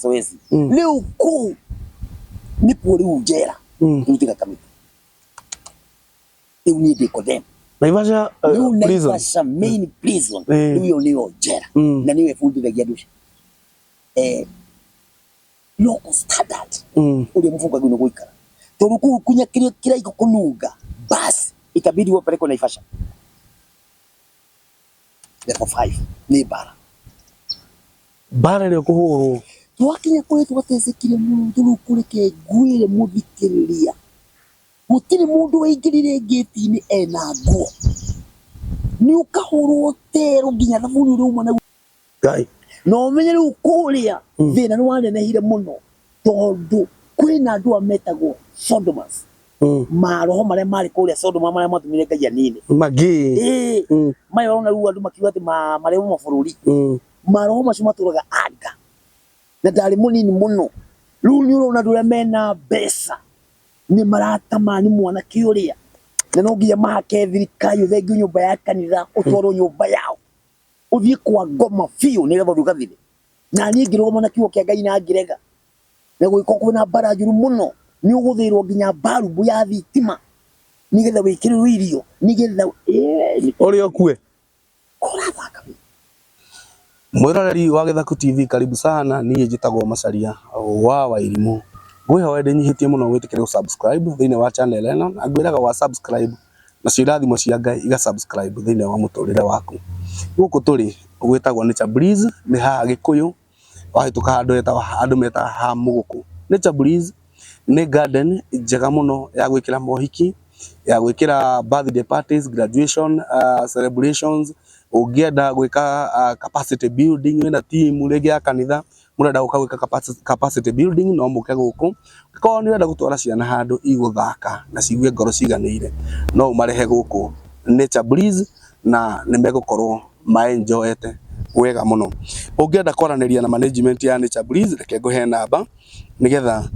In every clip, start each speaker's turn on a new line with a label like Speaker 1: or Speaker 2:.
Speaker 1: Zoezi leo ko nipo leo jera nitika kamiti ni de kodem
Speaker 2: Naivasha prison.
Speaker 1: Naivasha main prison leo jera na niwe fundi da giadusha local standard ule mfunga guno kuikara toruku kunya kila iko kunuga basi itabidi wapeleke Naivasha level 5 ni
Speaker 2: bara leo kuhuru
Speaker 1: twakinya kwetu batezekire mundu rukureke gwire muthikiriria mutiri mundu waingirire gate-ini ena nguo ni ukahurwo tero nginya thabuni uri umwe na
Speaker 2: gai
Speaker 1: no menye ri ukuria thina ni wanenehire muno tondu kwina andu ametagwo sodomas maroho maria mari kuria Sodoma maria matumire ngai anini
Speaker 2: magi
Speaker 1: mai warona ru andu makiuga ati maria mu mabũrũri maroho macio maturaga anga na ndari munini muno riu ni urona nduria mena mbeca ni maratamani mwana kiuria na no nginya mahake thirikari thengi nyumba ya kanitha utwaro nyumba yao uthie kwa ngoma fiu ni getha thugathire na ni ngirugama na kiugo kia ngai na ngirega na gwiko kwina bara njuru muno ni uguthirwo nginya barubu ya thitima ni getha wikirirwo irio ni getha
Speaker 2: uri okue
Speaker 1: kurathaka
Speaker 2: mwiroreri wa Githaku TV karibu sana niĩ njĩtagwo Macharia wa Wairimu ngwihoya ndĩnyihitie mũno wĩtĩkĩre subscribe thĩinĩ wa channel ĩno na ngwĩraga wa subscribe na irathimo cia Ngai iga subscribe thĩinĩ wa mũtũrĩre waku gũkũ tũrĩ gwĩtagwo Nature Breeze nĩ haha Gĩkũyũ wahĩtũka handũ metaga ha Mũgũkũ. Nature Breeze nĩ garden njega mũno ya gwĩkĩra mohiki ya gwĩkĩra birthday parties, graduation celebrations ugienda gwika capacity building wina team rege ya kanitha murenda gwika capacity building no muke guku ko ni wenda gutwara ciana handu iguthaka na cigue ngoro ciganĩire no marehe guku Nature Breeze na nimegukorwo enjoyete wega muno. Ungienda kwaranĩria na management ya Nature Breeze reke nguhe namba nigetha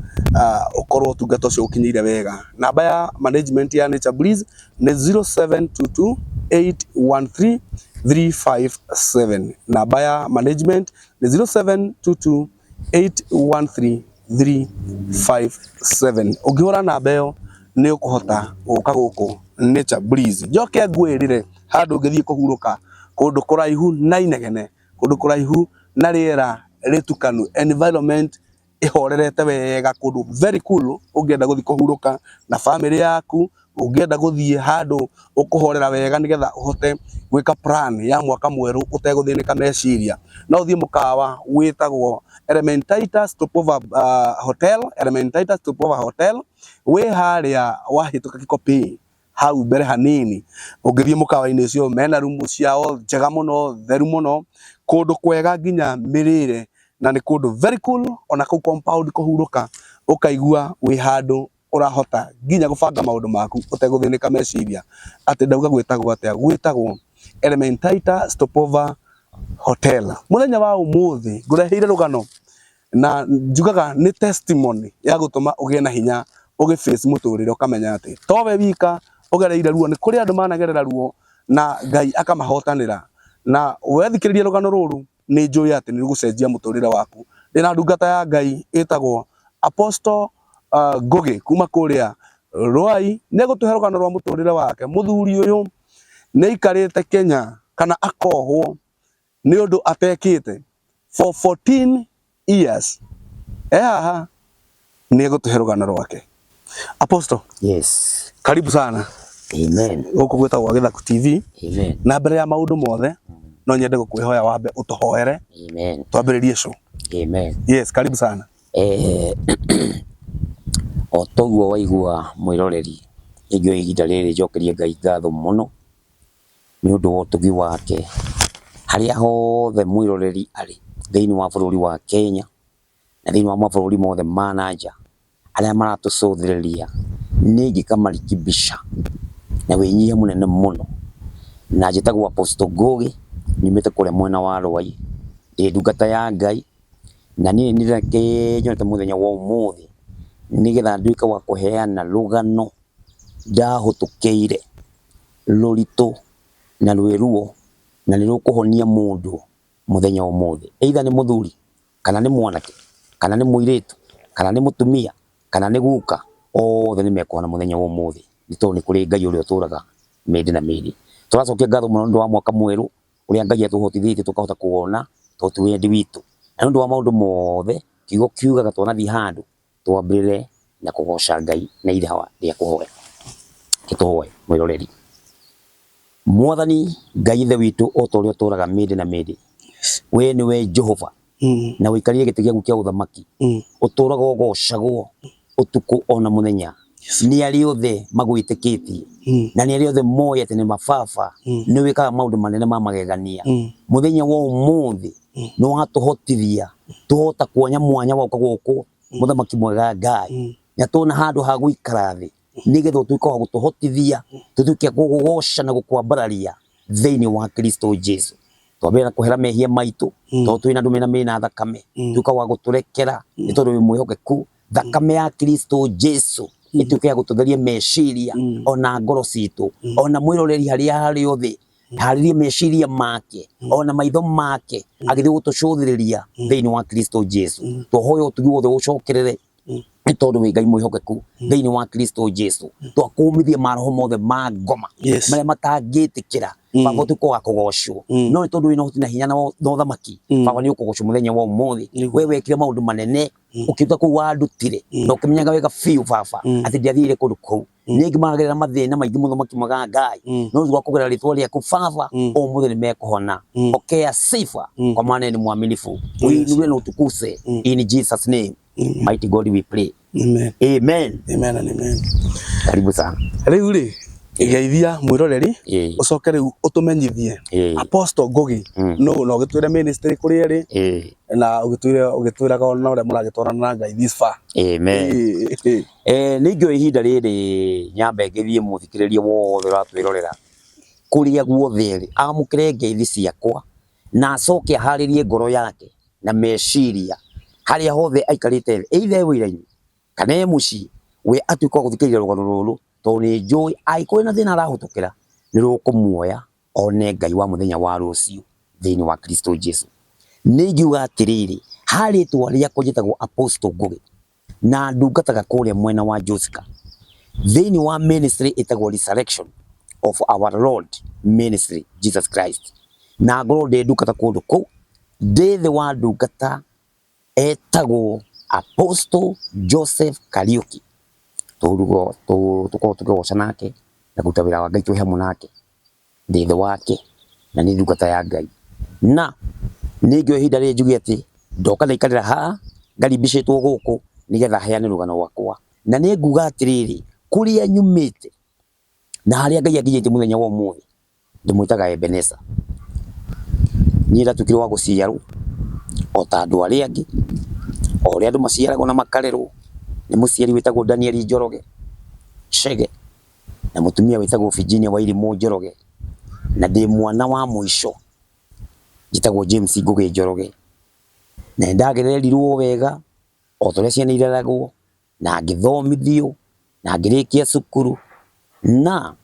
Speaker 2: ukorwo tungata ucio ukinyire wega. Namba ya management ya Nature Breeze ni 0722 813 357. Namba ya management ni 0722 813 357. Ungihura namba iyo ni ukuhota guka guku Nature Breeze. Njoke ngwirire handu ngithie kuhuruka kundu kuraihu na inegene kundu kuraihu na riera ritukanu environment ihorerete wega kundu very cool ungienda guthie kuhuruka na family yaku ungienda guthie handu ukuhorera wega nigetha uhote gwika plan ya mwaka mweru uteguthinika meciria no uthie mukawa witagwo Elementaita Stopover Hotel we haria wahituka Kikopi hau mbere hanini ungithie mukawa-ini ucio mena room ciao njega muno theru muno kundu kwega nginya mirire na ni kundu very cool ona kuu compound kuhuruka ukaigua wi handu urahota nginya gubanga maundu maku uteguthinika meciria ati ndauga gwitagwo atia gwitagwo Elementaita Stopover Hotel. Muthenya wa umuthi ngureheire rugano na njugaga ni testimony ya gutuma ugie na hinya ugiface muturire ukamenya ati towe wika ugereire ruo ni kuri andu managerera ruo na Ngai akamahotanira na wethikiririe rugano ruru ni njui ati ni rugucenjia muturire waku. Ndina ndungata ya Ngai itagwo Apostle Ngugi kuma kuria Rwai ne gutuhe rugano rwa muturire wake. Muthuri uyu ni ikarite Kenya kana akohwo ni undu atekite for 14 years haha ni gutuhe rugano rwake. Apostle,
Speaker 1: yes,
Speaker 2: karibu sana.
Speaker 1: Amen.
Speaker 2: Guku gwitagwo Githaku TV.
Speaker 1: Amen.
Speaker 2: Na mbere ya maundu mothe no nyende gukwihoya wambe utuhoere.
Speaker 1: Amen.
Speaker 2: Twambiririe show.
Speaker 1: Amen.
Speaker 2: Yes, karibu sana.
Speaker 1: O toguo waigua mwiroreri ingio ihinda riri njokerie Ngai ngatho muno ni undu wa utugi wake haria hothe mwiroreri ari thiini wa bururi wa Kenya na thiini wa mabũrũri mothe ma nanja aria maratucuthiriria ni ngikamarikibisha na winyihia munene muno na njitagwo Apostle Ngugi nyumite kuria mwena wa Rwai ndi ndungata ya Ngai na ni nyonete muthenya wa umuthi nigetha nduika wa kuheana rugano ndahutukiire ruritu na rwiruo na ni rukuhonia mundu muthenya umuthi either ni muthuri kana ni mwanake kana nĩ mũirĩtu kana nĩ mũtumia kana nĩ guka othe nĩ mekuona mũthenya wa ũmũthĩ nĩ tondũ nĩ kũrĩ Ngai ũrĩa ũtũraga mĩndĩ na mĩndĩ. Tũracokia ngatho mũno nĩ ũndũ wa mwaka mwerũ ũrĩa Ngai atũhotithĩtie tũkahota kuona tondũ ti wendi witũ, na nĩ ũndũ wa maũndũ mothe kiugo kiugaga twanathiĩ handũ twambĩrĩre na kũgoca Ngai na irawa rĩa kũhoya. Gĩtũhoe mwĩroreri. Mwathani Ngai ithe witũ o ta ũrĩa ũtũraga mĩndĩ na mĩndĩ, we nĩwe Jehova na ũikarĩire gĩtĩ gĩaku kĩa ũthamaki, ũtũraga ũgocagwo ũtukũ ona mũthenya. Nĩ arĩa othe magwĩtĩkĩtie na nĩ arĩa othe moĩ atĩ nĩ mababa nĩ wĩkaga maũndũ manene ma magegania. Mũthenya wa ũmũthĩ nĩ watũhotithia tũhota kuonya mwanya woka gũkũ mũthamaki mwega Ngai, na tuona handũ ha gũikara thĩ nĩgetha ũtuĩke wa gũtũhotithia tũtuĩke a gũgũgoca na gũkwambararia thĩinĩ wa Kristo Jesu. Twambĩrĩra na kũhera mehia maitũ tondũ twĩna andũ mena thakame, tuĩka wa gũtũrekera nĩ tondũ wĩ mwĩhokeku. Thakame ya Kristo Jesu ĩtuĩke ya gũtũtheria meciria ona ngoro citũ, ona mwĩroreri harĩa harĩ othe harĩrie meciria make ona maitho make agĩthiĩ gũtũcũthĩrĩria thĩinĩ wa Kristo Jesu. Twahoya ũtugi wothe ũcokerere nĩ tondũ wĩ Ngai mwĩhokeku thĩinĩ wa Kristo Jesu. Twakũmithia maroho mothe ma ngoma marĩa matangĩtĩkĩra Baba ũtuĩke wa kũgocwo, no nĩ tondũ wĩna ũhoti na hinya na ũthamaki Baba nĩ ũkũgocwo mũthenya wa ũmũthĩ. We wekire maũndũ manene ũkĩruta kũu wandutire na ũkĩmenyaga wega biũ Baba atĩ ndiathiĩre kũndũ kũu. Ningĩ maragerera mathĩna maingĩ mũthamaki mwega Ngai, no thutha wa kũgerera rĩtwa rĩaku Baba ũmũthĩ nĩ mekũhona. Pokea sifa kwa maana ni mwaminifu. Uinuliwe na utukuse in Jesus name. Mighty God we pray.
Speaker 2: Amen.
Speaker 1: Amen.
Speaker 2: Amen and amen.
Speaker 1: Karibu sana.
Speaker 2: Rĩu rĩ geithia mwĩroreri ũcoke rĩu ũtũmenyithie Apostle Ngugi no na ũgĩtwĩre ministry kũrĩa rĩ na ũgĩtwĩraga ona ũrĩa mũragĩtwarana na Ngai this far.
Speaker 1: Amen. Nĩ ngĩoya ihinda rĩrĩ nyambe ngĩthiĩ mũthikĩrĩria wothe ũratwĩrorera kũrĩa guothe rĩ amũkĩre ngeithi ciakwa na acoke aharĩrie ngoro yake na meciria harĩa hothe aikarĩte thĩ, either wĩra-inĩ kana e mũciĩ, we atuĩke wa gũthikĩrĩria rũgano rũrũ tondũ nĩ njũĩ angĩkorwo na thĩna arahũtũkĩra nĩ rũkũmuoya one Ngai wa mũthenya wa rũciũ thĩinĩ wa Kristo Jesu. Nĩ ingiuga atĩrĩrĩ, harĩ rĩtwa rĩakwa njĩtagwo Apostle Ngugi na ndungataga kũrĩa mwena wa Njũcika thĩinĩ wa ministry ĩtagwo Resurrection of our Lord Ministry Jesus Christ, na ngorwo ndĩ ndungata kũndũ kũu ndĩ thĩ wa ndungata etagwo Apostle Joseph Kariuki. Tukorwo tũkĩgoca nake na kũruta wĩra wa Ngai twĩ hamwe nake ndĩ thĩ wake na nĩ ndungata ya Ngai. Na nĩ ngĩoya ihinda rĩrĩ njuge atĩ ndoka na ikarĩra haha ngarimbicĩtwo gũkũ nĩgetha heane rũgano rwakwa, na nĩ nguga atĩrĩrĩ kũrĩa nyumĩte na harĩa Ngai anginyĩtie mũthenya wa ũmũthĩ ndĩmwĩtaga Ebenezer. Niĩ ndatuĩkire wa gũciarwo o ta andũ arĩa angĩ, o ũrĩa andũ maciaragwo na makarerwo. Nĩ mũciari wĩtagwo Daniel Njoroge Chege na mũtumia wĩtagwo Virginia Wairimũ Njoroge, na ndĩ mwana wa mũico njĩtagwo James Ngugi Njoroge. Na ndagererirwo wega o ta ũrĩa ciana ireragwo na ngĩthomithio na ngĩrĩkia cukuru na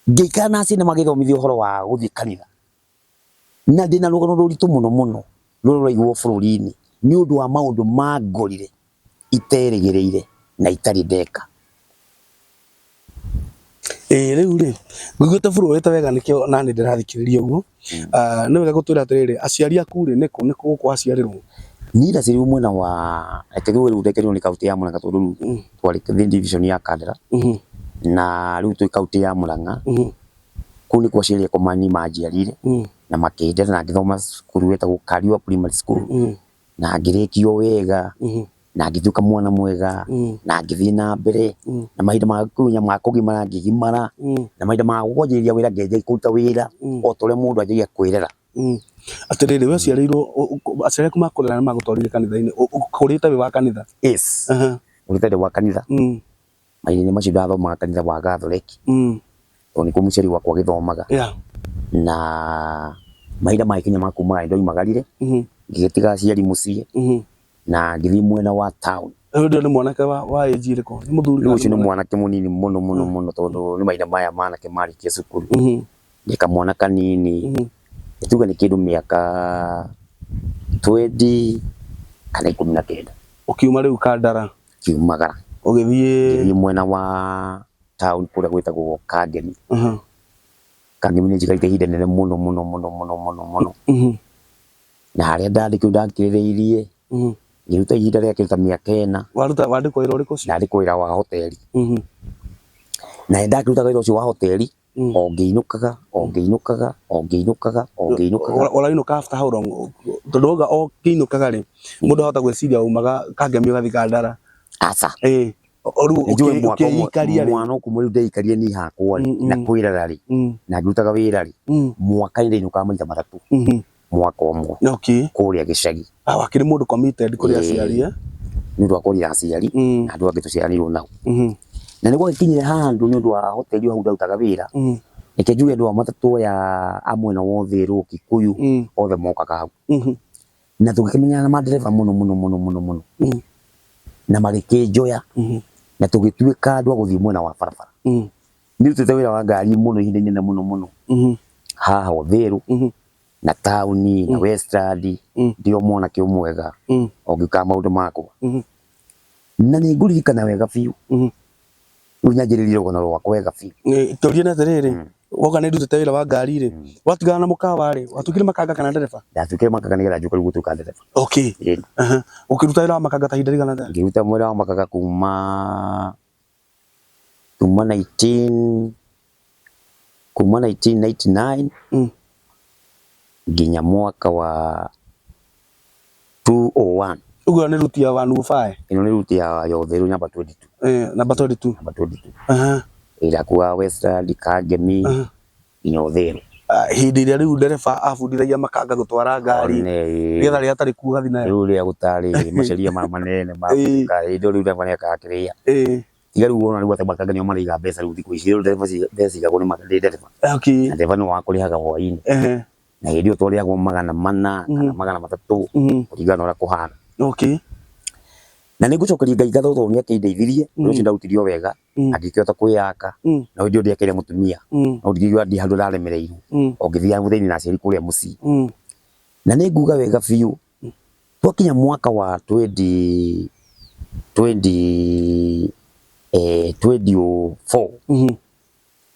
Speaker 1: ngĩikara na ciana magĩthomithio ũhoro wa gũthiĩ kanitha, na ndĩ na rũgano rũritũ mũno mũno rũrĩa rũraigwo bũrũri-inĩ nĩ ũndũ wa maũndũ mangorire iterĩgĩrĩire na itarĩ ndeka.
Speaker 2: Rĩu rĩ ngũigũĩte bũrũrĩte wega nĩkĩo nani ndĩrathikĩrĩria ũguo. Nĩ wega gũtwĩra atĩrĩrĩ aciari aku rĩ nĩkũ gũkũ aciarĩrwo?
Speaker 1: Niĩ ndaciarirwo mwena wa rĩu nĩ kaũntĩ ya Mũrang'a tondũ rĩu twarĩ thĩ division ya Kandara na rĩu twĩ kaũntĩ ya Mũrang'a. Kũu nĩkuo aciari akwa manjiarire na makĩndera na ngĩthoma cukuru wetagwo Kariũa Primary School na ngĩrĩkio wega na ngĩtuĩka mwana mwega na ngĩthiĩ na mbere na mahinda ma kũgimara ngĩgimara na mahinda ma kwambĩrĩria wĩra ngĩanjia kũruta wĩra o ta ũrĩa mũndũ anjagia kwĩrera.
Speaker 2: Atĩrĩrĩ we aciarĩirwo aciari aku makũrera nĩ magũtwarire kanitha-inĩ, ũkũrĩte wĩ wa kanitha?
Speaker 1: Yes, ũrĩte ndĩ wa kanitha. Mahinda-inĩ macio ndathomaga kanitha wa Gathoreki tondũ nĩkuo mũciari wakwa agĩthomaga, na mahinda magĩkinya ma kumaga nĩndoimagarire ngĩgĩtiga aciari mũciĩ na ngĩthiĩ mwena wa town.
Speaker 2: Ndio nĩ mwanake wa age ĩrĩkũ? Nĩ mũthuri?
Speaker 1: Ũcio nĩ mwanake mũnini mũno mũno mũno tondũ nĩ mahinda maya manake marĩkia cukuru. Ndĩ kamwana kanini tuga nĩ kĩndũ mĩaka 20 kana 19
Speaker 2: ukiuma riu Kandara
Speaker 1: kiumagara
Speaker 2: ugithie
Speaker 1: mwena wa town kuria gwitagwo Kangemi. Kangemi ni njikarite ihinda nene muno na haria ndandikiriirie ngiruta ihinda riake ta miaka 4
Speaker 2: wandikwo wira uriku cio
Speaker 1: ndandikwo wira wa hoteli na ndakiruta wira ucio wa hoteli ongiinukaga
Speaker 2: urainuka after how long tondu ongiinukaga ri mundu ahota gwiciria umaga Kangemi ugathi Kandara
Speaker 1: asa
Speaker 2: ukiikaria ri
Speaker 1: mwana ku muri ndeikarie ni hakwa ri na kwirara ri na ngirutaga wira ri mwaka inde inuka maita 3 mwaka umwe kuria gicagi
Speaker 2: wakiri mundu committed kuri aciari
Speaker 1: ni ndu akorira aciari na ndu agituciarirwo nao na niguo gikinyire handu ni ndu wa hoteli hau ndutaga wira nike njuge ndu wa matatu ya amwena wothe ru Kikuyu othe mokaga hau na tugikimenyana na madereva muno na magikinjoya na tugituika andu aguthii mwena wa barabara ni rutite wira wa ngari muno ihinda inene muno haha Othiru na tauni na Westland ndio mwana kio mwega ogika maundu makwa na ni nguririkana wega biu unyanjiririe rugano rwakwa wega biu
Speaker 2: turie na tiriri woga ni ndutite wira wa ngari ri watigana na mukawa ri watukire makanga kana ndereba
Speaker 1: ndatukire makanga nigetha njuke riu gutuika ndereba
Speaker 2: ukiruta wira wa makanga ta hinda rigana nda
Speaker 1: ngiruta wira wa makanga kuma 1999 nginya mwaka wa 201
Speaker 2: ugo ni ruti ya 105
Speaker 1: ino ni ruti ya Othiru namba 22
Speaker 2: namba 22
Speaker 1: ila kwa Westland Kangemi nginya Othiru
Speaker 2: hindi ria riu ndereba abundithagia makanga gutwara ngari getha ria tari kuga thina
Speaker 1: riu ria gutari maceria manene ma indo riu ndereba ni akakiria tiga riu wona riu makanga nio mariga mbeca riu thiku ici riu ndereba becigagwo ni ndereba na ndereba no wakurihaga hwaini na hindi utwariagwo 400 kana 300 kuringana uria kuhana na nigucokeria Ngai ngatho tondu niakindeithirie rucio ndautirio wega angikihota kwiyaka na ndio ndiakire mutumia no ndigigwa ndi handu ndaremereirwo ongithia muthini na aciari kuria mucii na ninguga wega biu twakinya mwaka wa 2004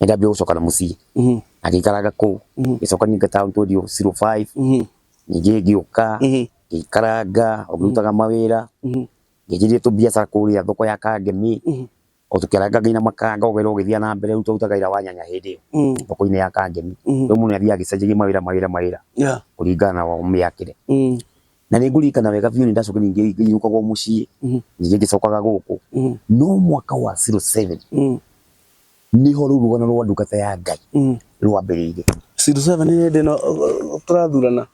Speaker 1: ndambia gucoka na mucii agikaraga kuu gicoka ninga town 2005 ningi ngiuka gikaranga ogirutaga mawira ngijirie tu biacara kuria thoko ya Kangemi o tukiranga ngina makanga ogera ogithia na mbere ututaga ira wa nyanya hindi thoko-ini ya Kangemi ndo muno athia gicenjagia mawira kuringana na miakire na ningurikana wega biu ndacoka ningi ngiyukagwo mucii ningi gicokaga guku no mwaka wa 07 niho riu rugano rwa ndungata ya Ngai rwambiriire
Speaker 2: 07 ni hindi no turathurana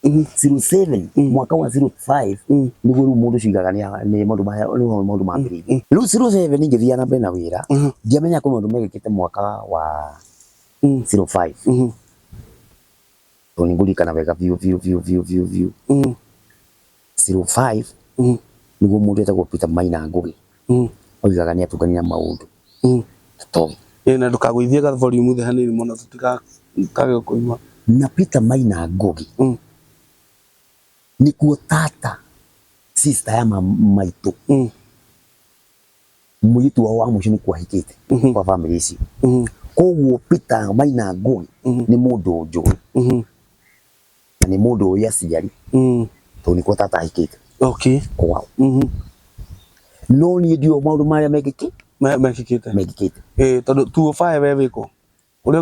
Speaker 1: 07 mwaka wa 05 niguo riu mundu cigaga ni maundu mambiriire riu 07 ngithia na mbere na wira ndiamenya ko maundu megikite mwaka wa 05 to ningurikana wega biu 05 niguo mundu etagwo Peter Maina Ngugi oigaga ni atungania maundu to
Speaker 2: na ndukagwithie ga volume the hanini muno tutikage kuima
Speaker 1: na Peter Maina Ngugi nikuo tata sister ya maitu muitu wa mucio ni kwahikite kwa family ici koguo Peter Maina Ngugi ni mundu njuri na ni mundu uyu aciari to nikuo tata ahikite kwao no ni ndio maundu maria megikite
Speaker 2: tondu 205 wewiko uria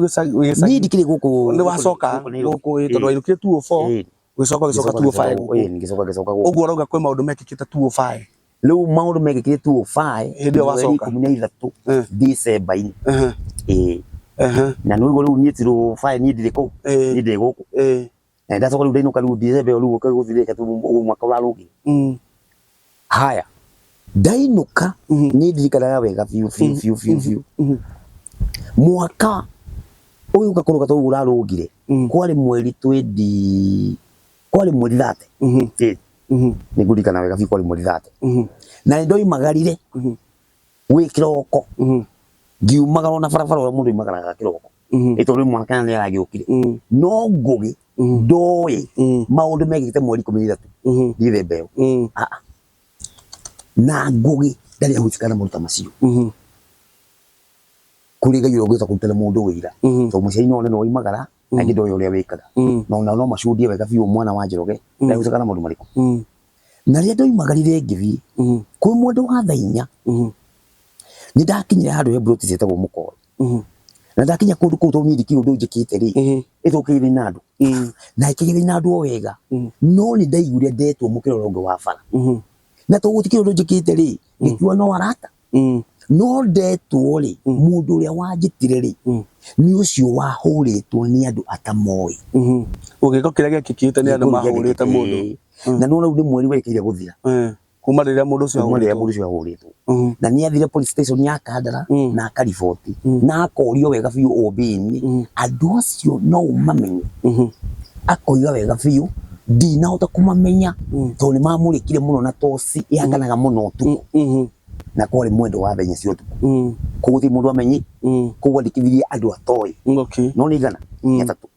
Speaker 1: ni ndikire guku
Speaker 2: ni wacoka guku tondu wairukire 204 gicoka 205
Speaker 1: ngicoka
Speaker 2: uguo urauga kwi maundu mekikite 205
Speaker 1: riu maundu megikire 205
Speaker 2: hindi wacoka
Speaker 1: 13 December na nugo riu ni 05 ni ndiriko ni ndi guku na ndacoka riu ndainuka riu December riu guthirika tu mwaka wa rugi haya ndainuka ni ndirikanaga wega biu mwaka uyu gakorwo gatu urarugire kwari mweri 20 kwari mweri 30 ningurikana wega biu kwari mweri 30 na ndoimagarire wi kiroko ngiumagara na barabara uria mundu imagaraga kiroko ito mwana kana ni aragiukire no ngugi ndoye maundu megite mweri 13 ndithe mbeo na ngugi ndari ahutikana muruta macio kuri ga yurogeza kutela mundu wira to mucei none no imagara na gido yore wikaga no macudie wega biu mwana wa Njoroge ndari ahutikana mundu mariko na ria ndoimagarire ngithi kwi mundu wa thainya ni ndakinyira handu he broti cietagwo Mukoro na ndakinya kundu kuu to nyiri kiundu njikite ri ithukire na andu na ikigire na andu wega no ni ndaiguire ndetwo mukirorongo wa bara na to gutikire undu njikite ri ngikua no arata no ndetwo ri mundu uria wanjitire ri ni ucio wahuritwo ni andu atamoi
Speaker 2: ugiko kiria gikikite ni andu mahurite mundu
Speaker 1: na no ni mweri wekire guthira
Speaker 2: kuma riria mundu ucio
Speaker 1: ahuritwo na ni athire police station ya Kandara na akariboti na akorio wega biu obini andu acio no mamenye akoiga wega biu ndinahota kumamenya to ni mamurikire muno na toci yakanaga muno tuko na kwari mwendo wa thenya cio tuko kuguthi mundu amenyi kugwandikithirie andu atoi no ni gana ya tatu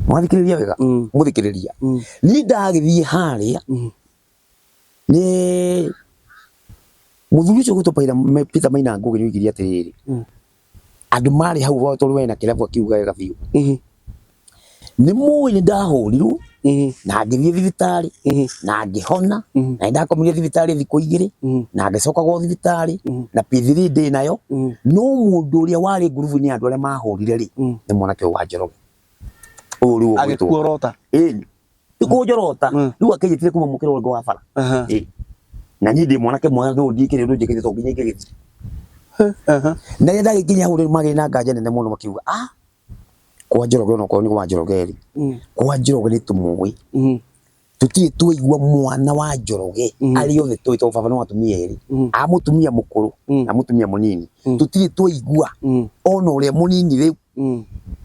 Speaker 1: mwathikiriria wega muthikiriria ni ndagithie haria ni muthuri ucio gutopaira Peter Maina Ngugi ni wigiria atiriri andu mari hau wa toru wena kirabu akiuga wega biu ni muyi ndahurirwo na ngithie thibitari na ngihona na ndakomire thibitari thiku igiri na ngicoka go thibitari na P3 ndi nayo no mundu uria wari ngurubu ni andu aria mahurire ri ni mwanake wa Njoroge uri
Speaker 2: agikuorota
Speaker 1: ikunjorota riu akejitire kuma mukirorongo wa bara na ni ndi mwanake mwana ndo ndikire ndo njikire to nginya ngigiti na nda gikinya uri magi na nganja nene muno makiuga kwa Njoroge no ko ni kwa Njoroge ri kwa Njoroge ni tumui tutie tuigua mwana wa Njoroge ari othe twito baba no atumia eri amutumia mukuru na mutumia munini tutie tuigua ona uria munini riu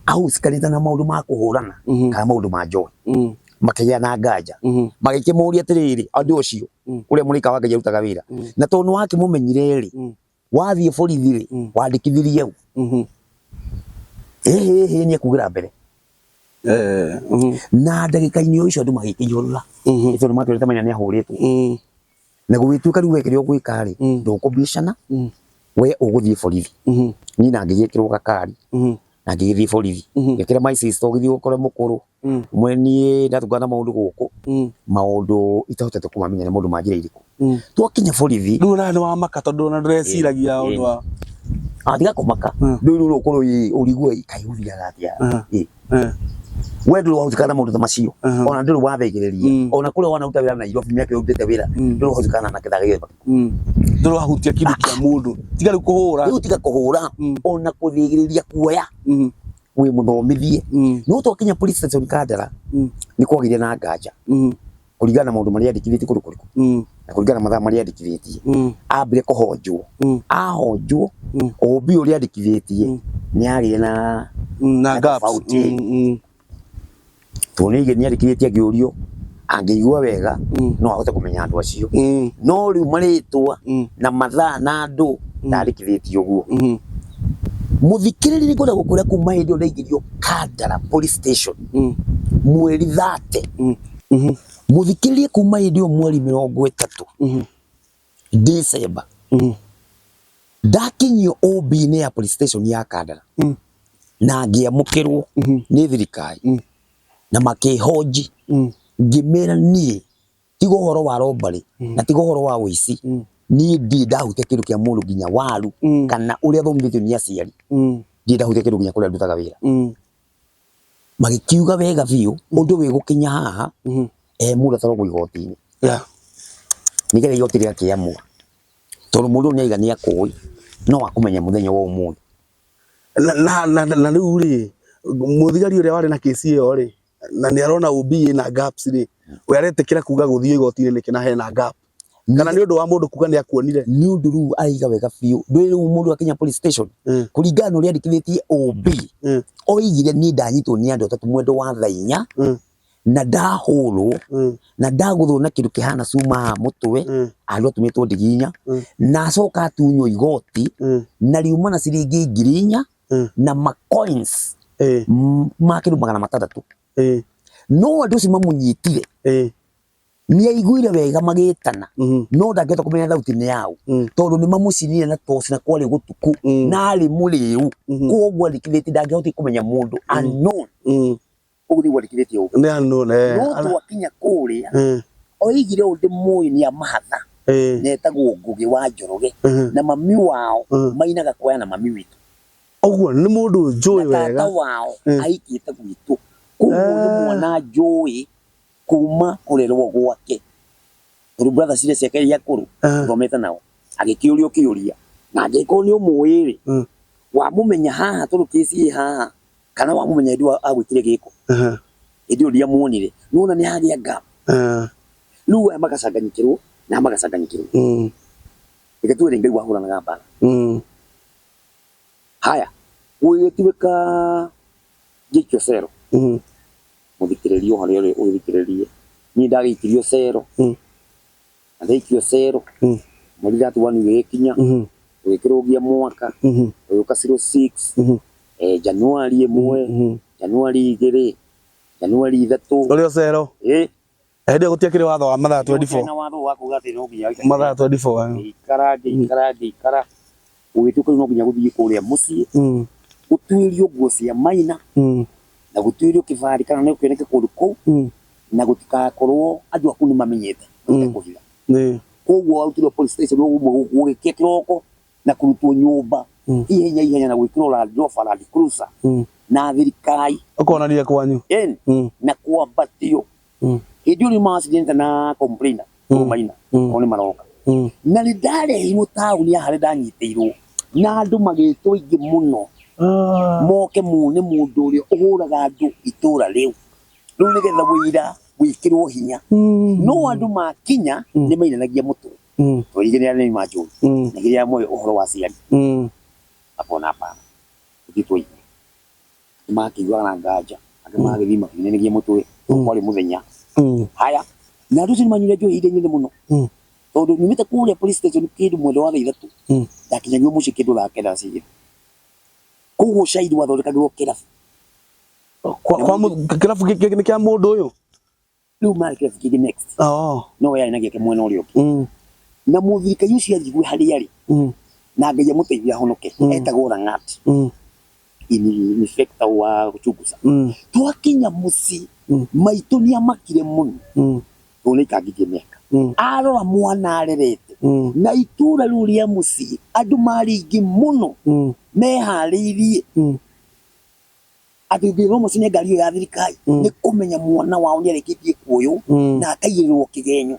Speaker 1: ahusikanite na maundu ma kuhurana kana maundu ma njohi makigia na nganja magikimuria atiriri andu ucio uria murika wa Ngai arutaga wira na tondu wake mumenyire ri wathie borithi ri wandikithirie u ni akugira mbere na ndagika-ini ucio andu magikinyurura ito ni maturite Maina ni ahuritwo na gwituka riu wekire gwika ri ndukubicana we uguthie borithi ni na ngigikirwo gakari na ngigithie borithi ngikira my sister ugithie ukore mukuru mweni ndatugana maundu guku maundu itahotete kumamenya ni mundu manjira iriku twakinya borithi
Speaker 2: riu na wa maka tondu na ndreciragia undu wa
Speaker 1: atiga kumaka ndu ukuru urigua ikayuthia atia we ndu wahutikana maundu ta macio ona ndu wathegiririe ona kuria wanaruta wira na Nairobi miaka yurutite wira ndu wahutikana na kithagie
Speaker 2: ndu wahutia kindu kia mundu tiga riu kuhura
Speaker 1: riu tiga kuhura ona kuthigiriria kuoya we muthomithie no twakinya police station Kandara ni kwagiria na nganja kuringana maundu maria andikithiti kuru kuriku na kuringana mathaa maria andikithitie ambire kuhonjwo ahonjwo obi uria andikithitie ni ari na
Speaker 2: gaps
Speaker 1: tuni ni andikithitie ngiurio angeigua wega no ahote kumenya andu acio no riu maritwa na mathaa na andu ndandikithitie uguo muthikiriri ni ngoda gukuria kuma hindi ndaigirio Kandara police station mweri 30 muthikiriri kuma hindi mweri 30 December ndakinyio OB ni ya police station ya Kandara na ngiamukirwo ni thirikari na makihoji ngimera nie tigo horo wa robbery na tigo horo wa wici ni ndi ndahute kindu kia mundu nginya waru kana uria thomithio ni aciari ndi ndahute kindu nginya kuria ndutaga wira magikiuga wega biu undu wi gukinya haha mundu atarogwo igoti-ini nigetha igoti ria kiamua tondu mundu ni aigania kui no akumenya muthenya wa umuthi
Speaker 2: na riu ri muthigari uria wari na kesi iyo ri na ni arona OB na gaps ri we aretekira kuga guthie igoti-ini nikina hena gap kana ni undu wa mundu kuga ni akuonire
Speaker 1: ni undu riu aiga wega biu riu mundu akinya police station kuringana na uria andikithitie OB oigire ni ndanyitwo ni andu atatu mwendo wa thainya na ndahurwo na ndaguthwo na kindu kihana cuma mutwe andu atumitwo ndiginya na acoka atunywo igoti na riuma na ciringi 4,000 na ma coins ma kĩndũ 600 no andũ ci mamunyitire ni aiguire wega magĩtana no ndangĩhota kũmenya thauti nĩ yao tondũ nĩ mamũcinire na toci na kwarĩ gũtuku na arĩ mũrĩu koguo arikithĩtie ndangĩhota kũmenya mũndũ unknown ũgũthiĩ warikithĩtie ũguo
Speaker 2: nĩ unknown
Speaker 1: no twakinya kũrĩa oigire ũndũ mũĩ nĩ amahatha netagwo Ngũgĩ wa Njoroge na mami wao mainaga kwaya na mami witũ
Speaker 2: ũguo nĩ mũndũ njũĩ wega
Speaker 1: tata wao aikĩte gwitũ koguo nĩ mwana njũĩ kuma kũrerwo gwake tondũ brother cire ciake iria akũrũ thomete nao agĩkĩũrio kĩũria na angĩkorwo nĩ ũmũĩ-rĩ wamũmenya haha tondũ kĩci ĩ haha kana wamũmenya hĩndĩ agwĩkire gĩko hĩndĩ ĩyo ndiamuonire nĩwona nĩ hagĩa gap rĩu aya magacanganyikĩrwo na magacanganyikĩrwo reke tuge Ngai wahũranaga mbara haya gũgĩtuĩka gĩikio cero mũthikĩrĩrio harĩa ũrĩ ũthikĩrĩrie niĩ ndagĩikirio cero na ndaikio cero mweri thatu gĩkinya gũgĩkĩrũgia mwaka ũgĩũka 06 Januari 1 Januari 2 Januari 3
Speaker 2: ũrĩ cero hĩndĩ ĩyo gũtiakĩrĩ watho wa mathaa 24
Speaker 1: na watho wa kuga atĩ no nginya
Speaker 2: mathaa 24
Speaker 1: ngĩikara gũgĩtuĩka no nginya gũthiĩ kũrĩa mũciĩ gũtuĩrio nguo cia maina na gũtuĩrio kĩbari kana nĩ kĩoneke kũndũ kũu na gũtikakorwo andũ aku nĩ mamenyete kũhitha koguo arutirwo police station gũgĩkia kĩroko na kũrutwo nyũmba ihenya na gwĩkĩrwo Land Rover Land Cruiser na thirikari
Speaker 2: ũkonanire kwanyu
Speaker 1: na kwambatio hĩndĩ ĩyo nĩ macinĩte na complainer maina o nĩ maroka na nĩ ndarehirwo taũni ya harĩa ndanyitĩirwo na andũ magĩtwo aingĩ mũno moke mune mũndũ ũrĩa ũhũraga andũ itũra rĩu nĩgetha wĩira wĩkĩrwo hinya no andũ makinya nĩ mainanagia mũtwe twarigĩ nĩ arĩa manjũĩ na gĩrĩa moĩ ũhoro wa ciari akona hapana gũtitwo inya nĩ makĩiguaga na nganja angĩ magĩthiĩ makĩinainagia mũtwe kwarĩ mũthenya haya na andũ ũcio nĩ manyuire njohi ihinda-inĩ mũno tondũ nyumĩte kũrĩa police station kĩndũ mwenda wa thaa 3 ndakinyagio mũciĩ kĩndũ thaa 9 cigĩrĩ koguo cairi wathondekagĩrwo kĩrabu
Speaker 2: kĩrabu nĩ kĩa mũndũ ũyũ
Speaker 1: rĩu marĩ kĩrabu kĩngĩ next no we yarĩ na gĩake mwena ũrĩa ũngĩ na mũthirikari ũcio athiĩ harĩa arĩ na Ngai amũteithie ahonoke etagwo Rang'at inspector wa Guchunguza twakinya mũciĩ maitũ nĩ amakire mũno tondũ nĩ ikangirie mĩaka arora mwana arerete na itũra rĩu rĩa mũciĩ andũ marĩ aingĩ mũno meharĩirie atĩ ndĩrwo mũciĩ ngari ĩyo ya thirikari nĩ kũmenya mwana wao nĩ arĩkĩtie kuoywo na akaigĩrĩrwo kĩgenyo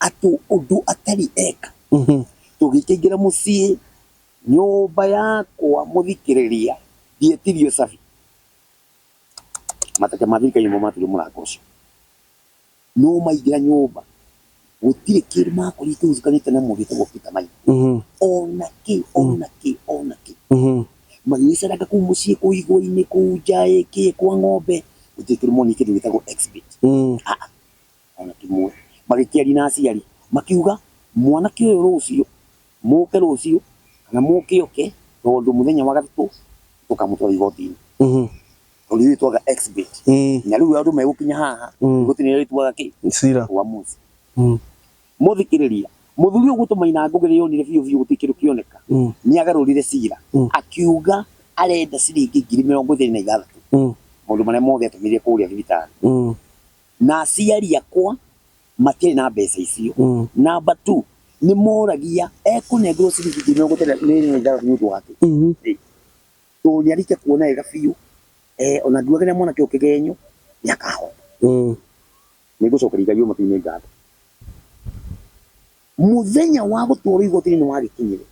Speaker 1: atũ ũndũ atarĩ eka tũgĩkĩingĩra mũciĩ nyũmba yakwa mũthikĩrĩria ndietirio cabi mateke ma thirikari nĩmo matũire mũrango ũcio no maingĩra nyũmba gũtirĩ kĩndũ makorire kĩhucikanĩte na mũndũ wĩtagwo Peter Maina ona kĩ magĩgĩceranga kũu mũciĩ kũu igwa-inĩ kũu nja kwa ng'ombe gũtirĩ kĩndũ monire kĩndũ gĩtagwo exhibit ona kĩmwe magĩkĩaria na aciari makiuga mwanake ũyũ rũciũ mũke rũciũ kana mũke oke tondũ mũthenya wa gatatũ tũkamũtwara igoti-inĩ tondũ ithuĩ twaga exhibit na rĩu andũ megũkinya haha igoti-inĩ rĩrĩa rĩtuaga kĩ cira uamuzi mũthikĩrĩria mũthuri ũyũ gũtũ Maina Ngũgĩ yonire biũ gũtirĩ kĩndũ kĩoneka nĩ agarũrire cira akiuga arenda ciringi 26,000 maũndũ marĩa mothe atũmĩrire kũrĩa thibitarĩ na aciari akwa matirĩ na mbeca icio namba 2 nĩ moragia ekũnengerwo ciringi 26,000 nĩ ũndũ wake tondũ nĩ arĩkia kuona wega biũ ona nduaga nĩ mwanake ũyũ kĩgenyo nĩ akahota nĩ ngũcokeria Ngai ũmatu-inĩ ngatho mũthenya wa gũtwarwo igoti-inĩ nĩ wagĩkinyire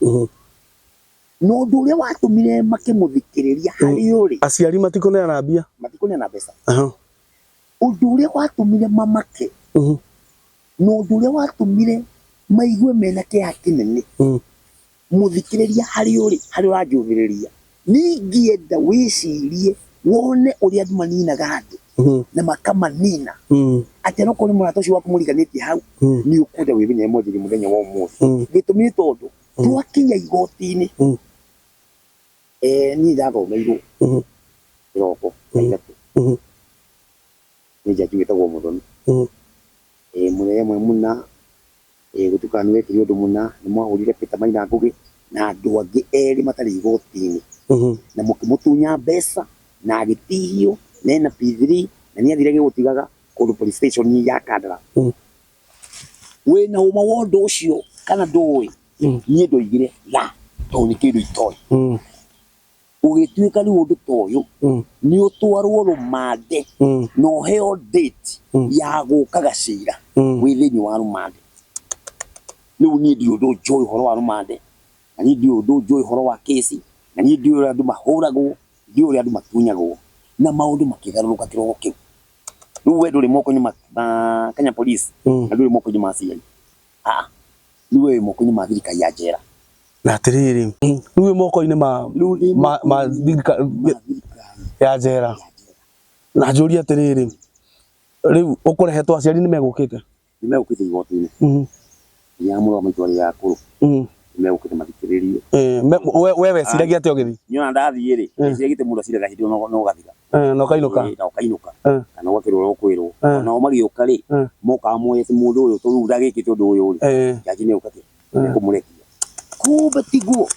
Speaker 1: no ũndũ ũrĩa watũmire makĩmũthikĩrĩria harĩa ũrĩ
Speaker 2: aciari matikũneana mbia
Speaker 1: matikũneana mbeca ũndũ ũrĩa watũmire mamake no ũndũ ũrĩa watũmire maigue mena kĩeha kĩnene mũthikĩrĩria harĩa ũrĩ harĩa ũranjũthĩrĩria ningĩenda wĩcirie wone ũrĩa andũ maninaga andũ na makamanina atĩ no kũrĩ mũrata ũcio waku mũriganĩtie hau nĩ ũkwenda wĩmenye mwenjeri mũthenya wa ũmũthĩ gĩtũmi nĩ tondũ twakinya igoti-inĩ ni ndathomeirwo kiroko kaithatu ni jaji witagwo Muthoni muthenya mwe muna gutukana wekire undu muna ni mwahurire Peter Maina Ngugi na andu angi eri matari igoti-ini na mukimutunya mbeca na agitihio na P3 na ni athire gigutigaga kundu police station ya Kandara we na uma wondo ucio kana ndui ni ndoigire la to ni kindu itoi ugituika ni undu toyo ni utwarwo rumande no heo date ya gukaga cira wi thini wa rumande riu ni ndio undu njoi horo wa rumande na ni ndio undu njoi horo wa kesi na ni ndio uria andu mahuragwo ndio uria andu matunyagwo na maundu makigaruruka kiroko kiu riu we nduri moko-ini ma Kenya Police na nduri moko-ini ma CI riu we moko-ini ma thirikari ya njera
Speaker 2: na atiriri riu moko-ini ma thirikari ya njera na njuri atiriri riu ukurehetwo aciari ni megukite
Speaker 1: igoti-ini ya muro maitwari ya kuru megukite mathikiririo
Speaker 2: we weciragia ati ugithi
Speaker 1: nyona ndathie ri iciragite muro ciraga hindi no gathiga
Speaker 2: no kainuka
Speaker 1: kana wakirwo ukwirwo no magiuka ri moka moye mundu uyu turuga gikite undu uyu ri jaji ni ukati kumurekia kumbe tiguo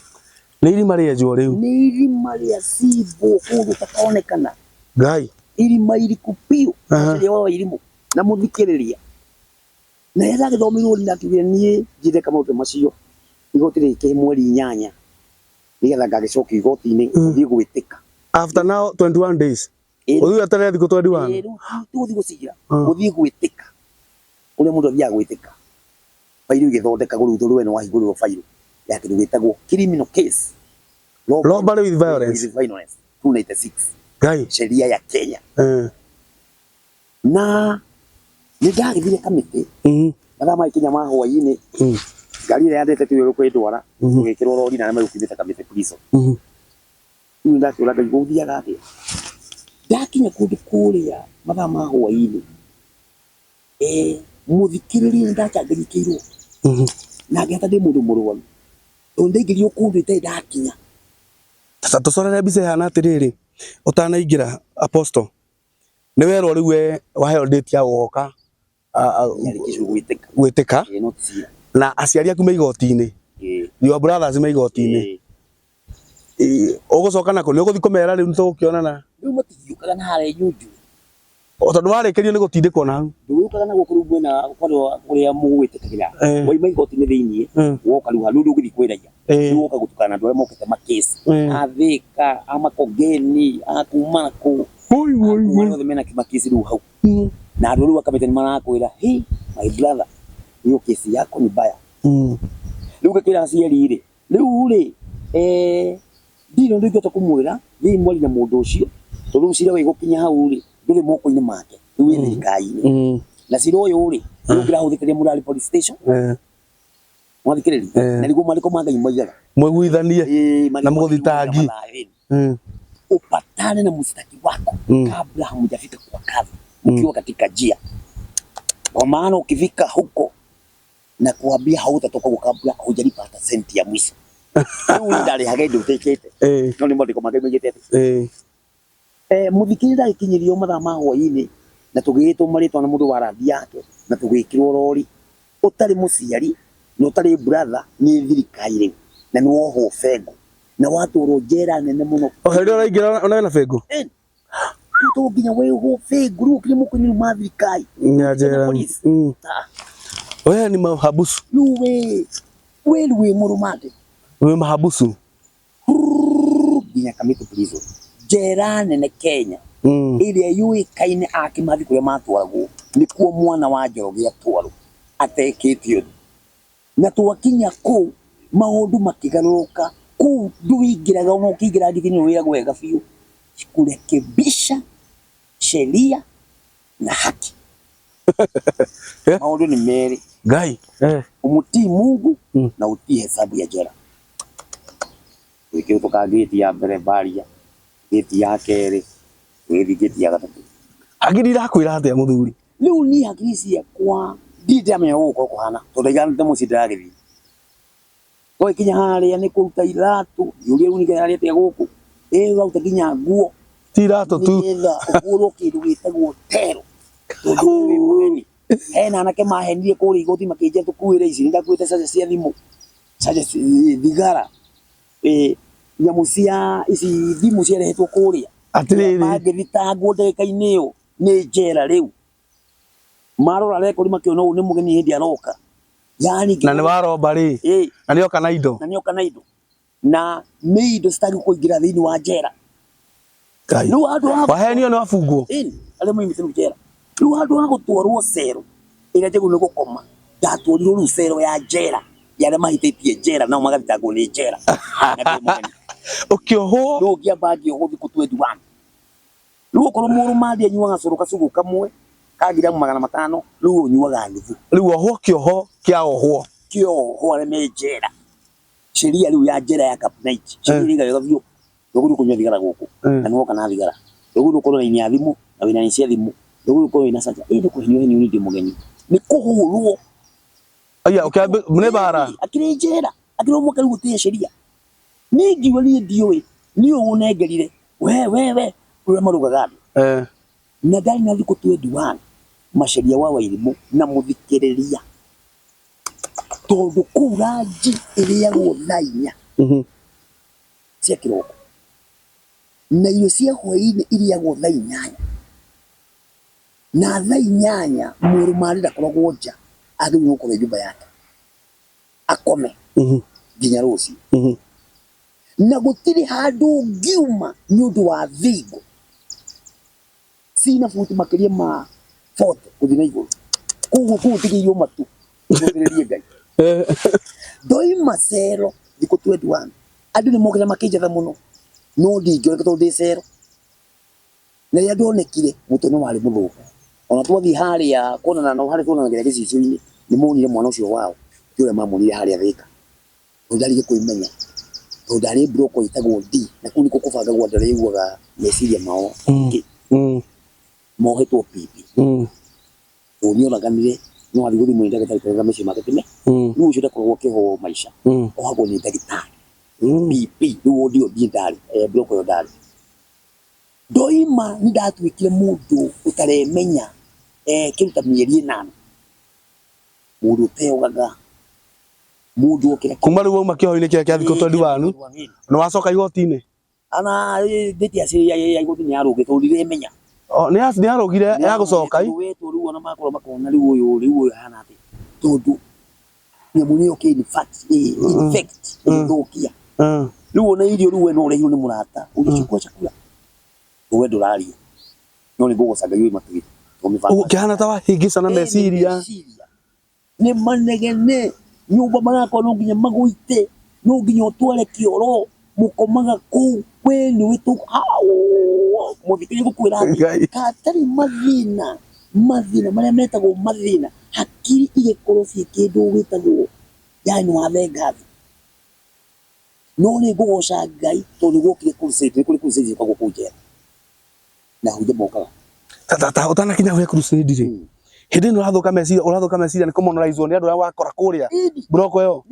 Speaker 2: ni irima ria njwo riu
Speaker 1: ni irima ria cibo kundu takaonekana
Speaker 2: ngai
Speaker 1: irima iriku piu ria wa irimu na muthikiriria na yenda githomirwo ni akigire nie njire kamautu macio igoti rike mweri 8 nigetha ngagicoka igoti-ini thie gwitika
Speaker 2: after now 21 days uyu atare thiko 21
Speaker 1: tuthi gucira uthie gwitika uria mundu athia gwitika fairu igithondeka gurutwo rwene wa higurirwo fairu yake gwitagwo criminal case
Speaker 2: robbery with violence
Speaker 1: 296
Speaker 2: ngai
Speaker 1: sheria ya Kenya na nindagithire kamiti mathama Kenya ma hwaini ngari ria ndete tuyo kwitwara tugikirwo rori na magukithite kamiti prison ni ndakira nguthiaga atia ndakinya kundu kuria mathama hwaini muthikiririe ndachanganyikirwo na ngeta ndi mundu murwaru ndingirio kundu ite ndakinya
Speaker 2: tata tucorere mbica hana atiriri utanaingira apostle ni werwo riu we waheo date ya woka gwitika na aciari aku me igoti-ini your brothers me igoti-ini ugucoka nako ni uguthi kumera riu nitugukionana
Speaker 1: riu matigiukaga na hare nyunju
Speaker 2: tondu warikirio ni gutindikwo na hau
Speaker 1: ndugukaga na gukuru mwena kuria mugwitikagira waima igoti-ini thiini woka riu handu ndugithi kwiragia riu woka gutukana andu aria mokite makesi athika amakogeni akumako woi mena kimakesi riu hau na andu riu akamete ni marakwira hey my brother hiyo kesi yako ni baya riu gakira aciari ri riu ri ndiro ndingota kumwira thi mwari na mundu ucio tondu cira we gukinya hau ri nduri moko-ini make riu wi thirikari-ini na cira uyu ri riu ngirahuthikiriria murari police station mwathikiriria na niguo mariko ma Ngai moigaga
Speaker 2: mwiguithanie na muguthitangi
Speaker 1: upatane na mstaki wako kabla hamjafika kwa kazi mkiwa katika njia kwa maana ukifika huko na kuambia hautatoka kabla hujalipata senti ya mwisho huyu ndari hagende utekete no ni mwandiko magai megete muthikirira ikinyirio mathama hwaini na tugitwo maritwa na mundu wa rathi yake na tugikirwo rori utari muciari na utari brother ni thirikari riu na ni woho fengo na watu rojera nene muno
Speaker 2: oheri uraingira ona na fengo
Speaker 1: tu nginya we ho fengo riu kiri mukuni ma thirikari
Speaker 2: njera oya ni mahabusu we murumate we mahabusu nginya kamiti prison njera nene Kenya iria yuikaine akimathi kuria matwaragwo nikuo mwana wa Njoroge atwarwo ateketio na twakinya ku maundu makigaruruka ku nduingiraga no kigira ndikinyo wira wega biu kurekebisha sheria na haki maundu ni meri ngai
Speaker 1: umutii Mungu na utii hesabu ya jera wiki utoka gate ya mbere baria gate ya keri withi gate ya gatatu
Speaker 2: agiri irakwira atia muthuri
Speaker 1: riu ni agirisi yakwa ndidamenya guko kuhana tondu igana mucidagithii ko ikinya haria ni kuruta iratu yuria uniga haria tia guku Wauta nginya nguo
Speaker 2: tirato tu
Speaker 1: nigetha ũhũrwo kĩndũ gĩtagwo tero tondũ wĩ mũgeni. Hena anake mahenirie kũrĩa igoti makĩnjĩra tũkuĩre ici, nĩndakuĩte caja cia thimũ, caja thigara, nyamũ cia ici thimũ ciarehetwo kũrĩa
Speaker 2: atiriri
Speaker 1: mangĩthitangwo ndagĩka-inĩ ĩyo nĩ njera rĩu. Marora rekondi makĩona ũyũ nĩ mũgeni hĩndĩ aroka, yani
Speaker 2: na nĩ waromba rĩ na nĩoka na indo na nĩ indo citangĩkũingĩra thĩinĩ wa njera. Rĩu handũ wahenio nĩ wabungwo
Speaker 1: arĩa moimĩte rĩu njera, rĩu handũ ha gũtwarwo cero ĩrĩa njagĩrĩirwo nĩ gũkoma, ndatwarirwo rĩu cero ya njera ya arĩa mahĩtĩtie njera nao magathitangwo nĩ njera.
Speaker 2: ũkĩohwo
Speaker 1: rĩu ngĩamba ngĩohwo thikũ 21. Rĩu okorwo mũrũmandi anyuaga cũrũ gacugũ kamwe ka ngiramu 500, rĩu ũnyuaga nuthu.
Speaker 2: Rĩu ohwo kĩoho
Speaker 1: kĩoho arĩa me njera. Sheria rĩu ya njera ya Cap Night sheria ĩgawega biũ, ndũgĩrĩirwo kũnyua thigara gũkũ na nĩwoka na thigara, ndũgĩrĩirwo gũkorwo na raini ya thimũ na wĩna raini cia thimũ, ndũgĩrĩirwo gũkorwo wĩna caja. Nĩ kũhenio henio nĩ ndĩ mũgeni, nĩ kũhũrwo.
Speaker 2: Aya nĩ bara
Speaker 1: akĩrĩ njera akĩrĩ mwaka rĩu gũtirĩ sheria. Niĩ ngiuga niĩ ndiũĩ, niĩ ũnengerire we ũrĩa marugaga andũ na ndarĩ na thikũ 21 Macharia wa Wairimũ na mũthikĩrĩria, tondũ kũu ranji ĩrĩagwo thaa 4 cia kĩroko na irio cia hwaĩ-inĩ irĩagwo thaa 8, na thaa 8 mũrũmandi ndakoragwo nja, agĩrĩirwo gũkorwo nyũmba yake akome nginya rũciũ. Na gũtirĩ handũ ngiuma nĩ ũndũ wa thingo cina buti makĩria ma 40 gũthiĩ na igũrũ, koguo kũu tigĩirwo matu gũthĩrĩrie Ngai. Ndoima cero thikũ 21 andũ nĩ mokĩra makĩnjetha mũno, no ndingĩoneka tondũ ndĩ cero, na rĩrĩa ndonekire mũtwe nĩ warĩ mũthũku. Ona twathiĩ harĩa kuonana nao harĩa tuonanagĩra gĩcicio-inĩ, nĩ monire mwana ũcio wao ti ũrĩa mamonire harĩa Thĩka, tondũ ndarĩ kwĩmenya, tondũ ndarĩ broko ĩtagwo D, na kũu nĩkuo kũbangagwo andũ arĩa aiguaga meciria mao mohetwo pipi. Ũnioraganire no athiĩ gũthimwo nĩ ndagĩtarĩ kũrora meciria make tene, rĩu ũcio ndakoragwo akĩhwo maica, ohagwo nĩ ndagĩtarĩ pipi, rĩu ndio ndarĩ broko ĩyo ndarĩ. Ndoima nĩ ndatuĩkire mũndũ ũtaremenya kĩruta mĩeri 8, mũndũ ũteogaga, mũndũ okĩra
Speaker 2: kuma rĩu wauma kĩoho-inĩ kĩrĩa kĩa thikũ 21 nĩ wacoka igoti-inĩ.
Speaker 1: Ana ndĩti aciria ya igoti nĩ yarũgĩte tondũ ndiremenya
Speaker 2: nĩ yarũgire ya gũcoka
Speaker 1: wetwo rĩu ona makorwo makona rĩu ũyũ hana atĩ, tondũ nyamũ nĩyo infect ĩthũkia. Rĩu ona irio rĩu no ũrehirwo nĩ mũrata ũgĩcukua chakula we ndũraria, no nĩ ngũgũcangagio matũgĩ
Speaker 2: ũkĩhana ta wahĩngĩcana meciria,
Speaker 1: nĩ manegene. Nyũmba magakorwo no nginya magũite, no nginya ũtware kĩoro, mũkomaga kũu kwĩnĩ wĩtũ mũthikĩrĩria gũkwĩra hatarĩ mathĩna marĩa metagwo mathĩna, hakiri igĩkorwo ciĩ kĩndũ gĩtagwo yani wathengathi. No nĩ ngũgoca Ngai tondũ gũkire crusade, kũrĩ crusade ĩkagwo kũu njera na hunde mokaga
Speaker 2: ta ũtanakinya gwĩ crusade rĩ, hĩndĩ ĩno ũrathũka meciria nĩ kũmonoraizwo nĩ andũ arĩa wakora kũrĩa broko ĩyo,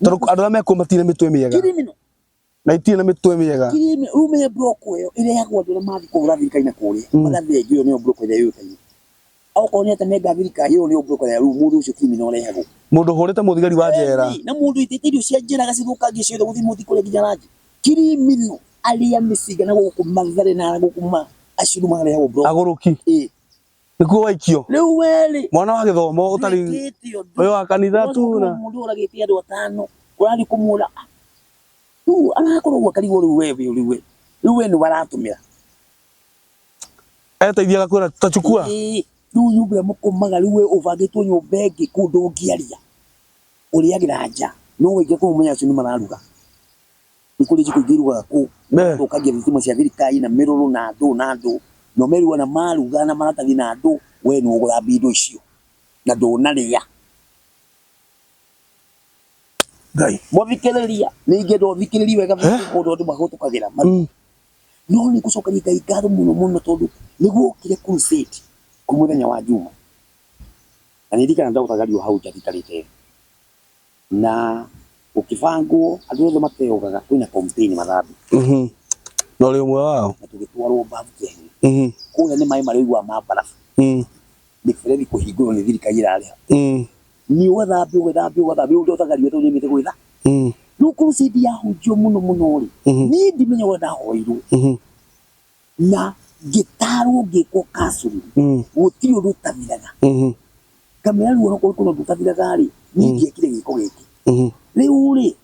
Speaker 2: tondũ andũ arĩa mekuo matirĩ mĩtwe mĩega na itirĩ na mĩtwe mĩega.
Speaker 1: Rĩu me broko ĩyo ĩrehagwo andũ arĩa mathiĩ kũgũra thirikari-inĩ kũrĩa magathĩnjwo, ĩyo nĩyo broko ĩrĩa yũĩkaine. Okorwo nĩ atamenga thirikari, ĩyo nĩyo broko ĩrĩa rĩu mũndũ ũcio criminal arehagwo,
Speaker 2: mũndũ ũhũrĩte mũthigari wa njera
Speaker 1: na mũndũ ũitĩte irio cia njera agacithũkangia ciothe gũthiĩ mũthii kũrĩa nginya ranji. Criminal arĩa mĩcinga na gũkũ Mathare na gũkũ Ashuru marehagwo broko
Speaker 2: agũrũki nĩkuo waikio.
Speaker 1: Rĩu werĩ
Speaker 2: mwana wa gĩthomo ũtarĩ ũyũ wa kanitha tu na
Speaker 1: mũndũ ũragĩte andũ 5 ũrathiĩ kũmũra, rĩu arakorwo gwakarigwo rĩu we nĩ waratũmĩra
Speaker 2: eteithia gakwĩra tutachukua.
Speaker 1: Rĩu nyũmba mũkomaga rĩu we ũbangĩtwo nyũmba ĩngĩ kũu ndũngĩaria, ũrĩagĩra nja, no wĩingĩ kũu ũmenya acio nĩ mararuga. Nĩ kũrĩ njiko ingĩ irugaga kũu, ũkagia thitima cia thirikari na mĩrũrũ na ndũ no meruga na maruga na maratathi na ndũ, we nĩ ũgũthambia indo icio na ndũnarĩa.
Speaker 2: Ngai
Speaker 1: mũthikĩrĩria nĩ ingĩenda ũthikĩrĩrie wega mũndũ andũ mahũtũkagĩra no nĩ ngũcokeria Ngai ngatho mũno tondũ nĩguo ũkire crusade kũ mũthenya wa Juma, na nĩ ndikana ndagũtagario hau nja thitarĩte, na ukibangwo andu othe mateogaga kwina campaign mathambi
Speaker 2: no ri umwe wao
Speaker 1: tugitwarwo mbavu kehi kuria ni mai marigwa ma barafu ni fredi kuhingurwo ni thirikari iraria ni ugathambi uthagario tu nimite gwitha no crusade ya hujio muno ri ni ndimenya wenda ndahoirwo na gitarwo ngikwo kasuri gutiri undu utathiraga kamera ruo no kuno ndutathiraga ri ni ngekire giko giki riu ri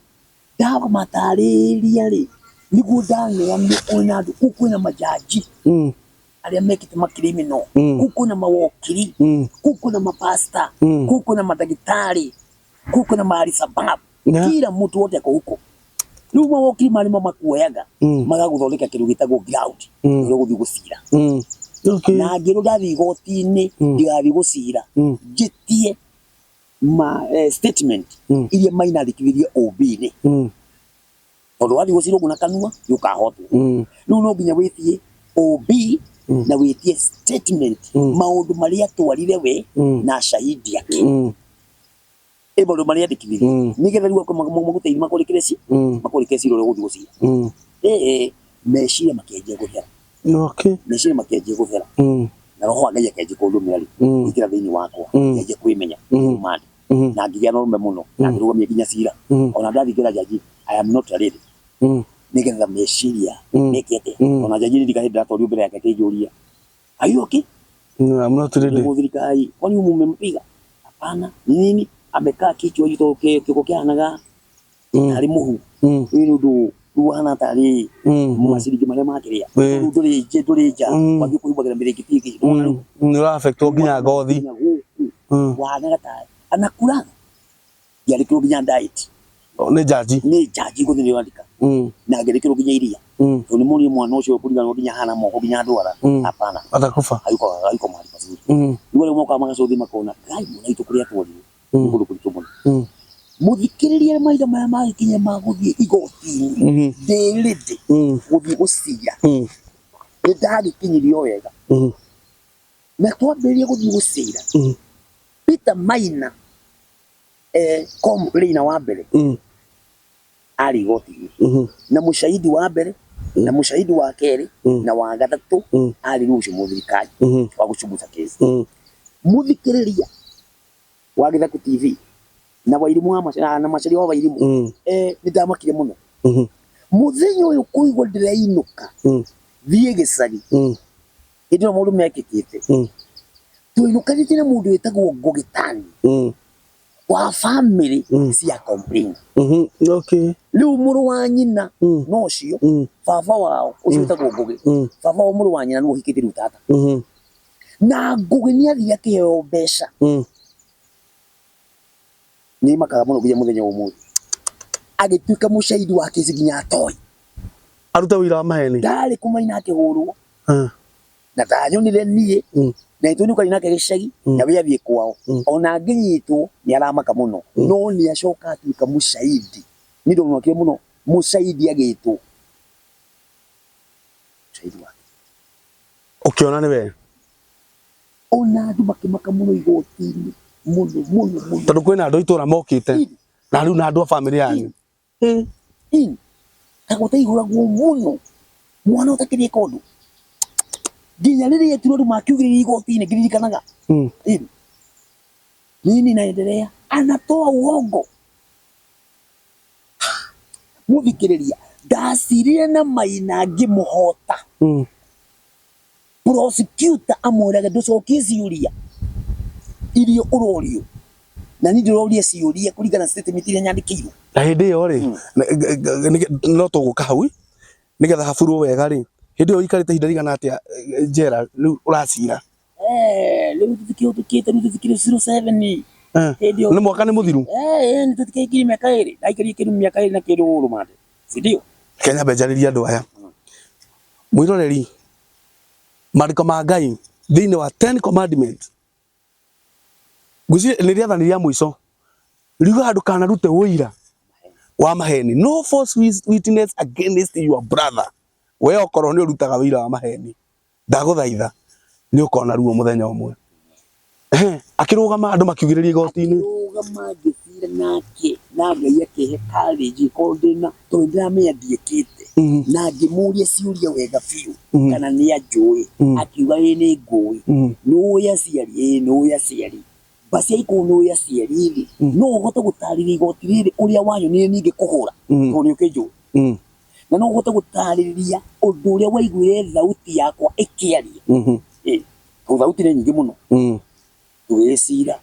Speaker 1: ndaga matariria ri niguo ndanea ni ona andu kukwina majaji aria mekite makrimino kukwina mawokiri kukwina mapasta kukwina madagitari kukwina marisabab kila mtu wote ako huko riu mawokiri mari makuoyaga magaguthondeka kindu gitagwo ground uri guthi gucira na ngiru ndathi igoti-ini ndigathi gucira njitie statement iria mainandikithirie OB-ini tondu wathi gucira uguo na kanua yukahotwo riu no nginya witie OB na witie statement maundu maria twarire we na shahidi yake maundu maria andikithirie nigetha riu maguteithie makuri kesi ro guthi gucira meciria makenjia guthera meciria makenjia guthera na roho Ngai akenjia kundumira ri ikira thiini wakwa kenjia kwimenya mandi na ngigia no rume muno na ngirugomia nginya cira ona ndathingira jaji I am not ready nigetha meciria mekete ona jaji ndikahinda ndatorio mbere yake akijuria are you okay
Speaker 2: I'm not ready
Speaker 1: muthirikai kwani mumempiga hapana nini amekaa kichwa hicho kiko kianaga ari muhu ni ndu ruhana tari mwasiriki maria makiria nduri ja wathi kuibagira mbere kitiki
Speaker 2: ni affect oginya gothi
Speaker 1: wana ta anakura yari kiro ginya diet
Speaker 2: ni jaji
Speaker 1: guthi ni wandika na ngere kiro ginya iria to ni muri mwana ucio kurigana ginya hana moko ginya ndwara hapana
Speaker 2: atakufa
Speaker 1: ayuko mali pazuri wale moka magacothi makona gai muna itu kuria twori ni kundu kuritu muno muthikiririe maitha maya magikinya maguthie igoti-ini ndiridi guthie gucira ni ndagikinyirio wega na twambirie guthie gucira Peter Maina complain wa mbere ari igoti-ini na mushahidi wa mbere na mushahidi wa keri na wa gathatu ari rucio muthirikari wa guchunguza kesi muthikiriria wa Githaku TV na wairimu na macari wa wairimu nindamakire muno muthenya uyu kuigwa ndirainuka thie gicagi indi no mundu mekikite tuinukanite na mundu witagwo Ngugitani wa family cia complain
Speaker 2: okay
Speaker 1: riu muru wa nyina no cio baba wao ucio witagwo Ngugi baba wa muru wa nyina no hikite riu tata na Ngugi ni athia kiheo mbeca ni makaga muno ginya muthenya umuthi agituika mushahidi wa kesi ginya atoi
Speaker 2: aruta wira wa maheni
Speaker 1: ndari kumaina akihurwo na tanyonire nie na ituni kwa inake gicagi na we athie kwao ona nginyitwo ni aramaka muno no ni acoka atuika mushahidi ni ndo mwakire muno mushahidi agitwo shahidi wa
Speaker 2: ukiona ni we
Speaker 1: ona andu makimaka muno igoti-ini muno
Speaker 2: tondu kwina andu itura mokite na riu na andu a family yanyu
Speaker 1: tagoteihuragwo muno mwana utakirie kondu ginya riria tu andu makiugiriria igoti-ini ngiririkanaga nini naendelea anatoa uongo muthikiriria ndacirire na Maina ngimuhota prosecutor amwiraga nducokie ciuria irio urorio na ni ndiroria ciuria kuringana statement iria nyandikirwo
Speaker 2: na hindi yo ri no tuguka hau nigetha haburu wega ri hindi yo ikarite hinda rigana atia njera riu uracira
Speaker 1: riu tutikite ni tutikire 07
Speaker 2: hindi yo ni mwaka ni muthiru
Speaker 1: ni tutikire miaka iri ndaikarie kiru miaka iri na kiru rumande sindio
Speaker 2: Kenya benjariria andu aya mwiroreri mariko ma Ngai thiini wa 10 commandments guci ni riathani ria mwico riuga andu kana rute uira wa maheni no false witness against your brother we okorwo ni urutaga wira wa maheni ndaguthaitha ni ukona ruo muthenya umwe akirugama andu makiugiriria igoti-ini
Speaker 1: rugama ngicira nake na ngai yake courage kodena to ndamenya ndiekite na ngimuria ciuria wega biu kana ni ajui akiuga ni ngui no ya ciari no ya ciari basi iko no ya ciari no uhote gutariria igoti riri uria wanyu ni ninge kuhura to ni ukijo na no uhote gutariria undu uria waiguire thauti yakwa ikiaria to thauti ni nyingi muno tuwecira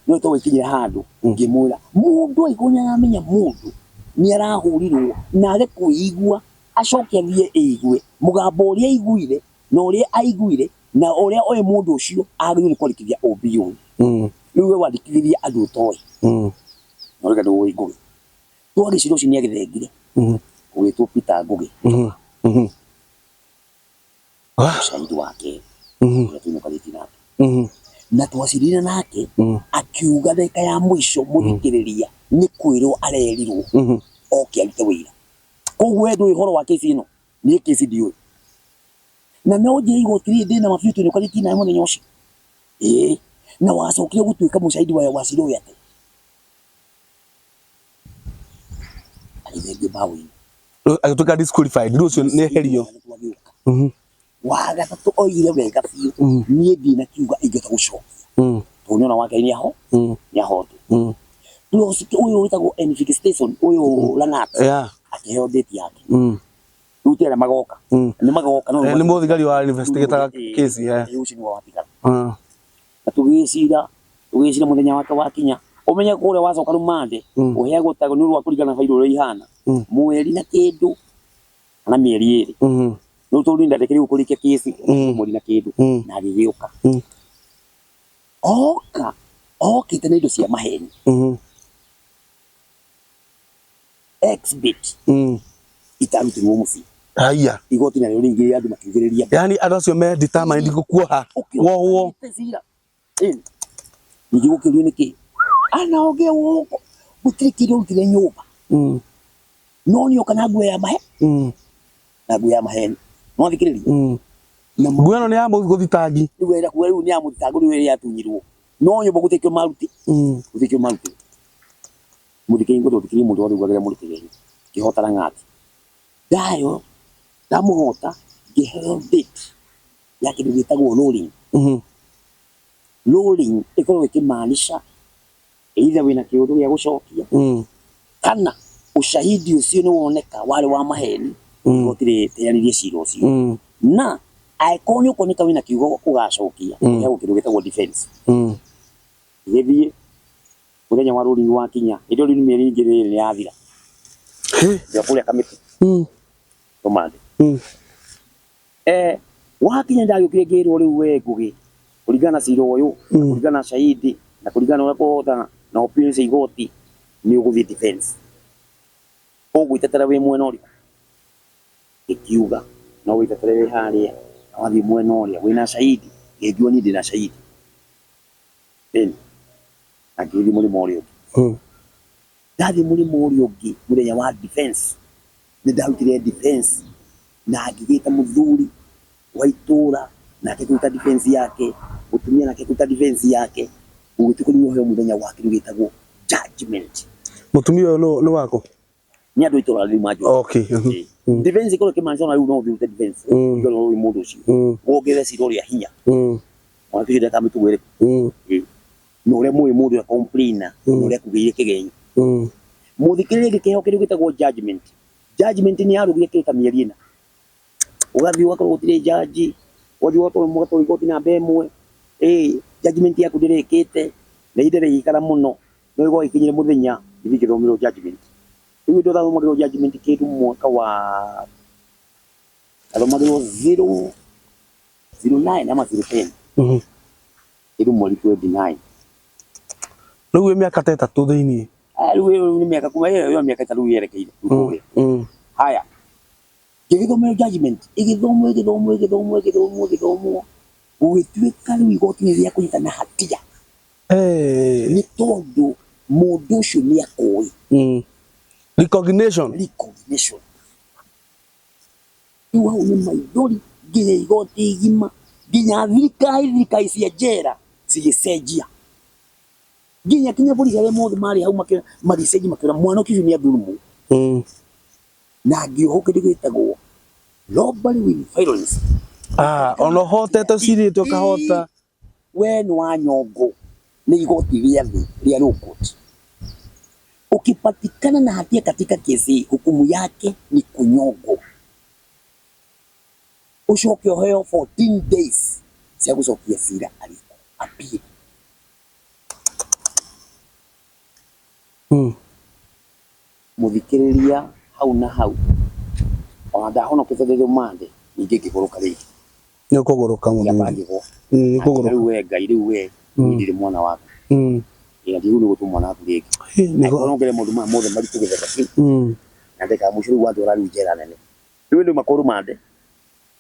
Speaker 1: no to wikinyira handu ngimura mundu aigunya amenya mundu ni arahurirwo na age kuigua acoke athie igwe mugambo uria aiguire na uria aiguire na uria oy mundu ucio agirwo kurikithia obiyo riu we wandikithirie andu toy no rega ndu igwe twagi ciro ci ni agithengire gwitwo Peter Ngugi shahidi wake tunukaliti nake na twacirina nake akiuga ndeka ya mwisho muthikiriria ni kwirwo arerirwo oke arute wira koguo ndu ihoro wa kesi ino ni kesi ndiyo na no je igotiri ndina mabiu tunukaliti na muthenya ucio na wacokire gutuika mushahidi wa ciro yate alithenge bawi
Speaker 2: agituka disqualified rucio ni herio
Speaker 1: wagatatu oire wega biu nie ndina kiuga ingeta gucoka tuniona wake ni aho tu uyu witagwo Enfield Station uyu Langat akiheo date yake rutera magoka ni magoka no
Speaker 2: ni muthigari wa investigator case
Speaker 1: ucio ni wa wathigari na tugicira muthenya wake wakinya umenya kure wacoka rumande uheagwo tago ni rwa kurigana failo ri ihana mweri na kindu na mieri iri no to rinda ndekeri ukurikia kesi mweri na kindu na gigiuka oka tena indo cia maheni exhibit itarutirwo muci
Speaker 2: haya
Speaker 1: igoti na ringi andu makiugiriria
Speaker 2: yani andu acio me determined gukuoha wowo
Speaker 1: niji gukirio niki anaoge woko gutirikire utire nyumba no ni okana gwe ya mahe na gwe ya maheni no thikiriria
Speaker 2: na ngweno ni amu guthitangi
Speaker 1: wera kuwa riu ni amu thitango ni wera yatunyirwo no nyumba gutikio maruti muthikiri ngo thikiri mundu wari gwagera muthikiri kihota Lang'at dayo damuhota giheo date yake gitagwo rolling ikoro ikimaanisha either wina kiundu gya gucokia kana ushahidi ucio ni woneka wale wa maheni gotire tayaririe ciro ucio na aikonyo konika wina kiugo ugacokia ya gukiru gitagwo defense githie muthenya wa rolling wakinya indo ni mieri ingire ni yathira ya kule kamiti tomande wakinya ndagukire ngirwo riu we Ngugi kurigana ciro uyu kurigana shahidi na kurigana uria kuhota na opinion igoti ni uguthie defense koguo itetera wi mwena uri ikiuga na witetera wi haria wathi mwena uri wina shahidi ngejua ni ndina shahidi akithi mulimo uri ndathi mulimo uri ungi muthenya wa defense ni ndahutire defense na agigita muthuri wa itura na akikuta defense yake utumia na akikuta defense yake ugitukunywa he muthenya wake ngitagwo judgment
Speaker 2: mutumia no wako
Speaker 1: ni andu itura ri majo
Speaker 2: okay
Speaker 1: defense iko kimanzo na no the defense iko no mundu ucio wogere ciro ria hinya wakije kama tuwere no ria mwe mundu ya complain no ria kugire kigenyo muthikirire gikeo kiru gitagwo judgment ni arugire kita mieri ina ugathi wako gutire judge wodi woto mugato igoti na bemwe judgment yaku ndirekite na idere ikara muno no igo ikinyire muthenya ithikiromiro judgment iwe ndo thamu magiro judgment kitu mwaka wa alomagiro 009 ama 010 iru mwali 29
Speaker 2: riu miaka 3 thiini
Speaker 1: riu ni miaka kuma iyo miaka 3 yerekeire haya githomero judgment igithomo ugituika riu igoti ni ria kunyitana hatia ni tondu mundu ucio ni akoi
Speaker 2: recognition
Speaker 1: riu hau ni maithori nginya igoti igima nginya thirikari cia njera cigicenjia Ginya kinya polisi ale mothe mari hau mariseji makira mwana kicu ni athulumu na ngiohoke ndigwitagwo robbery with violence.
Speaker 2: Ono hotete ciritwe kahota
Speaker 1: we ni wa nyongo ni igoti ria thi ria rukoti. Ukipatikana na hatia katika kesi, hukumu yake ni kunyongwa. Ucoke oheo 14 days cia gucokia cira aliko appeal. Muthikiriria hau na hau ona ndahonokete rumande ningi ngiguruka rigi
Speaker 2: ni kuguruka muthuri
Speaker 1: ni kuguruka riu we Ngai riu we ndiri mwana waku ya ndiu ni gutu mwana waku rigi ni ngorongere mundu mothe maritu githeka na ndeka mucuru wa ndora riu njera nene riu ndio makuru mande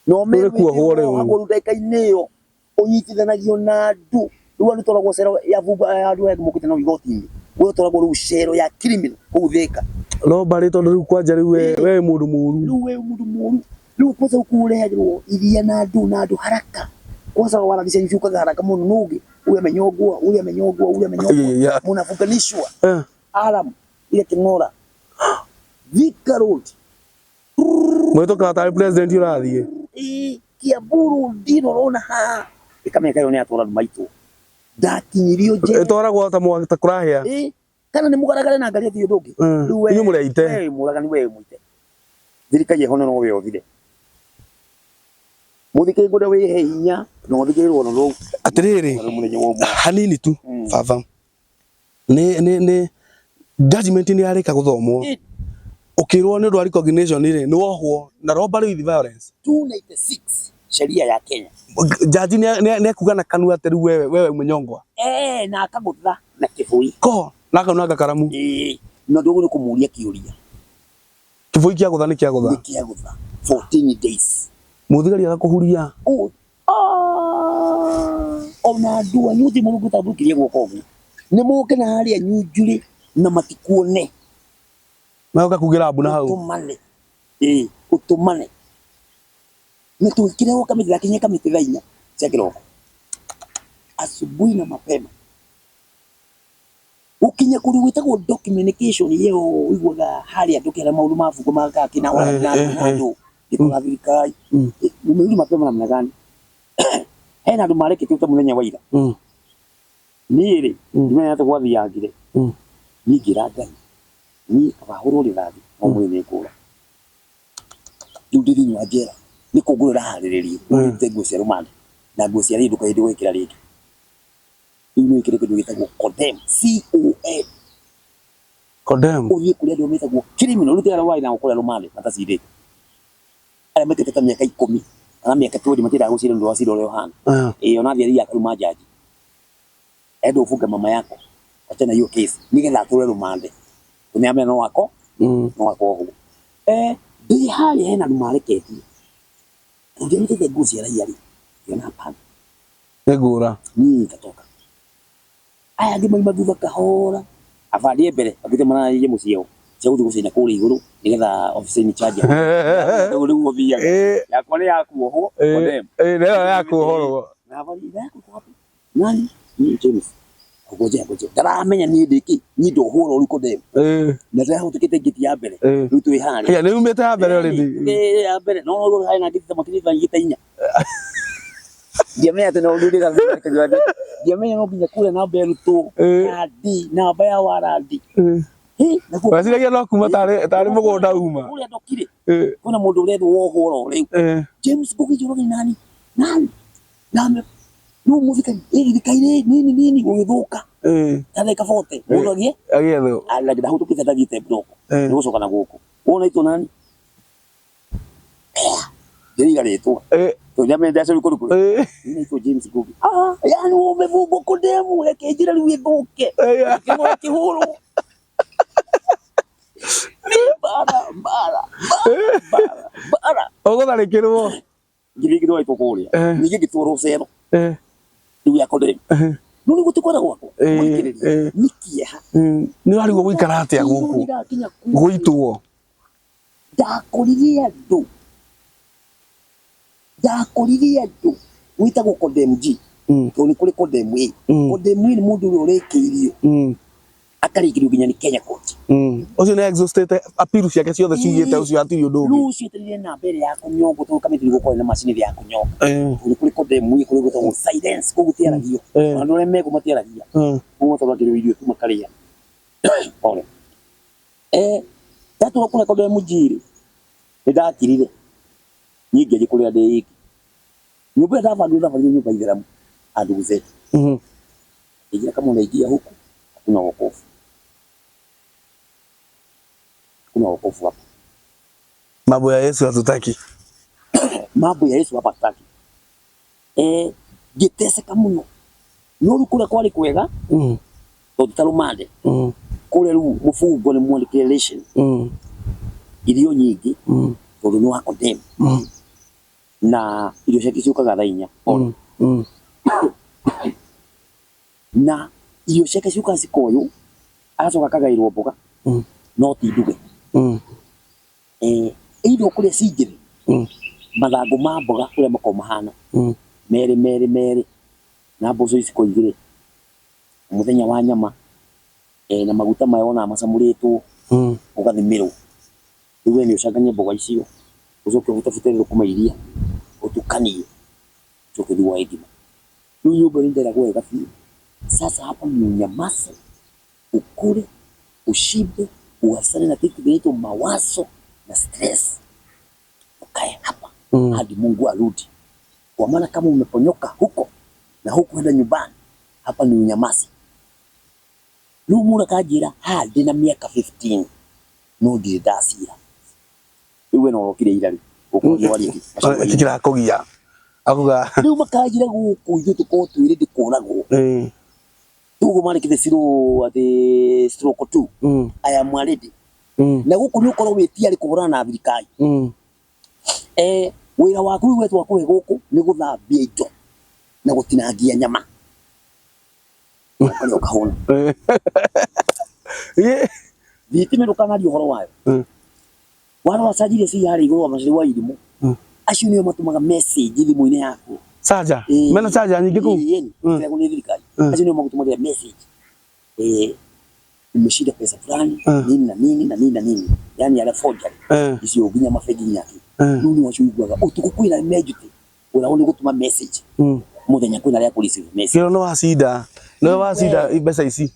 Speaker 1: no me
Speaker 2: kuohwo riu
Speaker 1: aguru ndeka-ini yo unyitithanagio na andu riu andu toragwo cero ya vumba andu ya mukite na igoti-ini we toragwo riu cero ya criminal kuthika
Speaker 2: robbery tondu riu kwanja riu we mundu muru
Speaker 1: riu we mundu muru riu kwanza ukureherwo iria na andu haraka kwanza wanabisha nyuka haraka muno nugi uya menyogwa munafukanishwa alam ile kingora Thika Road
Speaker 2: mwito kata president urathie
Speaker 1: Kiamburu ndino rona ha ikameka yo ni atora maitu ndakinyirio je
Speaker 2: itoragwo ta mwata kurahia
Speaker 1: kana ni mugaragare na ngari thio ndungi
Speaker 2: riu ni mureite
Speaker 1: muragani we muite thirikaje hono no we othire muthike ngode we he hinya no thike rono ro
Speaker 2: atiriri hanini tu baba ni judgment ni arika guthomwo ukirwo ni ndo recognition ni wohwo na robbery with violence
Speaker 1: 296 sheria ya Kenya
Speaker 2: jaji ni akuga na kanua teru wewe munyongwa
Speaker 1: na akagutha na kibui
Speaker 2: ko na kanua gakaramu
Speaker 1: no ndogo ni kumuria kiuria
Speaker 2: kibui kia gutha ni kia gutha
Speaker 1: 14 days
Speaker 2: muthigari agakuhuria
Speaker 1: ona ndua nyuthi murugu tabukirie gukogu ni muke na haria nyunjuri na matikuone
Speaker 2: maoka kugira abu na hau
Speaker 1: utumane utumane ni tuikire woka mithira kinya kamithira inya cia kiroko asubuhi na mapema ukinya kuri witagwo documentation yeo igwaga haria ndukira maundu mafuko maka kina wana ndu ikola thirikai mumeuri mapema namna gani hena andu marekete uta muthenya wa ira niri ndimenya ate gwathiangire ningira Ngai ni abahuru rithathi o mwene ngura riu ndithini wa njera ni kungurira hariririo urite nguo cia rumande na nguo cia rindu kahindu gwikira ringi riu ni ikire kindu gitagwo condemn
Speaker 2: condemn
Speaker 1: uthie kuria ndio metagwo criminal rute ara wai na gukuria rumande matacindite ara metete miaka 10 ana miaka 20 matira gucira ndu wacira ule yohana ona thia ria karuma jaji endo ufunga mama yako achana hiyo case nigetha ature rumande unyame no wako hu ndi hali hena andu mareketie ndio nitete nguo cia raia ri yona hapana
Speaker 2: negura
Speaker 1: ni katoka aya ngi maima thutha kahora avadie mbere akite mana ye mucio cia guthi gucina kuri iguru nigetha office ni charge uri uthia yakwa ni yakuohwo condemn
Speaker 2: leo yakuohwo
Speaker 1: na avali yako kwapi nani ni James ngoja ndaramenya ni ndiki ni ndohoro uri condemn na tayari utukite ngiti ya mbere riu twi hali
Speaker 2: ni umete ya mbere already
Speaker 1: ya mbere no hai na ngiti makiri vangita inya Diamenya tena ndudira kajua diamenya no binya kule na mbere tu adi na baya waradi
Speaker 2: wasiragia no kuma tari mugunda uma
Speaker 1: ule ndokire kuna mundu uretho wohoro riu James Ngugi nani na no muzika ikaire nini gugithuka ndeka fote mundu agietho ala nda hutukite ndathite broko ni gucoka na guku wona ito nani ndirigaritwo to nyame ndacho rikuru ni ito James Ngugi yani umevugwa kudemu reke njira riu ithuke kimo kihuru bara
Speaker 2: ogotharikirwo
Speaker 1: ngirigirwo ito kuria ningi gitwaro cero riu ya kodem no ni gutukora gwako nikia
Speaker 2: ni ari guikara atia guku guitwo
Speaker 1: ndakoririe andu witagwo condemn ji to ni kuri kodemwe kodemwe ni mundu uri urekirio akarikirio ginya ni Kenya court
Speaker 2: ucio na exhausted appeal ciake ciothe ciugite ucio atiri undu ungi
Speaker 1: ucio tiri na mbere ya kunyongo to kamiti gukora na machine ya kunyonga ni kuri kodemwe kuri guto silence kugutiaragio andu re meko matiaragia umo to bakirio irio tu makaria ore tatu wakuna kodemwe jiri ndatirire nyingi gikuria ndiki nyumba ndavandu nyumba itheramu andu zetu ingia kama unaingia huku kuna wokovu hapa.
Speaker 2: Mambo ya Yesu hatutaki.
Speaker 1: Mambo ya Yesu hapa hatutaki. Giteseka muno. Nuru kule kwali kwega. To tutarumande. Kule ru mufungo ni mwandike relation. Irio nyingi. Tondu ni wako dem. Na irio ciake ciukaga thaa 4. Na irio ciake ciukaga cikoyo. Agacoka kagairwo mboga. No ti nduge. Irio kuria cingiri mathangu ma mboga kuria mako mahana mere na mboco iciko igire muthenya wa nyama na maguta mayo na macamuritwo ugathimirwo riu ni ucanganye mboga icio ucoke utafutere kuma iria utukanie ucoke thiwa igima riu nyumba ndera gwega biũ. Sasa hapa ni unyamaze, ukule, ushibe, uasane na kitu kinaitwa mawazo na stress. Ukae hapa hadi Mungu arudi. Kwa maana kama umeponyoka huko na huko kwenda nyumbani, hapa ni unyamazi. Lumura kajira hadi na miaka 15 no ndasira. Iwe no rokire irari. Uko wali
Speaker 2: kikira kogia. Akuga.
Speaker 1: Riu makajira guku ithu tuko twire ndikoragwo. Tugo mari kite siro ate stroke 2. I am ready. Na guku ni ukoro wetia ari kuhurana na thirikari. Wira waku wetu wa kuhe guku ni guthambia indo na gutinangia nyama. Kani ukahona. Thitime ndukanaria uhoro wayo. Wana wasajili si hari iguru amashiri wa irimu. Acio niyo matumaga message thimu-ini yaku.
Speaker 2: Saja. Mena saja nyingi ku.
Speaker 1: Ndio ni thirikari. Acio niyo magutumagira message. Umeshida pesa fulani nini na nini na nini na nini. Yani ala forgery. Icio ginya mafegi yake. Nuni wachuigwaga utukukwira mejute. Uraone gutuma message. Muthenya kwina ria receive message.
Speaker 2: Kiro no wasida. No wasida mbeca ici.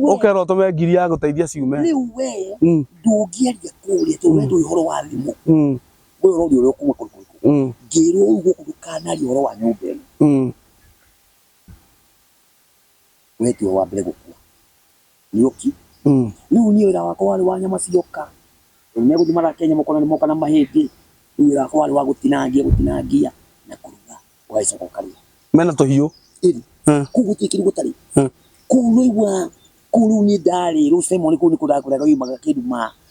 Speaker 2: Ukero tume ngiri ya guteithia ciume.
Speaker 1: Riu we ndungiaria kuria tu wendo ihoro wa thimu. We uri uri kuma kuri. Ngiro ugo kudukana ri ihoro wa nyumba ino. We tu wa mbere gukua. Nioki. Riu ni wira wako wari wa nyama cioka. Ni guthimara Kenya mukona ni moka na mahindi. Wira wako wari wa gutinangia na kuruga. Waica kokaria.
Speaker 2: Mena tuhiu.
Speaker 1: Kugutikiri gutari. Kuruigwa kuru ni ndari rusemo ni kuni kudakura gawi magakidu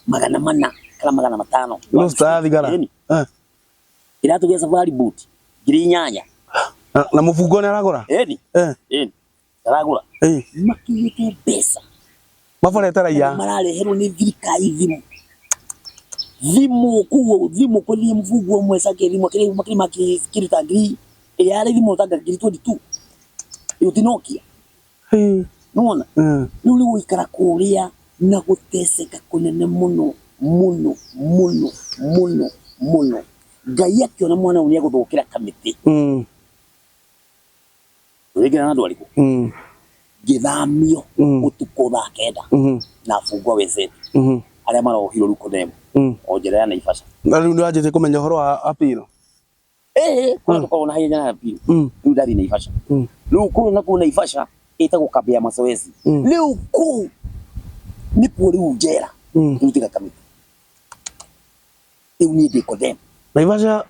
Speaker 1: magana mana kala magana matano
Speaker 2: no stadi gara
Speaker 1: iratu gya safari boot giri nyanya
Speaker 2: na mufugo ni aragura
Speaker 1: aragura makiyete pesa
Speaker 2: mafore taraia
Speaker 1: marale hero ni thirikari thimu kwa ni mfugo mwesa ke thimu makiri kirita ngiri yale thimu tanga ngiri 22 yutinokia Nuona? Nuli wikara kuria na guteseka kunene muno. Ngai akiona mwana unia guthukira kamiti. Wegera na ndwariku. Githamio utuko thaa kenda na fungwa wezetu. Aria marohiro ruko demo. Onjera ya Naivasha.
Speaker 2: Na riu ndajete kumenya horo wa apilo.
Speaker 1: Kuna tukaona haya jana apilo. Riu ndari Naivasha. Riu kuna na Naivasha ita gukabia mazoezi leo ku ni pori ujera tutika kamiti ni ndiko dem
Speaker 2: Naivasha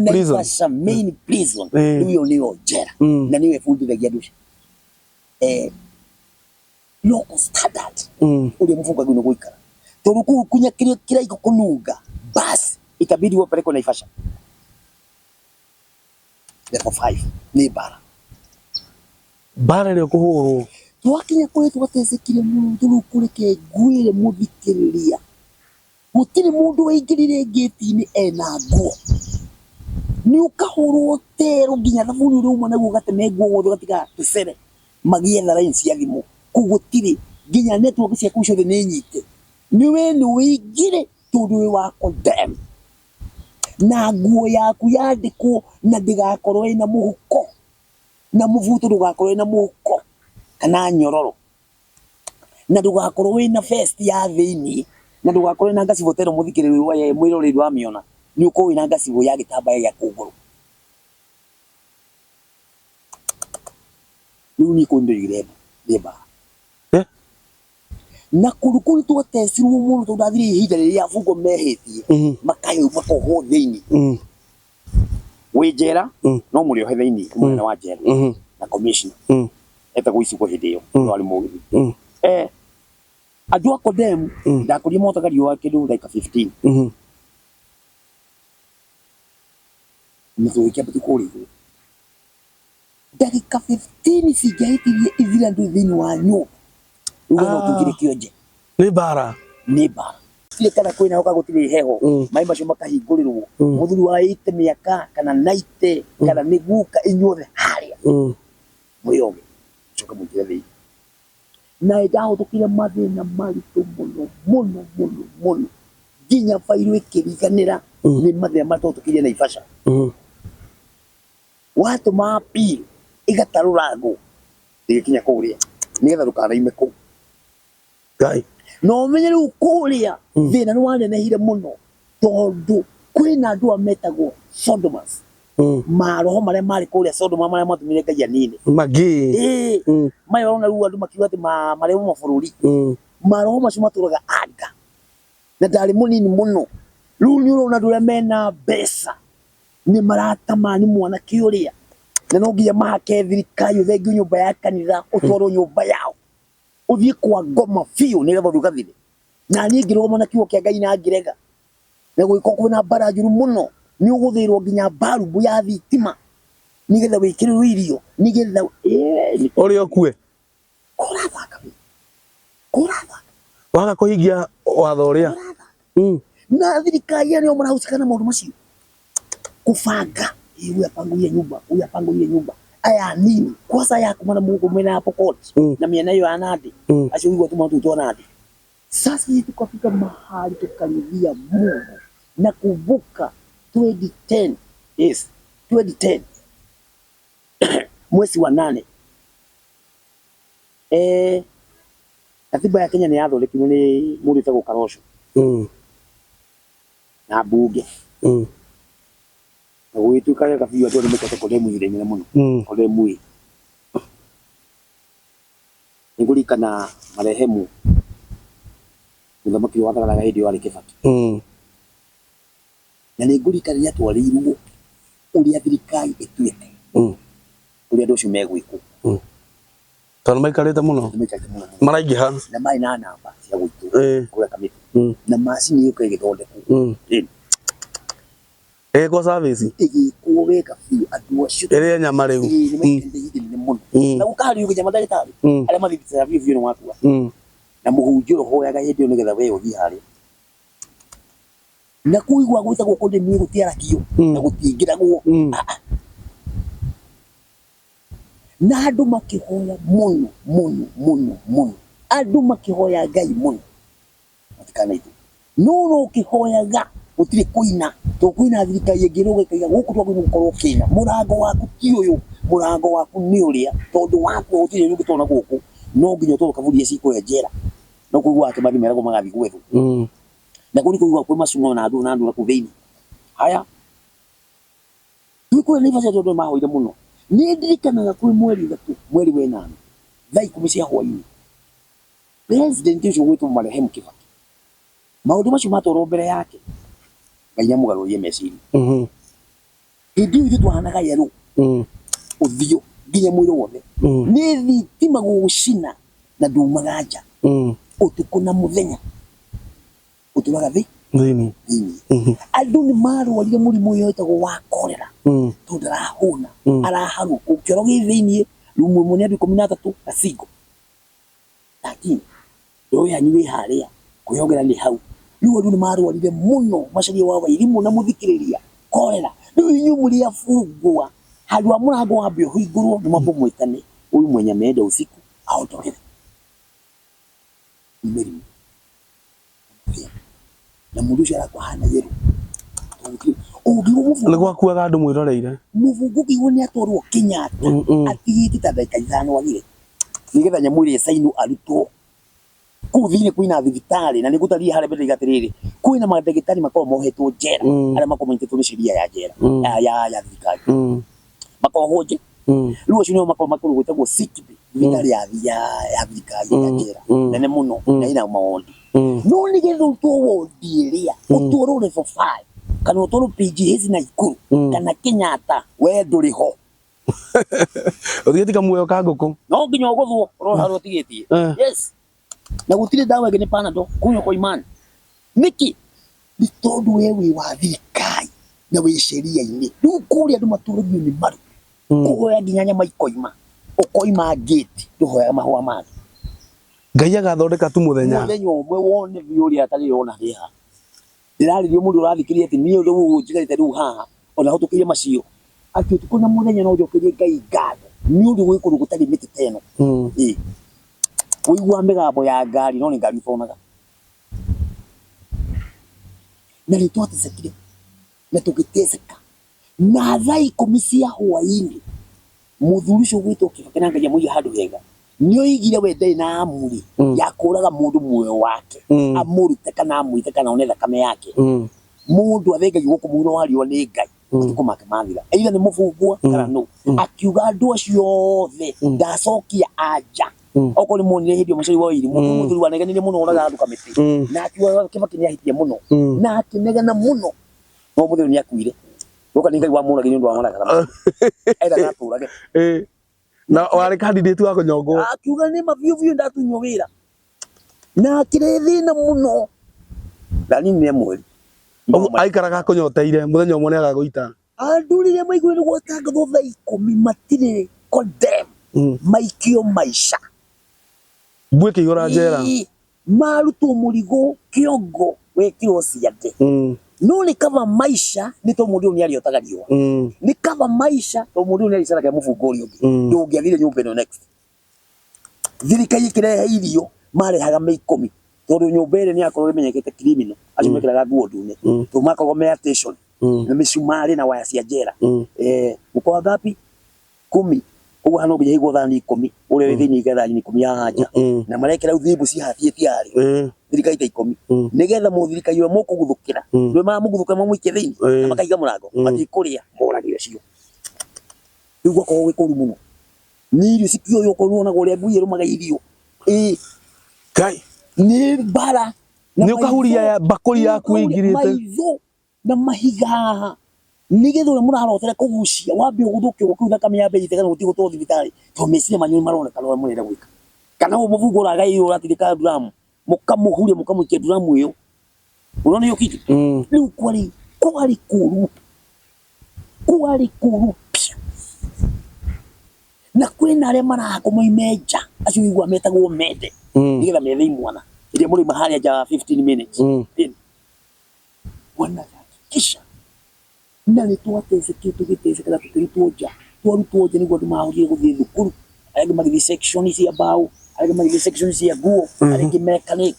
Speaker 1: prison main prison leo jera na niwe fundi de giadusha local standard ule mfuko gino goikara toruku kunya kira iko kunuga basi itabidi wapeleke Naivasha level 5 ni bara
Speaker 2: leo kuhuru
Speaker 1: twakinya kuri twatezekire mundu kureke gwire muthikiriria gutiri mundu waingirire gate-ini ena nguo ni ukahurwo tero nginya thabuni uri umwe naguo gatemegwo wothe gatiga tusere magietha line cia thimu kugutiri nginya network cia kuciothe ni nyite niwe ni wigire tondu wi wa condemn na nguo yaku yandikwo na ndigakorwo ina muhuko na muvuto ndugakorwo ina muhuko kana nyororo na ndugakorwo wina vest ya thiini na ndugakorwo na ngacibũ tero muthikirĩri wa mwĩroreri wa miona ni uko wina ngacibũ ya gitambaya ya kũgũrũ riu ni kũndũire ndĩba na kũrukũri twatecirwo mũno tondũ ndathire ihinda rĩrĩa abungo mehĩtie makohwo thĩinĩ wĩ njera no mũrĩohe thĩinĩ mũnene wa njera na commissioner etagwo icigo hĩndĩ ĩyo warĩ mũgĩthi andũ a condemn ndakorire motagario wa kĩndũ like 15 nĩtũgĩkia mbũtũ kũrĩa igũrũ ndagĩka 15 cingĩahĩtirie ithira andũ thĩinĩ wa nyũmba rĩu tũngire kĩonje
Speaker 2: nĩ bara
Speaker 1: ile kana kwĩna hoka gũtirĩ heho maĩ macio makahingũrĩrwo mũthuri wa 8 mĩaka kana 90 kana mĩguka inyuothe harĩa mwĩoge coka mũingĩre thĩinĩ na ndahũtũkire mathĩna maritũ mũno nginya bairũ ĩkĩriganĩra nĩ mathĩna matũtũkire Naivasha watũma appeal ĩgatarũrangwo ĩgĩkinya kũrĩa nĩgetha ndũkanaime kũu
Speaker 2: Ngai
Speaker 1: no ũmenye rĩu kũrĩa thĩna nĩ wanenehire mũno tondũ kwĩna andũ a metagwo Sodomas maroho marĩa marĩ kũrĩa Sodoma marĩa matũmire Ngai anini
Speaker 2: magi
Speaker 1: maya ũrona rĩu andũ makiuga atĩ marĩ mabũrũri maroho macio matũraga anga na ndarĩ mũnini mũno rĩu nĩ ũrona andũ arĩa mena mbeca nĩ maratamani mwanake ũrĩa na no nginya mahake thirikari ũthengio nyũmba ya kanitha ũtwarwo nyũmba yao ũthiĩ kwa ngoma biũ nĩgetha ũthiĩ ũgathire na niĩ ngĩrũgama na kiugo kĩa Ngai na ngĩrega na gũgĩkorwo kwĩna mbara njũru mũno nĩ ũgũthĩrwo nginya mbarubu ya thitima nĩgetha wĩkĩrĩrwo irio nĩgetha
Speaker 2: ũrĩa ũkue
Speaker 1: kũrathaka
Speaker 2: waga kũhingia watho ũrĩa
Speaker 1: na thirikari nĩo marahusika na maũndũ macio kũbanga huyu apangulie nyumba aya nini kwanza yako mwana Mungu mwena hapo Pokot na miena hiyo ya Nandi asiuigwa tu mtu tu Nandi. Sasa hivi tukafika mahali tukaribia Mungu na kuvuka 2010 mwezi wa 8 katiba ya Kenya ni yathondekirwo ni mũndũ wĩtagwo Karosho na bunge gwĩtuĩka kabiũ andũ nĩmekete condemn ihinda-inĩ mũno condemn nĩngũririkana marehemu mũthamaki watharaga hĩndĩ ĩyo arĩ Kĩbakĩ na nĩngũririkana rĩrĩa twarĩirwo ũrĩa thirikari ĩtuĩte ũrĩa andũ acio megwĩkwo
Speaker 2: tondũ maikarĩte mũno maraingĩha
Speaker 1: na marĩ na namba cia gwĩtwo kũrĩa kamĩtĩ na macini ĩyo ĩgĩthondekwo
Speaker 2: kwa service
Speaker 1: igĩkwo wega biũ andũ acio
Speaker 2: ĩrĩa nyama rĩu
Speaker 1: na gũkahario nginya mandagĩtarĩ arĩa mathibitara biũ nĩ wakua na mũhunjia ũhoyaga hĩndĩ ĩyo nĩgetha we ũthiĩ harĩa na kũigua gwĩtagwo kũndemie gũtiarakio na gũtingĩragwo na andũ makĩhoya mũno andũ makĩhoya Ngai mũno matikanaitwo no ũkĩhoyaga gũtirĩ kũina to kũina thirikari ĩngĩrũga ĩkaiga gũkũ twagĩrĩirwo gũkorwo kĩna mũrango waku ti ũyũ mũrango waku nĩ ũrĩa tondũ waku gũtirĩ rĩngĩ twana gũkũ no nginya ũtwarwo kaburi cikũrĩa njera no kũigua atĩ mathi meragwo magathiĩ gwethwo na kũigua kwĩ macuma na andũ nakũu thĩinĩ haya twĩkũrĩa Naivasha tondũ mahoire mũno nĩ ndirikanaga kwĩ mweri wa 8 thaa 10 cia hwainĩ president ũcio gwĩtwo marehemu Kĩbakĩ maũndũ macio matwarwo mbere yake Ngai amũgarũrie meciria hĩndĩ ĩyo twahanaga yerũ ũthiũ nginya mwĩrĩ wothe nĩ thitima gũgũcina na ndumaga nja ũtukũ na mũthenya ũtũraga thĩinĩ andũ nĩ marwarire mũrimũ ũyũ wĩtagwo wa korera tondũ arahũna araharũka kĩoro gĩ thĩinĩ rumu ĩmwe nĩ andũ 13 gacingo 13 ndũĩ yanyu wĩ harĩa kwĩhongera nĩ hau rĩu andũ nĩ marwarire mũno Macharia wa Wairimu na mũthikĩrĩria korera riu inyu muri afungwa handu wa murango wambe huigurwo nimambo mwitane uyu mwenye ameenda usiku aondokere imeri na mundu ucio arakwa hana yeru
Speaker 2: alikuwa kuaga andu mwiroreire
Speaker 1: mufungu kiugo ni atwarwo Kenyatta atigiti ta ndagika ithano agire nigetha nyamu iri sainu arutwo kuu thiini kwina thibitari na nigutathie haria mbere igatiriri kwina mandagitari makao mohetwo njera aria makomenyitwo ni sheria ya njera ya thirikari makao nje riu acio nio makao makuru gwitagwo sick bay thibitari ya thirikari ya njera nene muno na ina maondi no nigetha utwo wondi iria utwarwo level 5 kana utwarwo PG hizi na Ikuru kana Kenyatta we nduri ho
Speaker 2: uthieti muoyo ka nguku
Speaker 1: no nginya uguthwo roharo tigetie yes na gutire dawa ngene Panadol kunywa kwa imani niki ni tondu wewe wa thirikari na we sheria-ini riu kuria andu maturagio ni maru kuhoya nginya nyama ikoima ukoima gate nduhoya mahua mangĩ
Speaker 2: Ngai agathondeka tu muthenya
Speaker 1: umwe wone biuria atari rona hiha ndiraririo mundu urathikiria ati niĩ riu njikarite riu haha ona hutukirie macio ati utuko na muthenya no njokerie Ngai ngatho ni undu gwikuru gutari miti teno uigua migambo ya ngari no ni ngari ibonaga na ni twatecekire na tugiteceka na thaa 10 cia hwaini muthuri ucio gwitwo Kibaki Ngai amuiga handu hega ni oigire we ndai na amuri ya kuraga mundu muoyo wake amurute kana amuite kana one thakame yake mundu athenga guku muno wario ni Ngai tuko mathira either ni mufungwa kana no akiuga andu acio othe ndacokia anja oko ni monire hindi mucori wa iri muthuri wa neganire muno oraga andu kamiti na akiuga Kibaki ni ahitie muno na akinegana muno no muthuri ni akuire goka ni Ngai wa muragi ni undu wa maraga aida gaturage
Speaker 2: na wari candidate wa kunyongwo
Speaker 1: akiuga ni mabiu ndatunywo wira na kirethina muno ndani ni mweri
Speaker 2: aikaraga kunyoteire muthenya umwe ni agaguita
Speaker 1: andurire maigwire gwatanga thutha 10 matire condemn maikio maisha
Speaker 2: mbwe kihora njera
Speaker 1: maruto murigo kiongo wekirwo ciande no ni kava maisha ni to mundu ni ariotagariwa ni kava maisha to mundu ni aricaraga mufungo uri ungi ndungiathire nyumba ino next thirikari ikirehe irio marehaga me 10 tondu nyumba ire ni akorwo imenyekete criminal acio mekiraga nguo ndune to makagomea station na misumari na waya cia njera mko ngapi 10 ugo hano nginya igwo thani 10 uri thini igetha ni 10 ya haja na marekera uthibu ci hathie tiari thirikari ta 10 nigetha muthirikari wa mukuguthukira ndwe ma muguthuka mamwike thini na makaiga murango matikuria moragire cio igwo ko wikuru muno ni irio cikio yo korona gore ngui rumaga irio
Speaker 2: Kai
Speaker 1: ni bara
Speaker 2: ni ukahuria ya bakuri yaku igirite
Speaker 1: na mahiga nigetha uri murarotera kugucia wambe uguthukio kuuga kamya be itegana gutigo to thibitari to mesire manyoni marona kana murenda gwika kana umuvugo uragai uratirika drum mukamuhuria mukamwikia drum iyo unaona hiyo kitu riu kwari kuru na kwina aria marakoma imeja acio igwa metagwo mede nigetha methe imwana iria muri mahali ja 15 minutes wana kisha na ni twateceke tugiteceka na tukirutwoja twarutwoja niguo andu mahurire guthie thukuru arĩa magithie section cia mbao arĩa magithie section cia nguo arĩa mechanic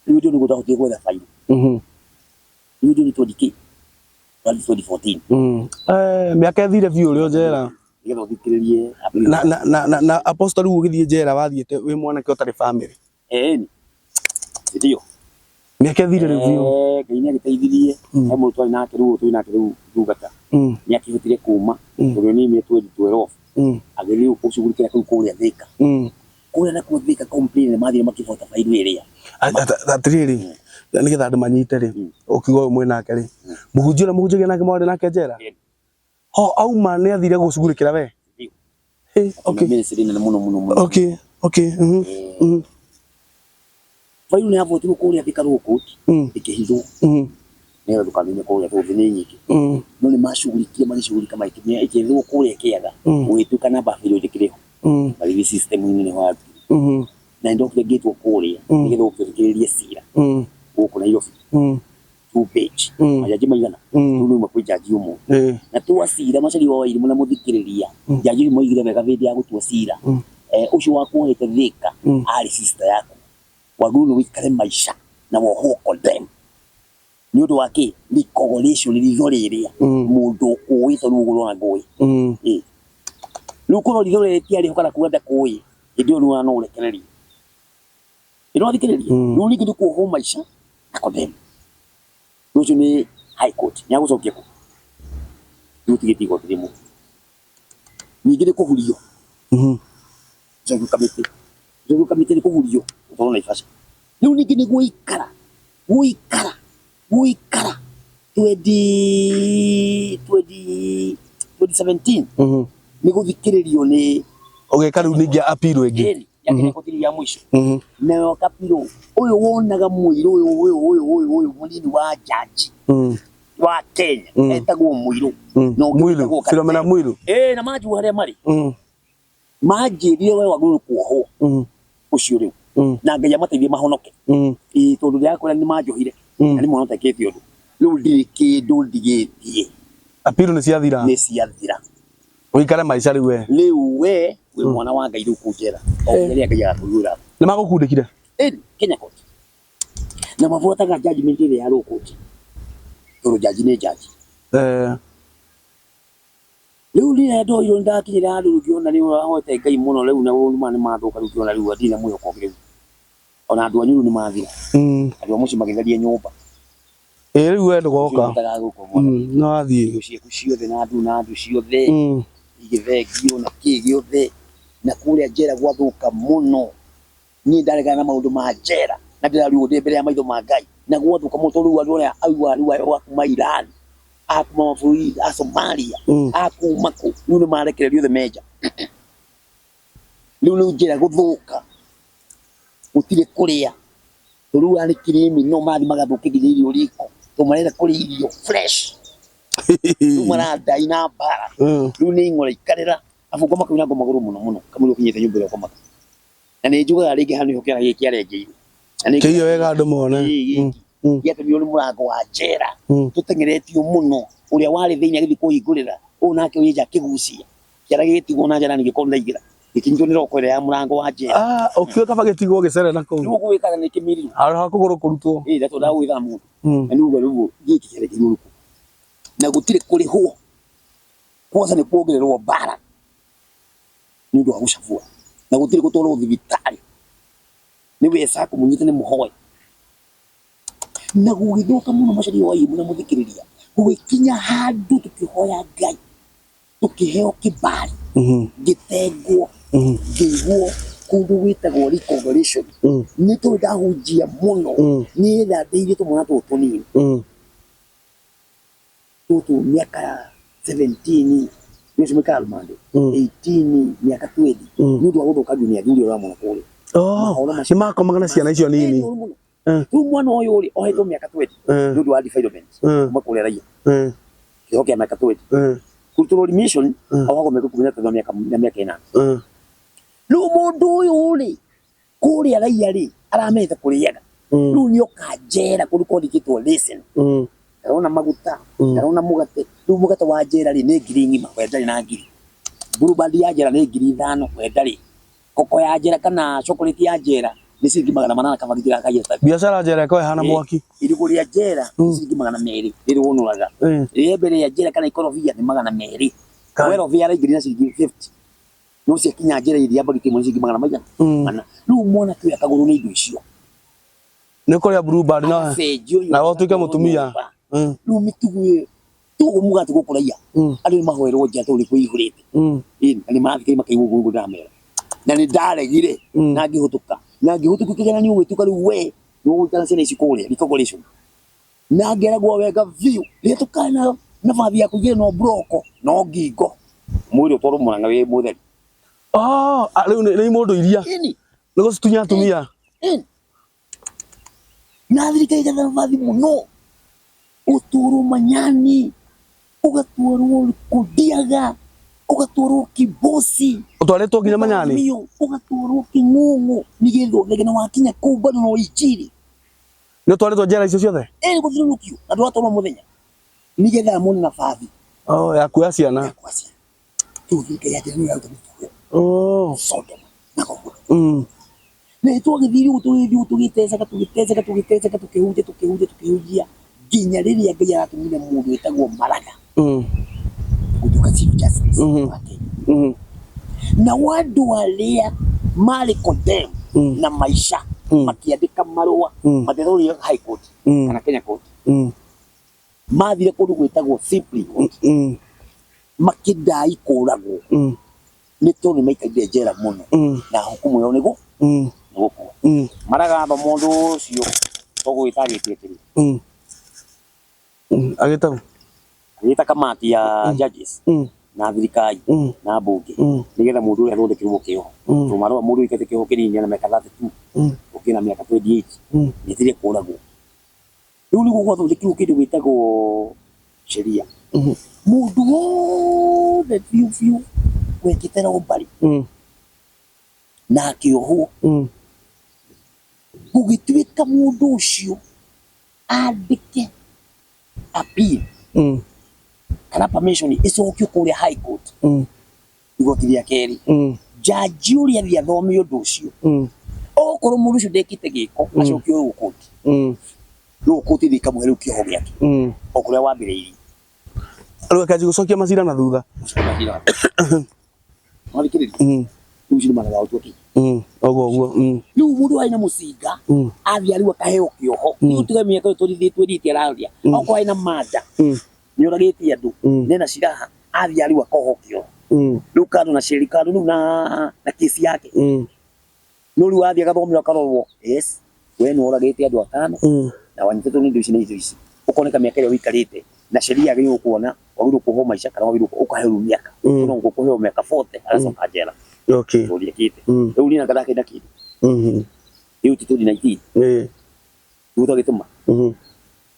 Speaker 1: riu ndio niguo gwetha faili riu ndio ni 2014
Speaker 2: miaka ithire biu uri njera
Speaker 1: nigetha uthikiririe
Speaker 2: na apostle riu ugithie njera wathiete wi mwanake utari family
Speaker 1: ndio
Speaker 2: miaka ithire riu
Speaker 1: Ngai ni agiteithirie he mundu twari nake riu ndugata ni akihotire kuma tondu ni ime 2012 agithie ucugurikira kuu kuria Thika kuria na kuu Thika complain mathire makivota faili iria
Speaker 2: atiriri nigetha andu manyite ri ukiuga umwe nake ri muhunjia nake mwari nake njera ho auma ni athire gucugurikira we
Speaker 1: okay ministry na muno
Speaker 2: okay
Speaker 1: faili ni avotirwo kuria Thika rukoti ikihithwo nera dukanine kuria tu thini nyingi no ni mashughulikia marishugulika maitimia ikithwo kuria kiaga gwituka na bafiro dikiriho bali system ni wapi na ndio kile gate kuria nigetha ukirikirie sira huko na hiyo 2 page majaji maigana tunu makwe jaji umu na tuwa cira macari wa Wairimu na muthikiriria jaji moigire wega vindi ya gutua cira ucio waku hete thika ari sister yaku wagunu wikare maisha na woho condemn ni undu wake reconciliation rithoreria mundu kuitho ruguru na ngui ruko rithoreria tiari hokana kuenda kui ndio nuwa no urekereria ino thikiriria no ni kindu kuoho maisha na condemn ucio ni high court ni agucokia ku rutigiti go tirimu ningire kuhurio Jogu kamite ni kuhurio utoro na ifasha riu ningi ni guikara 2017 ni guthikiririo ni
Speaker 2: riu ningi apilo ingi
Speaker 1: yakene kotiri ya mwisho na kapilo uyu wonaga muiro uyu munini wa jaji wa Kenya etagwo muiro
Speaker 2: no muiro Philomena muiro
Speaker 1: na maji haria mari maji rio we waguru kuoho ucio riu na Ngai amateithie mahonoke tondu ria kuria ni majohire na ni mwana takete undu riu ndikindu ndigitie
Speaker 2: apilo ni ciathira uikare maisha riu
Speaker 1: we mwana wa Ngai riu kunjera ria Ngai akuyura
Speaker 2: ni magukundikire
Speaker 1: Kenya court na mafuataga judgment ile ya court tondu jaji ni jaji riu ni ndo iro ndakinyira andu rukiona riu ahote Ngai muno riu na mane mathuka rukiona riu atina muyo kogiru ona andu anyuru ni mathira andu amuci magitharia nyumba
Speaker 2: riu we ndugoka no athie
Speaker 1: ciaku ciothe na andu ciothe igithengio na kigiothe na kuria njera gwathuka muno ni ndaregana na maundu ma njera na ndiraruo ndi mbere ya maitho ma Ngai na gwathuka muno tondu andu aria aigua riu akuma Iran akuma maburi a Somalia akuma ku ni marekererio the meja riu njera guthuka utire kuria riu ari kirimi no mathi magathuka irio riko tumarenda kuria irio fresh tumara dai na bara riu ni ngora ikarira afuko makuna ngo maguru muno kamuri kinyete nyumba yo komaka na ni njuga ringi hanu hokera giki arengeire
Speaker 2: kiyo wega andu mone
Speaker 1: yete bioni murango wa njera tutengeretio muno uria wari thiini agithi kuhingurira unake uyija kigucia kiara gitigwo na njara ni gikonda igira ikinjo ni roko ya murango wa njera
Speaker 2: ukio kaba gitigwo gicere na ku
Speaker 1: riu gwikaga ni kimiri
Speaker 2: ha kuguru kurutwo
Speaker 1: ndato da witha mundu na riu giki kire kiruku na gutire kurihwo kwanza ni kuongererwo bara ni ndu agushavua na gutire gutwaro thibitari ni wesa kumunyite ni muhoe na gugithuka muno macari wa Wairimu na muthikiriria gugikinya handu tukihoya Ngai tukiheo kibali gitengwo ngiguo kundu witagwo reconciliation ni tu ndahunjia muno ni thandeirie tumwana tutunini tutu miaka 17 Yesu mekalmande 18 miaka 20 ni ndu aguthuka dunia thuri ora mwana kule
Speaker 2: ni makomagana ciana icio nini
Speaker 1: tu mwana uyu uri ohetwo miaka 20 ndu wa development makule raia kioke miaka 20 cultural mission awago mekukunya twa miaka 8 lu mundu uyu uri kule raia ri arameta kuriaga lu ni okajera kuliko dikitwo listen arona maguta arona mugate lu mugate wa jera ri ni giringi makwendari na ngiri burubandi ya jera ni ngiri 5 kwendari koko ya jera kana chocolate ya jera ni ciringi 800 kama gitira kayeta
Speaker 2: biashara jera ko hana mwaki
Speaker 1: iriguri ya jera ciringi 200 iri wonuraga mbere ya jera kana ikorofia ni 200 wero via ri ngiri na ciringi 50 no cia kinya jera iri yabagite mo ciringi 100 mana lu mwana tu yakaguru ni indo icio
Speaker 2: ni ko ya burubandi na wotuike mutumia
Speaker 1: lu mitugue tu mugati gukuraia ari mahoerwo nja turi kuihurite ni mathike makaigu ndamera na ni ndaregire na ngihutuka kigena ni ugituka riu we no gutana cene ici kuria reconciliation na ngeragwo wega view ritukana na bathi ya kugira no broko no ngingo mwiri utoro muranga we mutheri
Speaker 2: riu ni mundu iria ni gucitunya atumia
Speaker 1: na thirikari ya bathi muno uturu manyani ugatwaro kudiaga ugatwaro kibosi
Speaker 2: utwaretwo nginya manyani
Speaker 1: ugatwaro kingungu nigetho thegena wakinya ku bado no ichiri
Speaker 2: Nĩ twarĩtwo njera icio ciothe?
Speaker 1: Gũthiũrũrũkio na ndwatwarwo mũthenya nĩgetha muone nabathi
Speaker 2: ya kuoya ciana.
Speaker 1: Sodoma na Gomora. Na twagĩthiĩ tũgĩteceka tũkĩhunjia nginya rĩrĩa Ngai aratũmire mũndũ wĩtagwo Maraga gũtuĩka chief justice wa Kenya. Na andũ arĩa marĩ condemn na maisha makĩandĩka marũa mathiĩ high court kana Kenya court mathire kũndũ gwĩtagwo Supreme Court makĩndai kũragwo nĩ tondũ nĩmaikarire njera mũno na hukumu yao nĩ gũkua. Maragatho mũndũ ũcio tũgwĩtagĩtie kĩrĩa agĩta kamati ya judges na thirikari na mbunge nĩgetha mũndũ ũrĩa athondekerwo kĩoho tondũ marũa mũndũ wĩkĩte kĩoho kĩnini na mĩaka 32 ũkĩna mĩaka 28 nĩtire kũragwo. Rĩu nĩguo gwathondekirwo kĩndũ gĩtagwo sheria. Mũndũ wothe biũ wekĩte robbery na akĩohwo gũgĩtuĩka mũndũ ũcio andĩke appeal kana permission ĩcokio kũrĩa high court igoti rĩa kerĩ jaji ũrĩa athiĩ athome ũndũ ũcio okorwo mũndũ ũcio ndekĩte gĩko acokio rĩu koti rĩu koti ĩkamũhe rĩu kĩoho gĩake o kũrĩa wambĩrĩirie
Speaker 2: rĩu akanjia gũcokia macira na thutha.
Speaker 1: Rĩu nĩ Maraga ũtuĩke
Speaker 2: ũguo
Speaker 1: rĩu mũndũ arĩ na mũcinga athiĩ rĩu akaheo kĩoho rĩu tiga mĩaka ĩyo twĩrĩtie araria okorwo arĩ na manda nĩoragĩtie andũ nena ciraha athiĩ rĩu akohwo kĩoho rĩu kando na serikali rĩu na kesi yake no rĩu athiĩ agathomera akarorwo yes we nĩoragĩte andũ 5 na wanyitĩtwo nĩ indo ici ũkoneka mĩaka ĩrĩa ũikarĩte na sheria agĩrĩirwo kuona wagĩrĩirwo kuohwo maisha kana wagĩrĩirwo ũkaheo mĩaka no gũkũheo mĩaka 40 agacoka njera.
Speaker 2: Okay.
Speaker 1: Rĩu nĩ nakada kĩnda kĩndũ rĩu ti 2019 thutha gĩtũma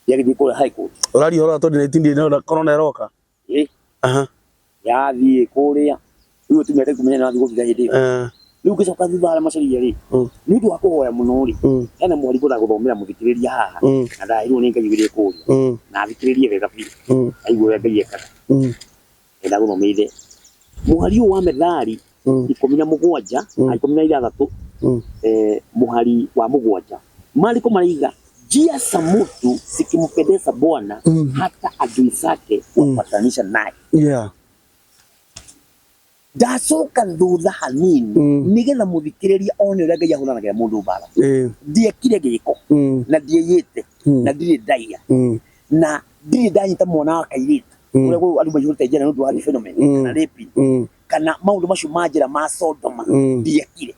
Speaker 1: yagĩthiĩ kũrĩa high court
Speaker 2: ũraria ũhoro wa 2019 ndio corona ĩroka
Speaker 1: yathiĩ kũrĩa rĩu tumĩte kumenya na thigũkũ hĩndĩ ĩyo rĩu gĩcoka thutha arĩa macaria rĩ nĩ ũndũ wa kũhoya mũno rĩ hena mwarimũ ndagũthomera mũthikĩrĩria haha na ndahĩrwo nĩ Ngai gĩrĩ kũria na athikĩrĩrie wega biũ aigua ũrĩa Ngai ekaga ndagũthomeire mũhari ũyũ wa Methali 17 16 mũhari wa mũgwanja maandĩko maraiga njia za mtu zikimpendeza Bwana hata adui zake wapatanisha naye. Ndacoka thutha hanini nĩgetha mũthikĩrĩria one ũrĩa Ngai ahũranagĩra mũndũ mbara ndiekire gĩko na ndiĩyĩte na ndirĩ ndaiya na ndirĩ ndanyita mwana wa kairĩtu ũrĩa andũ maihũrĩte njera nĩ ũndũ wa phenomenon kana rape kana maũndũ macio ma njĩra ma Sodoma ndiekire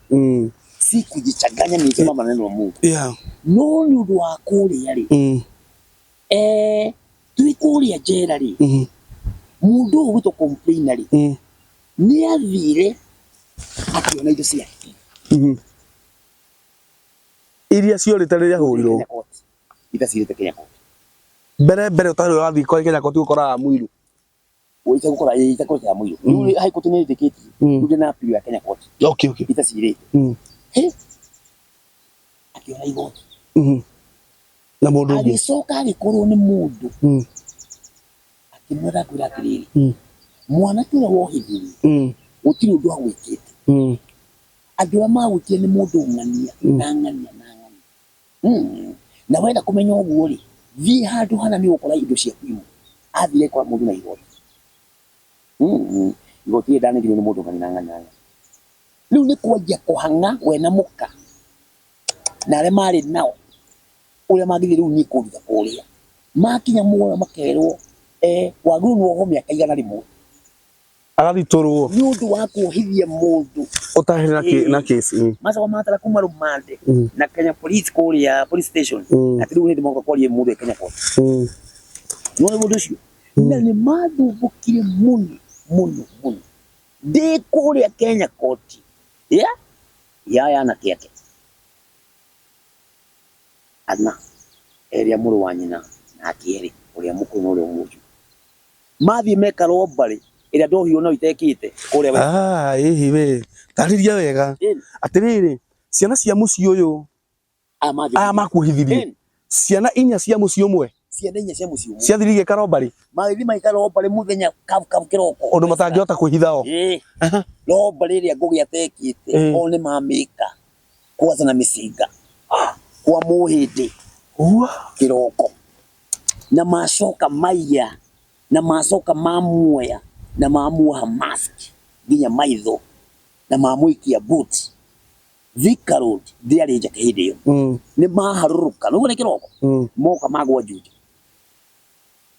Speaker 1: sikujichanganya nisema maneno ya Mungu no nĩ ũndũ wa kũrĩa rĩ tũrĩ kũrĩa njera rĩ mũndũ ũyũ gwĩtwo complainer rĩ nĩ athire akiona indo ciake
Speaker 2: iria ciorĩte rĩrĩa ahũrirwo
Speaker 1: itacirĩte Kenya court
Speaker 2: mbere ũtarĩ wathiĩ kwa Kenya court gũkora Mũiru
Speaker 1: ũita gũkora ya Mũiru rĩu high court nĩ ĩtĩkĩtie rĩu na appeal ya Kenya court itacirĩte akiona igoti
Speaker 2: na mũndũ ũngĩ
Speaker 1: agĩcoka agĩkorwo nĩ mũndũ akĩmwĩra kwĩra atĩrĩrĩ mwanake ũrĩa wohithirio gũtirĩ ũndũ agwĩkĩte andũ arĩa magwĩkire nĩ mũndũ ng'ania na wenda kũmenya ũguo rĩ thiĩ handũ hana nĩ ũgũkora indo ciaku imwe athire kwa mũndũ na igoti igoti rĩrĩa ndanengirio nĩ mũndũ ng'ania rĩu nĩ kwanjia kũhang'a we na mũka na arĩa marĩ nao ũrĩa magĩthiĩ rĩu niĩ kũruta kũrĩa makinya muoyo makerwo wagĩrĩirwo nĩ wohwo mĩaka 100
Speaker 2: agathitũrwo
Speaker 1: nĩ ũndũ wa kuohithia mũndũ
Speaker 2: ũtarĩ na case
Speaker 1: macoka matara kuma rumande na Kenya police kũrĩa police station ati rĩu nĩ ndĩmoka kwaria mũndũ Kenya court nĩ mũndũ ũcio na nĩ mathumbũkire mũno ndĩ kũrĩa Kenya court yaya na kĩake ana ĩrĩa mũrũ wa nyina na kĩerĩ ũrĩa mũkũrũ na ũrĩa mũnju mathiĩ meka robbery ĩrĩa ndohio no itekĩte kũrĩa
Speaker 2: hihi we tarĩria wega atĩrĩrĩ ciana cia mũciĩ ũyũ aya makuohithirie ciana inya cia muciĩ ũmwe
Speaker 1: ciana inya cia muciĩ ũmwe
Speaker 2: cia thirige karobari
Speaker 1: magĩthiĩ maikara robari muthenya kabu kiroko
Speaker 2: ũndũ matangĩhota kwĩhitha o
Speaker 1: robari ĩrĩa ngũgĩ atekĩte o nĩ mamĩka kwanza na mĩcinga kwa mũhĩndĩ kiroko na macoka maiya na macoka mamuoya na mamuoha mask nginya maitho na mamũikia boot Thika Road ndiarĩ njake hĩndĩ ĩyo nĩ maharũrũka nĩguo nĩ kiroko moka magwa njunju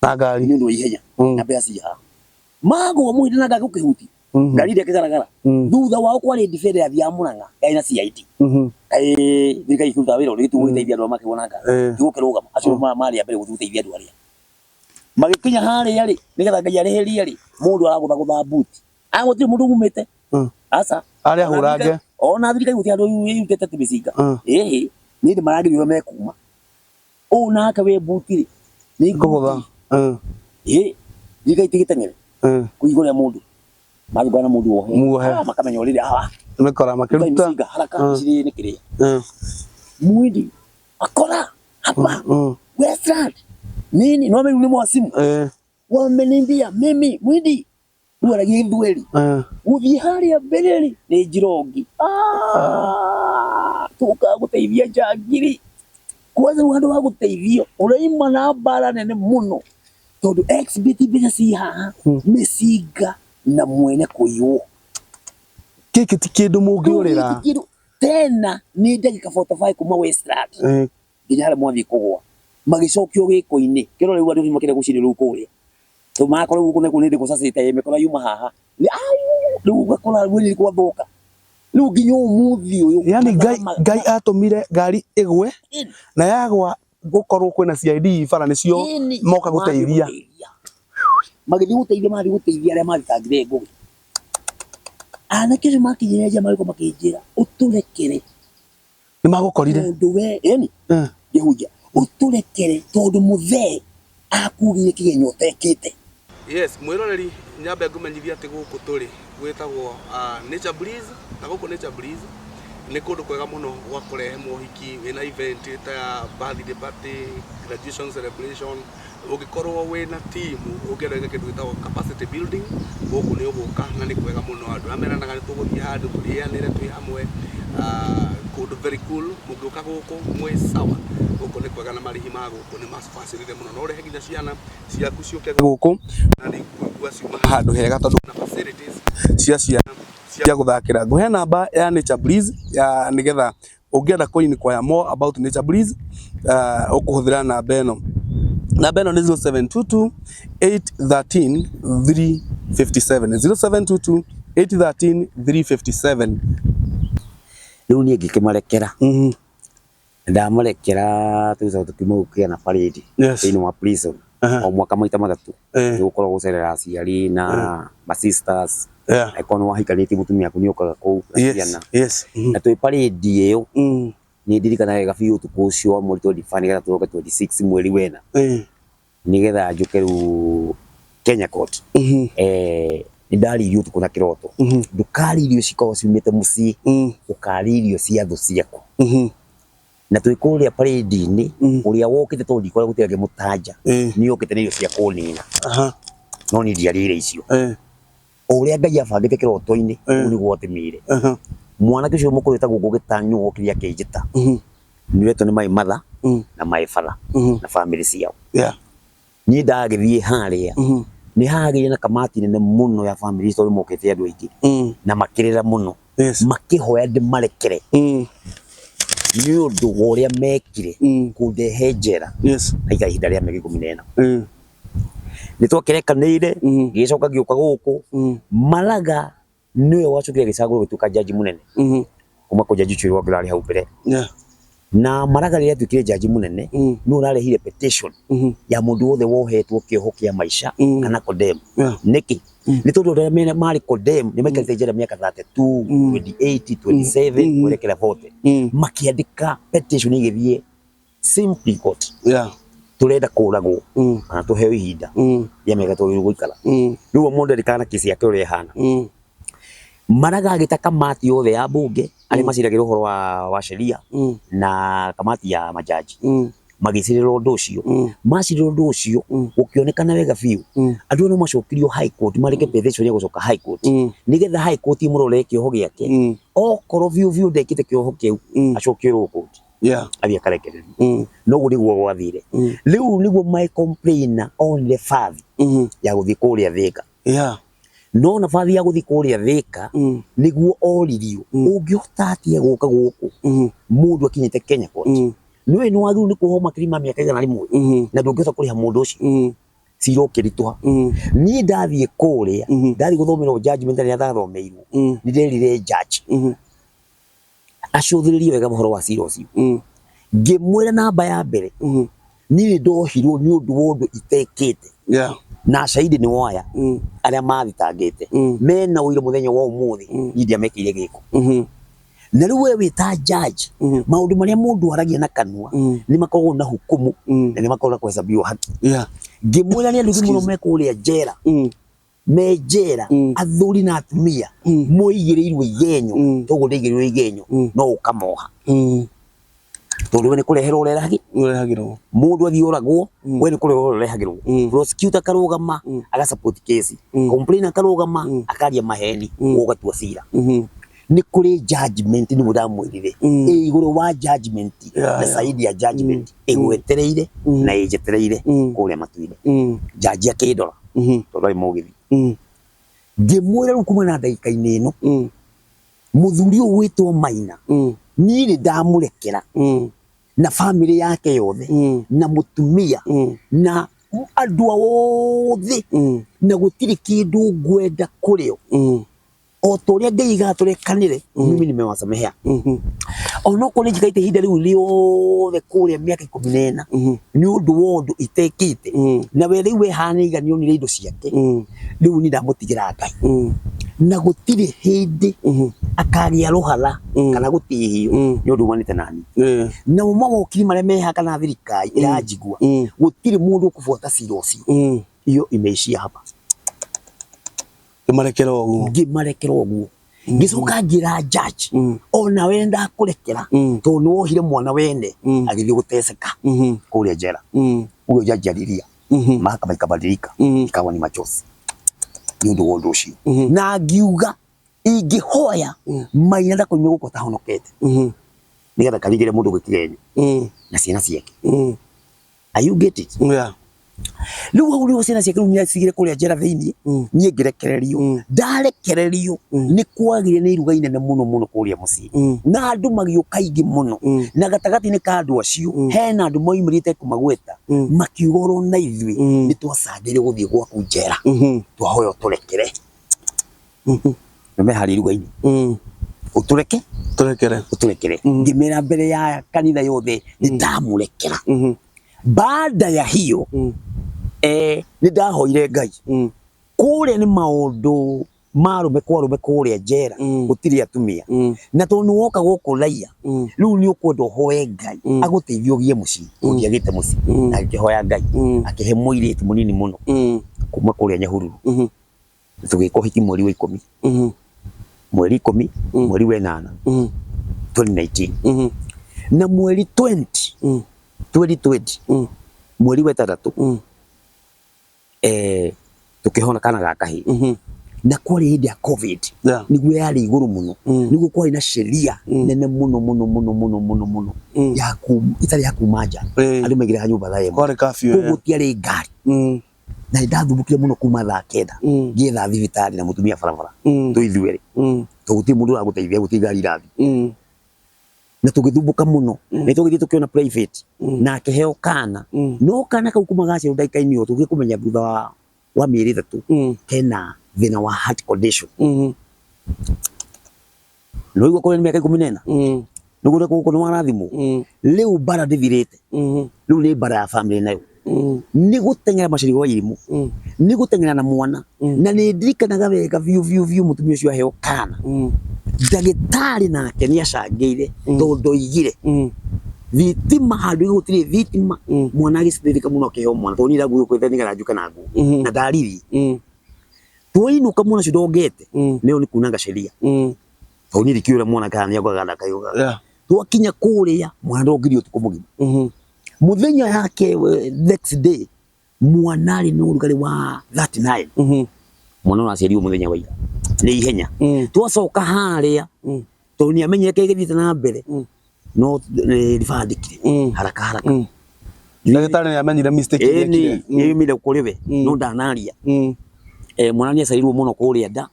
Speaker 2: na ngari
Speaker 1: nĩ ũndũ wa ihenya na mbeca ciaha magwa mũhĩndĩ na ngari gũkĩhuti ngari ĩrĩa ĩkĩgaragara thutha wao kwarĩ defender ya Mũrang'a ĩna CID thirikari ĩkĩruta wĩra ũrĩa gũteithia andũ makĩona ngari gũkĩrũgama acio marĩ mbere gũteithia andũ arĩa magĩkinya harĩa rĩ nĩgetha Ngai areherie rĩ mũndũ aragũthagũtha buti gũtirĩ mũndũ umĩte aca
Speaker 2: arĩa hũrange
Speaker 1: ona thirikari gũtirĩ andũ yutĩte mĩcinga nĩ ndĩ maragĩrio mekuma ũũ nake wĩ buti rĩ nĩ ngũgũtha thirikari tigĩteng'ere kũihũria mũndũ magĩbana mũndũ wohe makamenya ũrĩrĩ
Speaker 2: mekora makĩruta
Speaker 1: haraka cirĩ nĩ kĩrĩa mwindi akora hapa Westland nini no mimi ni mwasimu wameniambia mimi mwindi uaragie Gĩthweri uthi haria mbere ni Njirongi tuka guteithia Njangiri kwanza wandu wa guteithio uraima na bara nene muno tondu exhibit mbeca ci haha mĩcinga na mwene kũiywo
Speaker 2: kĩkĩ ti kĩndũ mũngĩũrĩra
Speaker 1: tena nĩ ndagĩka 45 kuma Westland nginya harĩa mwathiĩ kũgwa magĩcokio gĩko-inĩ kĩro rĩu andũ makĩrĩa gũcirĩ rĩu kũrĩa to makora gũkũ nĩ kũnĩndĩ gũcacĩte mekora yuma haha rĩu gakora rĩu gwathũka rĩu nginya ũmũthĩ ũyũ
Speaker 2: yani Ngai atũmire ngari ĩgwe na yagwa gũkorwo kwĩna CID bara nĩcio moka gũteithia
Speaker 1: magĩthiĩ gũteithia arĩa mathitangire ngũgĩ anake makinyĩria marĩko makĩnjĩra ũtũrekere
Speaker 2: nĩ magũkorire
Speaker 1: ũndũ we Yehunja ũtũrekere tondũ mũthee akugire kĩgenyo ũtekĩte.
Speaker 2: Yes, mwĩroreri nyambe ngũmenyithia atĩ gũkũ tũrĩ gwĩtagwo Nature Breeze na gũkũ Nature Breeze nĩ kũndũ kwega mũno gwa kũrehe mohiki wĩna event ta birthday party, graduation celebration ũngĩkorwo wĩna team ũngĩenda kĩndũ gĩtagwo capacity building gũkũ nĩ ũgũka na nĩ kwega mũno andũ ameranaga nĩ tũgũthiĩ handũ tũrĩanĩre twĩ hamwe kũndũ very cool mũngĩũka gũkũ mwĩ sawa gũkũ nĩ kwega na marĩhi ma gũkũ nĩ macibacĩrĩre mũno no ũrehe nginya ciana ciaku ciũke gũkũ na nĩ kuigua ciuma handũ hega tondũ na facilities cia ciana cia gũthakĩra ngũhe namba ya Nature Breeze ya nĩgetha ũngĩenda kũinquire more about Nature Breeze ũkũhũthĩra namba ĩno. Namba ĩno nĩ 0722 813 357 0722 813 357.
Speaker 1: Rĩu niĩ ngĩkĩmarekera ndamarekera tukiuma gũkĩgĩa na parade thĩinĩ wa prison o mwaka maita matatũ nĩgũkorwo gũcerera aciari na ma sisters aikona wahikanĩtie mũtumia waku nĩokaga kũu na ciana na twĩ parade ĩyo nĩ ndirikanaga wega biũ ũtukũ ũcio wa mweri 25 nĩgetha tũroke 26 mweri wena nĩgetha njũke rĩu Kenya Court nĩ ndarĩ irio ũtukũ na kĩroto ndũkarĩ irio cikoragwo ciumĩte mũciĩ ũkarĩ irio cia thũ ciaku na twĩ kũrĩa parade-inĩ ũrĩa wokĩte tondũ ndikoragwo gũtirĩ mũtanja nĩ okĩte nĩ irio cia kũnina no niĩ ndiarĩire icio o ũrĩa Ngai abangĩte kĩroto-inĩ ũguo nĩguo atemire mwanake ũcio mũkũrũ wĩtagwo Ngũgĩtanyũ wokire akĩnjĩta nĩwetwo nĩ my mother na my father na family ciao niĩ ndagĩthiĩ harĩa nĩ hagĩire na kamati nene mũno ya family tondũ mokĩte andũ aingĩ na makĩrĩra mũno makĩhoya ndĩmarekere nĩ ũndũ wa ũrĩa mekire kũndehe njera aikara ihinda rĩa mĩaka 14 nĩ twakĩrekanĩire gĩcoka gĩũka gũkũ Maraga nĩwe wacokire gĩcagũrwo gĩtuĩka jaji mũnene kuma kwa jaji Chirwa ngĩrarĩ hau mbere na Maraga rĩrĩa atuĩkire jaji mũnene nĩ ũrarehire petition ya mũndũ wothe wohetwo kĩoho kĩa maica kana condemn nĩkĩ nĩ tondũ arĩa marĩ condemn nĩ maikarĩte njera mĩaka 32 28 27 kwerekera 40 makĩandĩka petition ĩgĩthiĩ simply court turenda kũragwo kana tuheo ihinda ya mĩaka tũgĩrĩ gũikara rĩu mũndũ arĩkana kesi yake ũrĩa ĩhana Maraga agĩta kamati yothe ya bunge arĩa maciragĩra ũhoro wa sheria na kamati ya majaji magicirira undu ucio macirira undu ucio ukionekana wega biu andu no macokirio high court marike petition ya gucoka high court nigetha high court imurore kioho giake okoro biu ndekite kioho kiu acokirwo court athia karekererio no guriguo gwathire riu niguo my complainer on the father ya guthi kuria Thika no na bathi ya guthi kuria Thika niguo oririo ungihota atia guka guku mundu akinyite Kenya court niwe no athu ni kuhoma kirima miaka igana rimwe na ndungihota kuriha mundu ucio ciro kirituha ni ndathie kuria ndathi guthomera judgment ya thathomeirwo ni nderire judge acuthiririe wega mohoro wa ciro ucio ngimwira namba ya mbere ni ndohirwo ni undu wondu itekete na shahidi ni waya aria mathitangite mena uire muthenya wa umuthi ndia mekire giko na riu we ta judge maundu maria mundu aragia na kanua ni makoragwo na hukumu na ni makoragwo kuhesabiwa haki ngimwira ni andu muno mekuria njera me njera athuri na atumia muigirirwe igenyo togo ndigirwe igenyo no ukamoha tondu ni kureherwo urehagirwo mundu athiuragwo we ni kureherwo urehagirwo prosecutor karugama aga support case complainer karugama akaria maheni ugatua cira ni kuri judgment ni muramwirire iguru wa judgment na saidi ya judgment igwetereire na ijetereire kuria matuire judge akidora tondu mugithi ngimwira rukuma na ndaika-ini ino muthuri ugwitwo Maina ni ri ndamurekera na family yake yothe na mutumia na andu othe na gutiri kindu ngwenda kurio o toria Ngai gaturekanire mimi nimewasamehea ono kuri njikaite hinda riu riothe kuria miaka 14 ni undu wondu itekite na we riu we hana igani onire indo ciake riu ni ndamutigira Ngai na gutiri hindi akaria ruhala kana gutihio ni undu wanite nani na mama okiri maria meha kana thirikari irajigua gutiri mundu ukufuata cira ucio iyo imeishia hapa ngimarekera oguo ngicoka ngira judge ona wenda kurekera to no hire mwana wende agithi guteseka kuria njera uyo judge aliria mahakama ikabadilika ikawa ni machozi ni undu wondu ucio na ngiuga ingihoya Maina ndakoime guko tahonokete nigetha karigire mundu gwikigenyo na ciana ciake you get it riu hau riu ciana ciake ni cigire kuria njera thiini nie ngirekererio ndarekererio ni kwagire ni iruga inene muno kuria mucii na andu magiuka ingi muno na gatagati-ini ka andu acio hena andu moimirite kumagweta makiugorwo na ithui ni twacangire guthie gwaku njera twahoya turekere mehari iruga-ini uturekere ngimera mbere ya kanitha yothe ni ndamurekera baada ya hiyo ni ndahoire Ngai kuria ni maundu marume kuria njera gutiri atumia na tondu woka guku raia riu ni ukwenda hoe Ngai aguteithie ugie mucii ungiagite mucii na akihoya Ngai akihe muiritu munini muno kuma kuria Nyahururu tugiko hiki mweri wa 10 mweri 10 mweri wa 8 2019 na mweri 2020 mweri wa 3 tukihona kana ga kahi na kwari hindi ya covid niguo yari iguru muno niguo kwari na sheria nene muno ya itari ya kumaja andu megire nyumba thaye
Speaker 2: kwari kafio
Speaker 1: gutiari ngari na ndathubukire muno kuma thaa 9 ngietha thibitari na mutumia barabara tuithuere tuguti mundu aguteithia guti ngari irathi na tugithumbuka muno ni tugithie tukiona private na akiheo kana no kana kau kuma gacio ndaika-ini yo tugikumenya thutha wa mieri 3 kena thina wa heart condition no igwa kwa miaka 14 nugure kuko no arathimo riu bara ndithirite riu ni bara ya family nayo ni gutengera macirigo irimu ni gutengera na mwana na ni ndirikanaga wega viu mutumia ucio aheo kana ndagitari nake ni acangire tondu igire thitima handu gutiri thitima mwana agicithirika muno akiheo mwana tondu iraguo kwethe nigara njuka na nguo na ndariri twinuka mwana ucio ndongete nio ni kunanga sheria tondu ndikiura mwana kana ni agwagana kayuga twakinya kuria mwana ndongiri utuku mugima muthenya yake next day mwanari no rugari wa 39 mwana na aciarirwo muthenya wa ira ni ihenya twacoka haria to ni amenyeke githite na mbere no ribandikire haraka
Speaker 2: ndagitari amenyire mistake yake
Speaker 1: ni mire kuriwe no ndanaria mwana ni aciarirwo muno kuria nda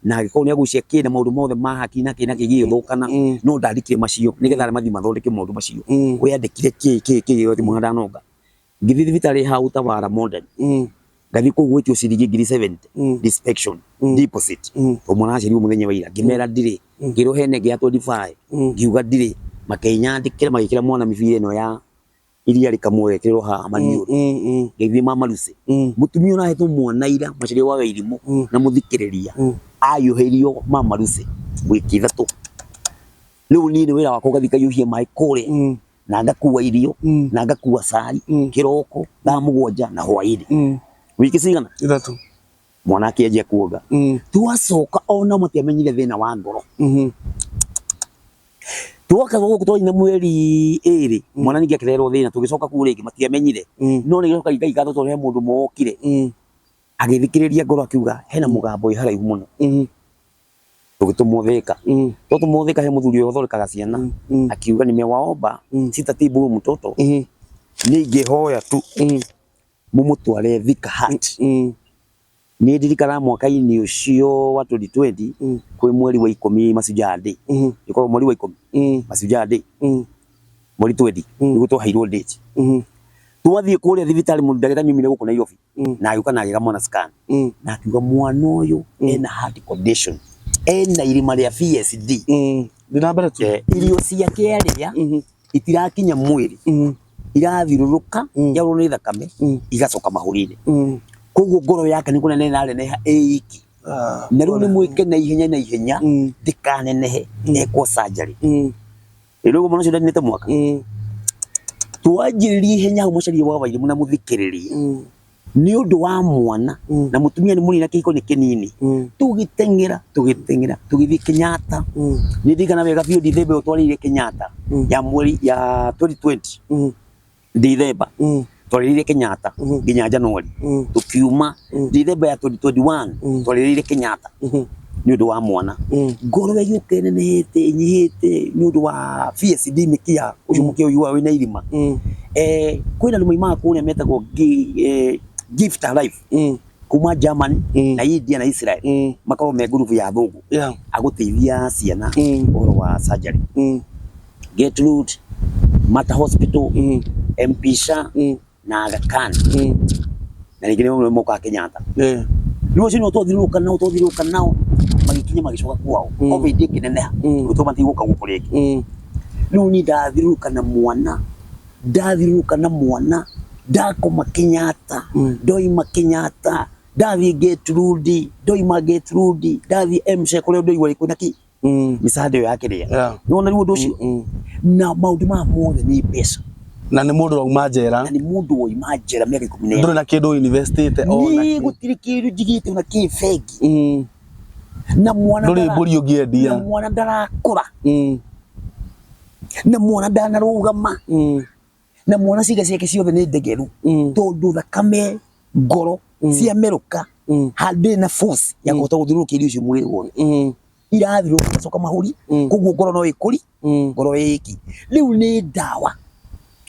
Speaker 1: na agiko ni agucia kina maundu mothe ma haki na kina kigio thukana no ndandikire macio nigetha mathi mathondeke maundu macio we andikire ki yote mwana ndanonga ngithi thibitari hau Tawara Modern ngathi ku gwitio ciringi 70 inspection deposit to mwana aciarirwo muthenya wa ira ngimera ndire ngiro hene gia 25 ngiuga ndire makenyandikira magikira mwana mibire no ya iria rikamwerekerwo ha maniuru ngithi mama Lucy mutumia na hetwo mwana ira maciario wa irimu na muthikiriria ayuhirio mama Lucy wiki ithatu riu ni wira wako gathika yuhie mai kure na ngakuwa irio na ngakuwa cai kiroko thaa mugwanja na hwaini wiki cigana
Speaker 2: ithatu
Speaker 1: mwana akianjia kuoga twacoka ona mutiamenyire thina wa ngoro twoka guku twina mweri iri mwana ningi akirerwo thina tugicoka ku ringi matiamenyire no ni gicoka igatho to he mundu mokire agithikiriria ngoro akiuga hena mugambo iharaihu muno tugitumuthika tumuthika he muthuri uthorekaga ciana akiuga nimewaomba sitatibu mtoto ningihoya tu mumutware Thika Heart ni ndirikana mwaka-ini ucio wa 2020 kwi mweri wa 10 Mashujaa Day iko mweri wa 10 Mashujaa Day mweri 20 niguo twaheirwo date twathie kuria thibitari mundu ndagĩtarĩ nyumire guku Nairobi na ayuka na agĩga mwana scan na akiuga mwana uyu ena heart condition ena irima ria VSD
Speaker 2: ndinambere tu
Speaker 1: irio ciake aria itirakinya mwiri irathiruruka yarwo ni thakame igacoka mahuri-ini koguo ngoro yake ni kunene na neneha iki na riu ni mwike na ihenya ndikanenehe ekwo surgery riu mwana ucio ndanite mwaka twanjiririe ihenya mucaria wa Wairimu na muthikiririe ni undu wa mwana na mutumia ni munini kihiko ni kinini tugitengera tugithi Kenyatta ni ndirikana wega biũ Dithemba utwarire Kenyatta ya mweri ya 2020 Dithemba twarire Kenyatta nginya Januari tukiuma Dithemba ya 2021 twarire Kenyatta ni undu wa mwana ngoro we yuke nenehete inyihite ni undu wa VSD mikia ucio mukio yuwa wina irima kwina ndu moimaga kuria metagwo Gift Alive kuma Germany na India na Israel makorwo me group ya thungu aguteithia ciana uhoro wa surgery Gertrude Mata Hospital Mpisha na Aga Khan na ningine moka Kenyatta riu cino tuthiruka nao magikinya magicoka kwao covid kineneha gutuma tigũka gũkũ rĩngĩ riu ni ndathiruka na mwana ndakoma Kenyatta ndoima Kenyatta ndathie Gertrude ndoima Gertrude ndathie MC kũrĩa ndoigua rĩkũ naki misande yo yake ria nona riu ũndũ ũcio na maũndũ ma mothe ni mbeca
Speaker 2: na ni mundu wauma njera
Speaker 1: na ni mundu wauma njera miaka 10
Speaker 2: nduri na kindu university ona
Speaker 1: ni gutiri kindu jigite na kifegi na mwana
Speaker 2: nduri mburi ungiendia
Speaker 1: na mwana ndarakura na mwana ndanarugama na mwana ciga ciake ciothe ni ndegeru tondu thakame ngoro cia meruka handi na force ya kuhota guthirukia irio icio mwiri wothe irathiruka igacoka mahuri koguo ngoro no ikuri ngoro iki riu ni ndawa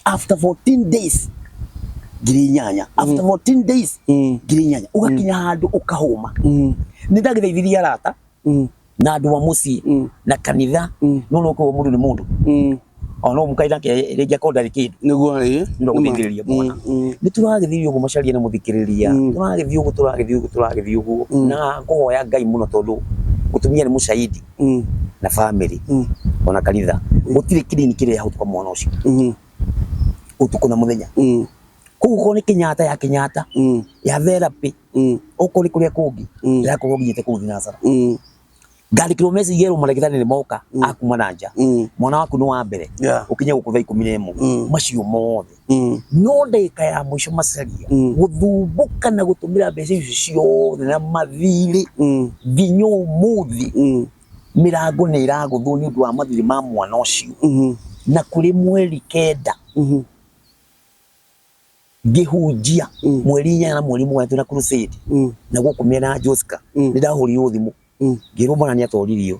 Speaker 1: after 14 days girinyanya after 14 days girinyanya ugakinya handu ukahoma ni ndagithaithiria arata na andu wa mucii na kanitha no no ko mundu ni mundu ono mukaida ke regia koda rikindu
Speaker 2: niguo
Speaker 1: ndo guthiria mwana ni turagithirio go macaria na muthikiriria turagithio go na ngoya Ngai muno tondu gutumia ni mushahidi na family ona kanitha gutiri clinic ire hau kwa mwana ucio utuko na muthenya kuko ni Kenyatta ya Kenyatta ya therapy ukuri kuria kungi ya kugogiite ku thinacara ngari kilomesi yero malekithani ni moka akuma nanja mwana waku no wa mbere ukinya gukutha 11 macio mothe no ndeka ya mwisho macaria guthumbuka na gutumira mbeca icio ciothe na mathiri vinyo muthi mirango ni iraguthwo ni undu wa mathiri ma mwana ucio na kuri mweri kenda ngihunjia mweri 4 na mweri 3 na crusade na gukumia na Joska ndahuriyo thimu ngirumana ni atoririo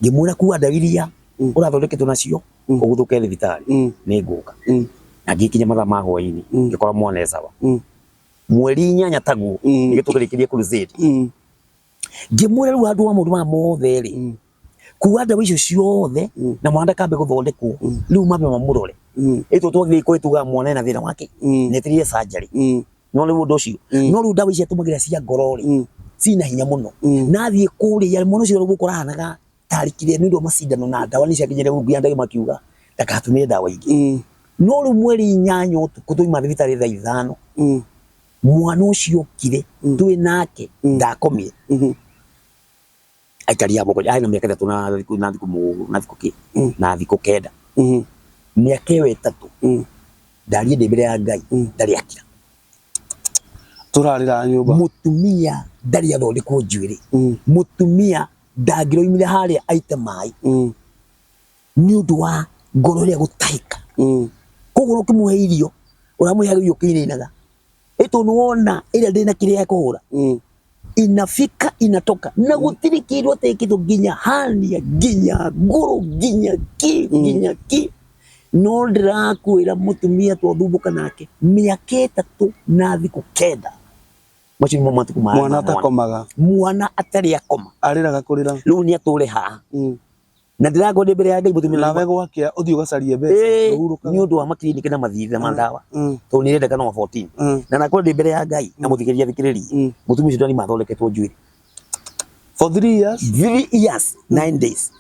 Speaker 1: ngimwira kuwa ndagiria urathondeketwo nacio uguthuke thibitari ni nguka na ngikinya mathaa ma hwaini ngikora mwana sawa mweri 8 taguo ngitukirekeria crusade ngimwira ru andu wa mundu ma mothe ri kuwa ndawa icio ciothe na mwana kambe guthondekwo riu mabe mamurore ito twathii kwetuga mwana na thina wake netirire surgery no riu undu ucio no riu ndawa icio tumagira cia ngorori sina hinya muno nathie kuria ya mwana ucio gukora hanaga tarikire ni ndo macindano na ndawa ni ciakinyire rungu ndage makiuga ndakatumire ndawa ingi no riu mweri 8 utuku tuima thibitari thaa 5 mwana ucio kire twi nake ndakomire aikaria boko ai na miaka 3 na thiku kenda miaka iyo 3 ndarie ndembere ya Ngai ndari akira
Speaker 2: turarira nyumba
Speaker 1: mutumia ndari athondekwo njuiri mutumia ndangiroimire haria aite mai ni undu wa ngoro ria gutaika kogoro kimuhe irio uramuhe irio kiinaga ito nuona ila ndina kiria kuhura inafika inatoka na gutiri kindu tekito ginya hania ginya ngoro ginya ki no ndirakwira mutumia twathubuka nake miaka 3 na thiku kenda machi matuku
Speaker 2: mwana atakomaga
Speaker 1: mwana atari akoma
Speaker 2: ariraga kurira
Speaker 1: riu ni ature ha na ndirago ndembere ya Ngai mutumia
Speaker 2: nawe gwakia uthio gacarie mbeca
Speaker 1: uhuruka ni undu wa makliniki na mathitha mandawa to ni renda kana 14 na nakore ndembere ya Ngai na muthikiria thikiriri mutumia ucio ndani mathondeketwo njuiri
Speaker 2: for
Speaker 1: 3 years 9 days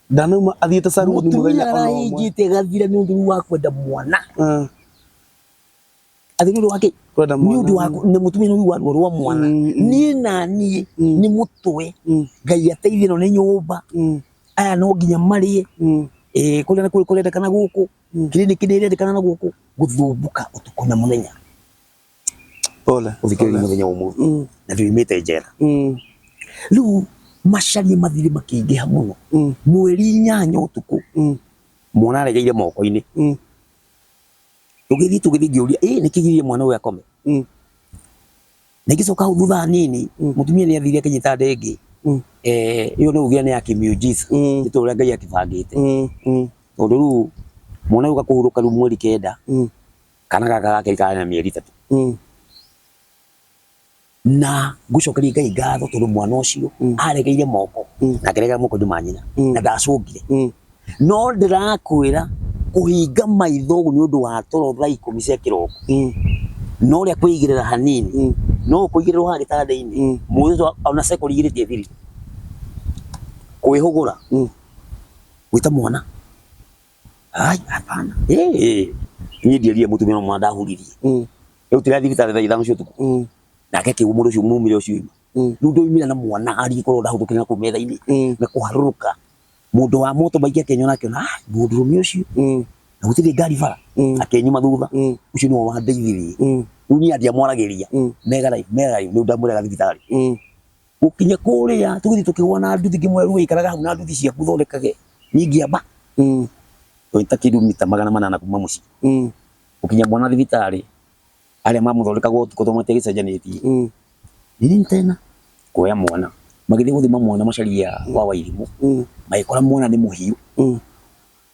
Speaker 2: ndanuma athiete saru ni muthenya
Speaker 1: ona ingite gathira ni undu wa kwenda mwana athi ni wake
Speaker 2: kwenda mwana
Speaker 1: ni undu wa ni mutumia ni wa mwana ni nani ni mutwe Ngai ateithie no ni nyumba aya no ginya marie kule kana guku kliniki ni ile kana na guku guthumbuka utuku na muthenya
Speaker 2: pole
Speaker 1: uthikiri muthenya umu na tuimite njera riu macari mathiri makiingiha muno mweri 8 utuku mwana aregeire moko-ini tugithi ngiuria nikigirie mwana uyu akome nigicoka thutha nini mutumia ni athire akinyita ndenge iyo ni ugia ni akimiujiza nituria Ngai akibangite tondu riu mwana uyu gakuhuruka riu mweri 9 kana gaka gake kana na mieri 3 na gucokeria Ngai ngatho tondu mwana ucio aregeire moko na kerega moko ndumanyina na ndacungire no ndirakwira kuhinga maitho ni undu wa toro thaa 10 cia kiroko no ria kuigirira hanini no kuigirira ha gitanda-ini mwizo ona sekori igiritie thiri kwihugura gwita mwana ai hapana ni ndierie mutumia no mwana ndahuririe riu tira thibitari thaa 5 cia utuku nake kiumuru ucio mumire ucio riu ndoimira na mwana ari korwo ndahuthukira ku metha-ini na kuharuruka mundu wa moto baingi akenyona akiona mundu rumi ucio na gutiri ngari bara akenyuma thutha ucio ni wa ndeithirie riu ni andia mwaragiria mega life riu ndamurega thibitari ukinya kuria tugithi tukigwa na nduthi ngimwe riu ikaraga hau na nduthi ciaku thondekage ningiamba toita kilomita 800 kuma muci ukinya mwana thibitari aria mamuthondekaga utuku tomate gicenjanetie nini tena kuoya mwana magithi guthima mwana macaria wa wairimu maikora mwana ni muhiu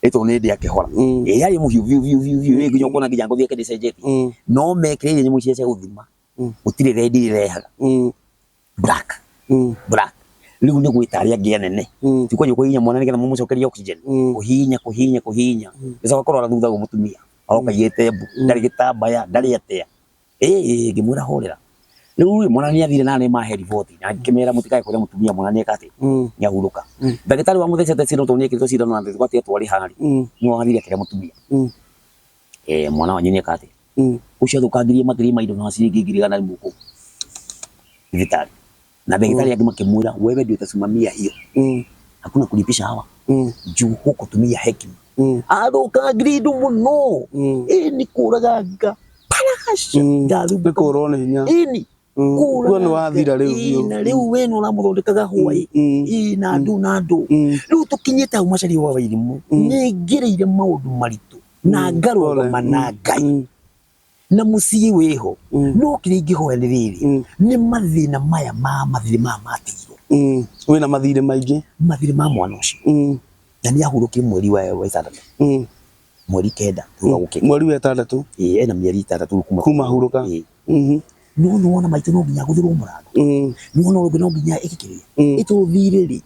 Speaker 1: ito ni ndi akihora yari muhiu viu nginya kuona nginya nguthie kedicenjetie no mekire nyemu cia guthima utire ready rehaga black riu ni gwitaria ngia nene tikwa kuhinya mwana nigetha mumucokeria oxygen kuhinya gicoka korora thutha go mutumia aroka yete ndari gitambaya ndari atia ngimwira horera riu mwana ni athire na ma report na ngimera mutikae kuria mutumia mwana ni ekate nyahuruka ndagitari wa muthecete ciro to ni ekirwo ciro na ndithwa tia twari hari ni wathire kire mutumia mwana wanyu ni ekate ucio thukangirie makiri maindo na ciringi 200 muko thibitari na ndagitari akimwira wewe ndio utasimamia hiyo hakuna kulipisha hawa juu huko tumia hekima aroka gridu muno ni kuragaga parasha
Speaker 2: ni korone hinya
Speaker 1: ini
Speaker 2: kura ni wathira riu
Speaker 1: na riu weno na muthondekaga hwai na ndu riu tukinyita umacari wa wairimu ni ngireire maundu maritu na ngarugama na Ngai na muciĩ wĩho no kĩrĩa ingĩhoya nĩ rĩrĩ nĩ mathĩna maya mathirĩ maya matigirwo
Speaker 2: wĩna mathirĩ maingĩ
Speaker 1: mathirĩ ma mwana ũcio na nĩ ahurũkire mweri wa 6 mweri 9
Speaker 2: mweri wa 6
Speaker 1: ena mĩeri 6
Speaker 2: kuma hurũka
Speaker 1: no wona maitũ no nginya gũthirwo mũrango no wona ũngĩ no nginya ĩkĩkĩrĩa ĩtũthirĩ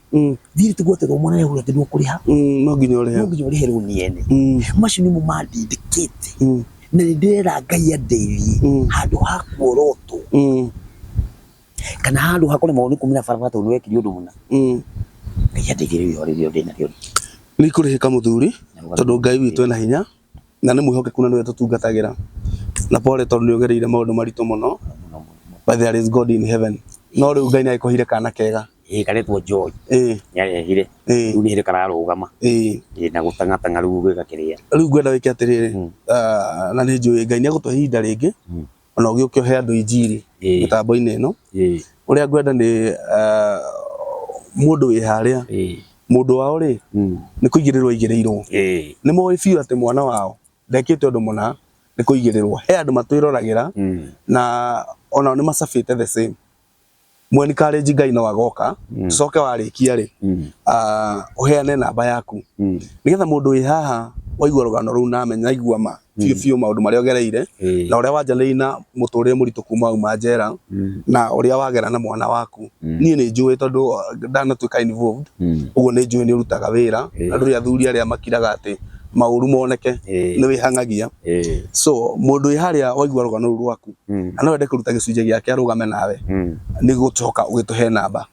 Speaker 1: thirĩ tũgweterwo mwana yahura atĩ no kũrĩha
Speaker 2: no nginya ũrĩhe
Speaker 1: rũni ene macio nĩmo mandindĩkĩte na nĩ ndĩrera Ngai andeithie handũ ha kuorotwo kana handũ ha kũremwo nĩ kumĩra barabara tondũ nĩwekire ũndũ mũna Ngai andeithie rĩrĩa ndĩnarĩo
Speaker 2: nĩ kũrĩhĩka mũthuri tondũ Ngai witũ ena hinya na nĩ mwĩhokeku na nĩwe tũtungatagĩra na pole tondũ nĩ ũgereire maũndũ maritũ mũno but there is God in heaven no rĩu Ngai nĩ agĩkũhire kana kega
Speaker 1: karetwo Joy nĩarehire rĩu nĩrĩ kararũgama na gũtangatanga rĩu gwĩka
Speaker 2: rĩu ngwenda wĩke atĩrĩrĩ na nĩ njũĩ Ngai nĩ agũtũhe ihinda rĩngĩ ona ũgĩũke ũhe andũ injiri mĩtambo-inĩ ĩno ũrĩa ngwenda nĩ mũndũ wĩ harĩa mũndũ wao rĩ nĩ kũigĩrĩrwo igĩrĩirwo nĩ moĩ biũ atĩ mwana wao ndekĩte ũndũ mũna nĩ kũigĩrĩrwo he andũ matwĩroragĩra na ona nĩ macabĩte the same mweni karĩnji Ngai no agoka coke warĩkia rĩ ũheane namba yaku nĩgetha mũndũ wĩ haha waigua rũgano rũu na amenya aigua ma biũ maũndũ marĩa ũgereire na ũrĩa wanjarĩirie na mũtũrĩre mũritũ kuma uma njera na ũrĩa wagera na mwana waku niĩ nĩ njũĩ tondũ ndanatuĩka involved ũguo nĩ njũĩ nĩ ũrutaga wĩra na ndũrĩ athuri arĩa makiraga atĩ maũru moneke nĩ wĩhangagia so mũndũ wĩ harĩa waigua rũgano rũu rwaku na no wende kũruta gĩcunjĩ gĩake arũgame nawe nĩ gũcoka ũgĩtũhe namba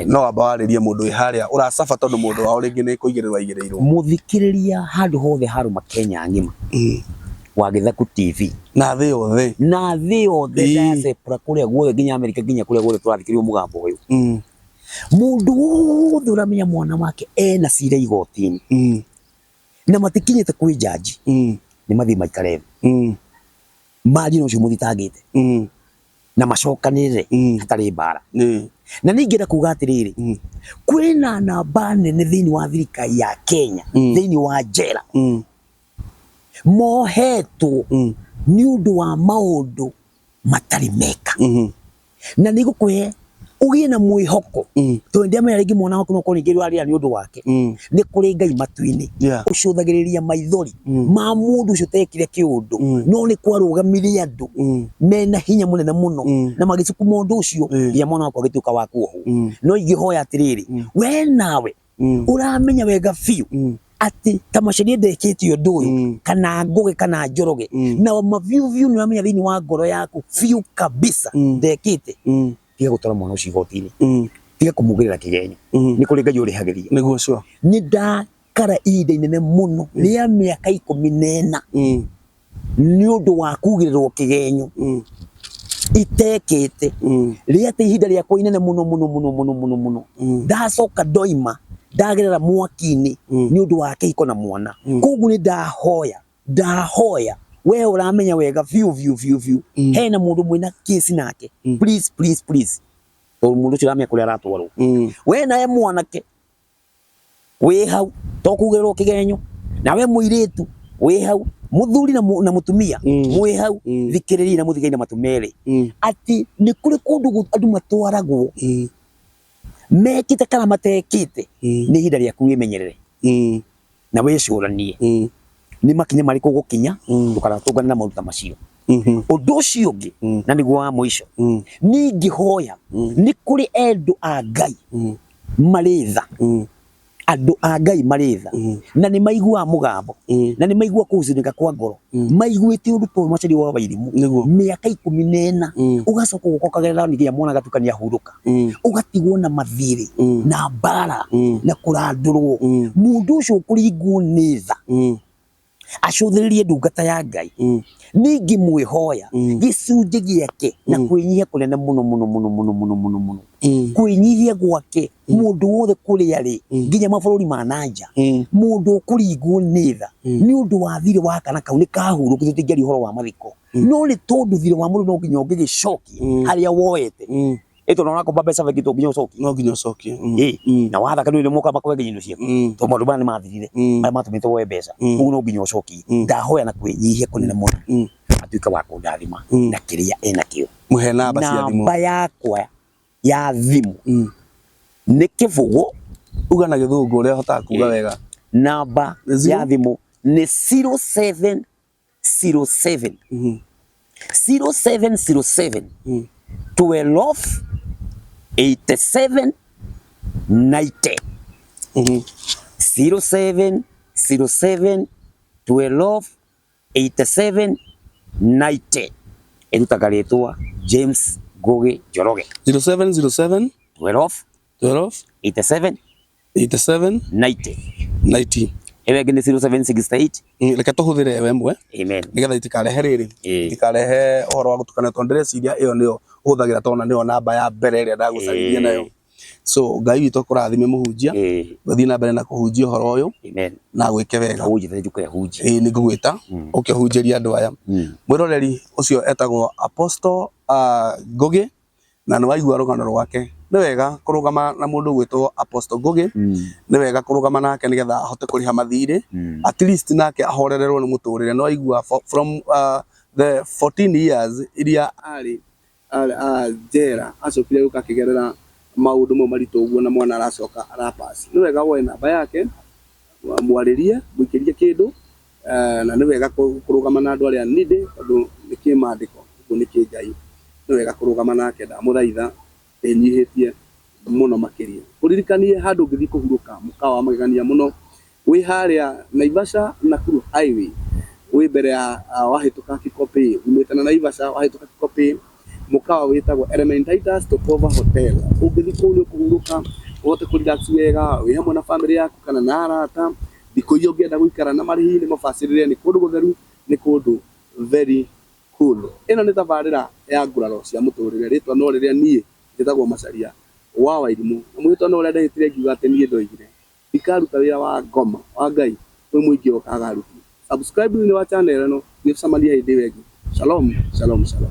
Speaker 2: no amba warĩrie mũndũ wĩ harĩa ũracaba tondũ mũndũ wao rĩngĩ nĩ kũigĩrĩrwo igĩrĩirwo
Speaker 1: mũthikĩrĩria handũ hothe harũma Kenya ng'ima wa Gĩthaku TV
Speaker 2: na thĩ yothe
Speaker 1: diaspora kũrĩa guothe nginya Amerika nginya kũrĩa guothe tũrathikĩrĩria mũgambo ũyũ mũndũ wothe ũramenya mwana wake ena cira igoti-inĩ na matikinyĩte kwĩ jaji nĩ mathiĩ maikare marĩ ũcio mũthitangĩte na macokanĩrĩre hatarĩ mbara na ningĩ kuuga atĩrĩrĩ kwĩna namba nene thĩinĩ wa thirikari ya Kenya thĩinĩ wa njera mohetwo nĩ ũndũ wa maũndũ matarĩ meka na nĩ gũkũhe ũgĩe na mwĩhoko tondũ ndĩamenya rĩngĩ mwana waku no korwo ningĩ arĩa nĩ ũndũ wake nĩ kũrĩ Ngai matu-inĩ ũcũthagĩrĩria maithori ma mũndũ ũcio ũtekire kĩũndũ no nĩ kwarũgamire andũ mena hinya mũnene mũno na magĩcukuma ũndũ ũcio nginya mwana waku agĩtuĩka wa kuohwo no ingĩhoya atĩrĩrĩ we nawe ũramenya wega biũ ati Tamaceria ndekĩte ũndũ ũyũ kana ngũge kana njoroge na maviu nĩ ũramenya thĩinĩ wa ngoro yaku biũ kabisa ndekĩte tiga gũtwara mwana ũcio igoti-inĩ tiga kũmugĩrĩra kĩgenyo nĩ kũrĩ Ngai ũrĩhagĩria
Speaker 2: nĩguo cio
Speaker 1: nĩ ndakara ihinda inene mũno rĩa mĩaka 14 nĩ ũndũ wa kugĩrĩrwo kĩgenyo itekĩte rĩa te ihinda rĩakwa inene mũno ndacoka ndoima ndagerera mwaki-inĩ nĩ ũndũ wa kĩhiko na mwana koguo nĩ ndahoya we ũramenya wega biũ hena mũndũ mwĩna kĩsi nake please tondũ mũndũ ũcio ũramenya kũrĩa aratwarwo we nawe mwanake wĩ hau to kugĩrĩrwo kĩgenyo na we mũirĩtu wĩ hau mũthuri na mũtumia mwĩ hau thikĩrĩria na mũthigani na matũ merĩ atĩ nĩ kũrĩ kũndũ andũ matwaragwo mekĩte kana matekĩte nĩ ihinda rĩaku wĩmenyerere na wĩcũranie nĩ makinya marĩkũ gũkinya ndũkanatũngane na maũndũ ta macio ũndũ ũcio ũngĩ na nĩguo wa mũico nĩ ingĩhoya nĩ kũrĩ endũ a Ngai marĩ tha andũ a Ngai marĩ tha na nĩ maiguaga mũgambo na nĩ maigua kũhuzunika kwa ngoro maiguĩte ũndũ ta Macharia wa Wairimu mĩaka 14 ũgacoka ũkagerera nginya mwana gatukania hurũka ũgatigwo na mathirĩ na mbara na kũrandũrwo mũndũ ũcio ũkũringwo nĩ tha acũthĩrĩrie ndungata ya Ngai ningĩ mwĩhoya gĩcunjĩ gĩake na kwĩnyihia kũnene mũno kwĩnyihia gwake mũndũ wothe kũrĩa arĩ nginya mabũrũri ma nanja mũndũ ũkũringwo nĩ tha nĩ ũndũ wa thirĩ wa kana kau nĩ kahurũkĩte tũtingĩaria ũhoro wa mathiko no nĩ tondũ thirĩ wa mũndũ no nginya ũngĩgĩcokia harĩa woete ĩto na ũrakomba mbeca bengi to nginya ũcokie
Speaker 2: no nginya ũcokie
Speaker 1: na wathaka nĩ moka makoge indo ciaku to maũndũ maya nĩ mathirire marĩa matũmĩte woe mbeca ũguo no nginya ũcokie ndahoya na kwĩnyihia kũnene mũno atuika wa kundathima na kiria ena kio
Speaker 2: muhe namba cia thimu
Speaker 1: namba yakwa ya thimu ni kivugo
Speaker 2: uga na githungu ria hotaga kuga wega
Speaker 1: namba ya thimu ni 0707 0707 12 87 90 0707 12 87 90 erutaga ritwa James Ngugi Njoroge
Speaker 2: 0707
Speaker 1: 12
Speaker 2: 87
Speaker 1: 90
Speaker 2: 90
Speaker 1: ewe ngine 0768
Speaker 2: reke tuhuthire ewe mwe
Speaker 1: amen
Speaker 2: nigetha itikarehe riri itikarehe uhoro wa gutukana ndreciria iyo nio huthagira tona nio namba ya mbere ria ndagucaririe nayo so Ngai witu kurathime muhunjia wathii na mbere na kuhunjia uhoro uyu
Speaker 1: amen
Speaker 2: na gwike wega
Speaker 1: hunjia njuke hunjia
Speaker 2: ni ngugwita ukihunjiria andu aya mwiroreri ucio etagwo Apostle Ngugi na ni waigua rugano rwake ni wega kurugama na mundu gwitwo Apostle Ngugi ni wega kurugama nake nigetha ahote kuriha mathiri at least nake ahorererwo ni muturire no waigua from the 14 years iria ari jera acokire guka kigerera maundu mo marito uguo na mwana aracoka arapass ni wega woe namba yake mwaririe mwikirie kindu na ni wega kurugama na andu aria ninde tondu ni kimandiko ni kingai ni wega kurugama nake ndamuthaitha enyihitie muno makiria uririkanie handu ngithi kuhuruka mukawa magegania muno wi haria Naivasha Nakuru highway wi mbere ya wahituka Kikopi umite na Naivasha wahituka Kikopi mukawa witagwo Elementitas Topova Hotel ungithi kuu ni kuhuruka wote kurelax wega wi hamwe na family yaku kana na arata thiko iyo ngienda guikara na marihi ni mafacirire ni kundu gutheru ni kundu very cool ino ni tabarira ya nguraro cia muturire ritwa no riria nie njitagwo Macharia wa Wairimu na mwitwa no uria ndahitire ngiuga ati nie ndoigire ikaruta wira wa ngoma wa Ngai kwi muingi ukaga ruti subscribe ni wa channel no gicamania hindi wengi shalom shalom shalom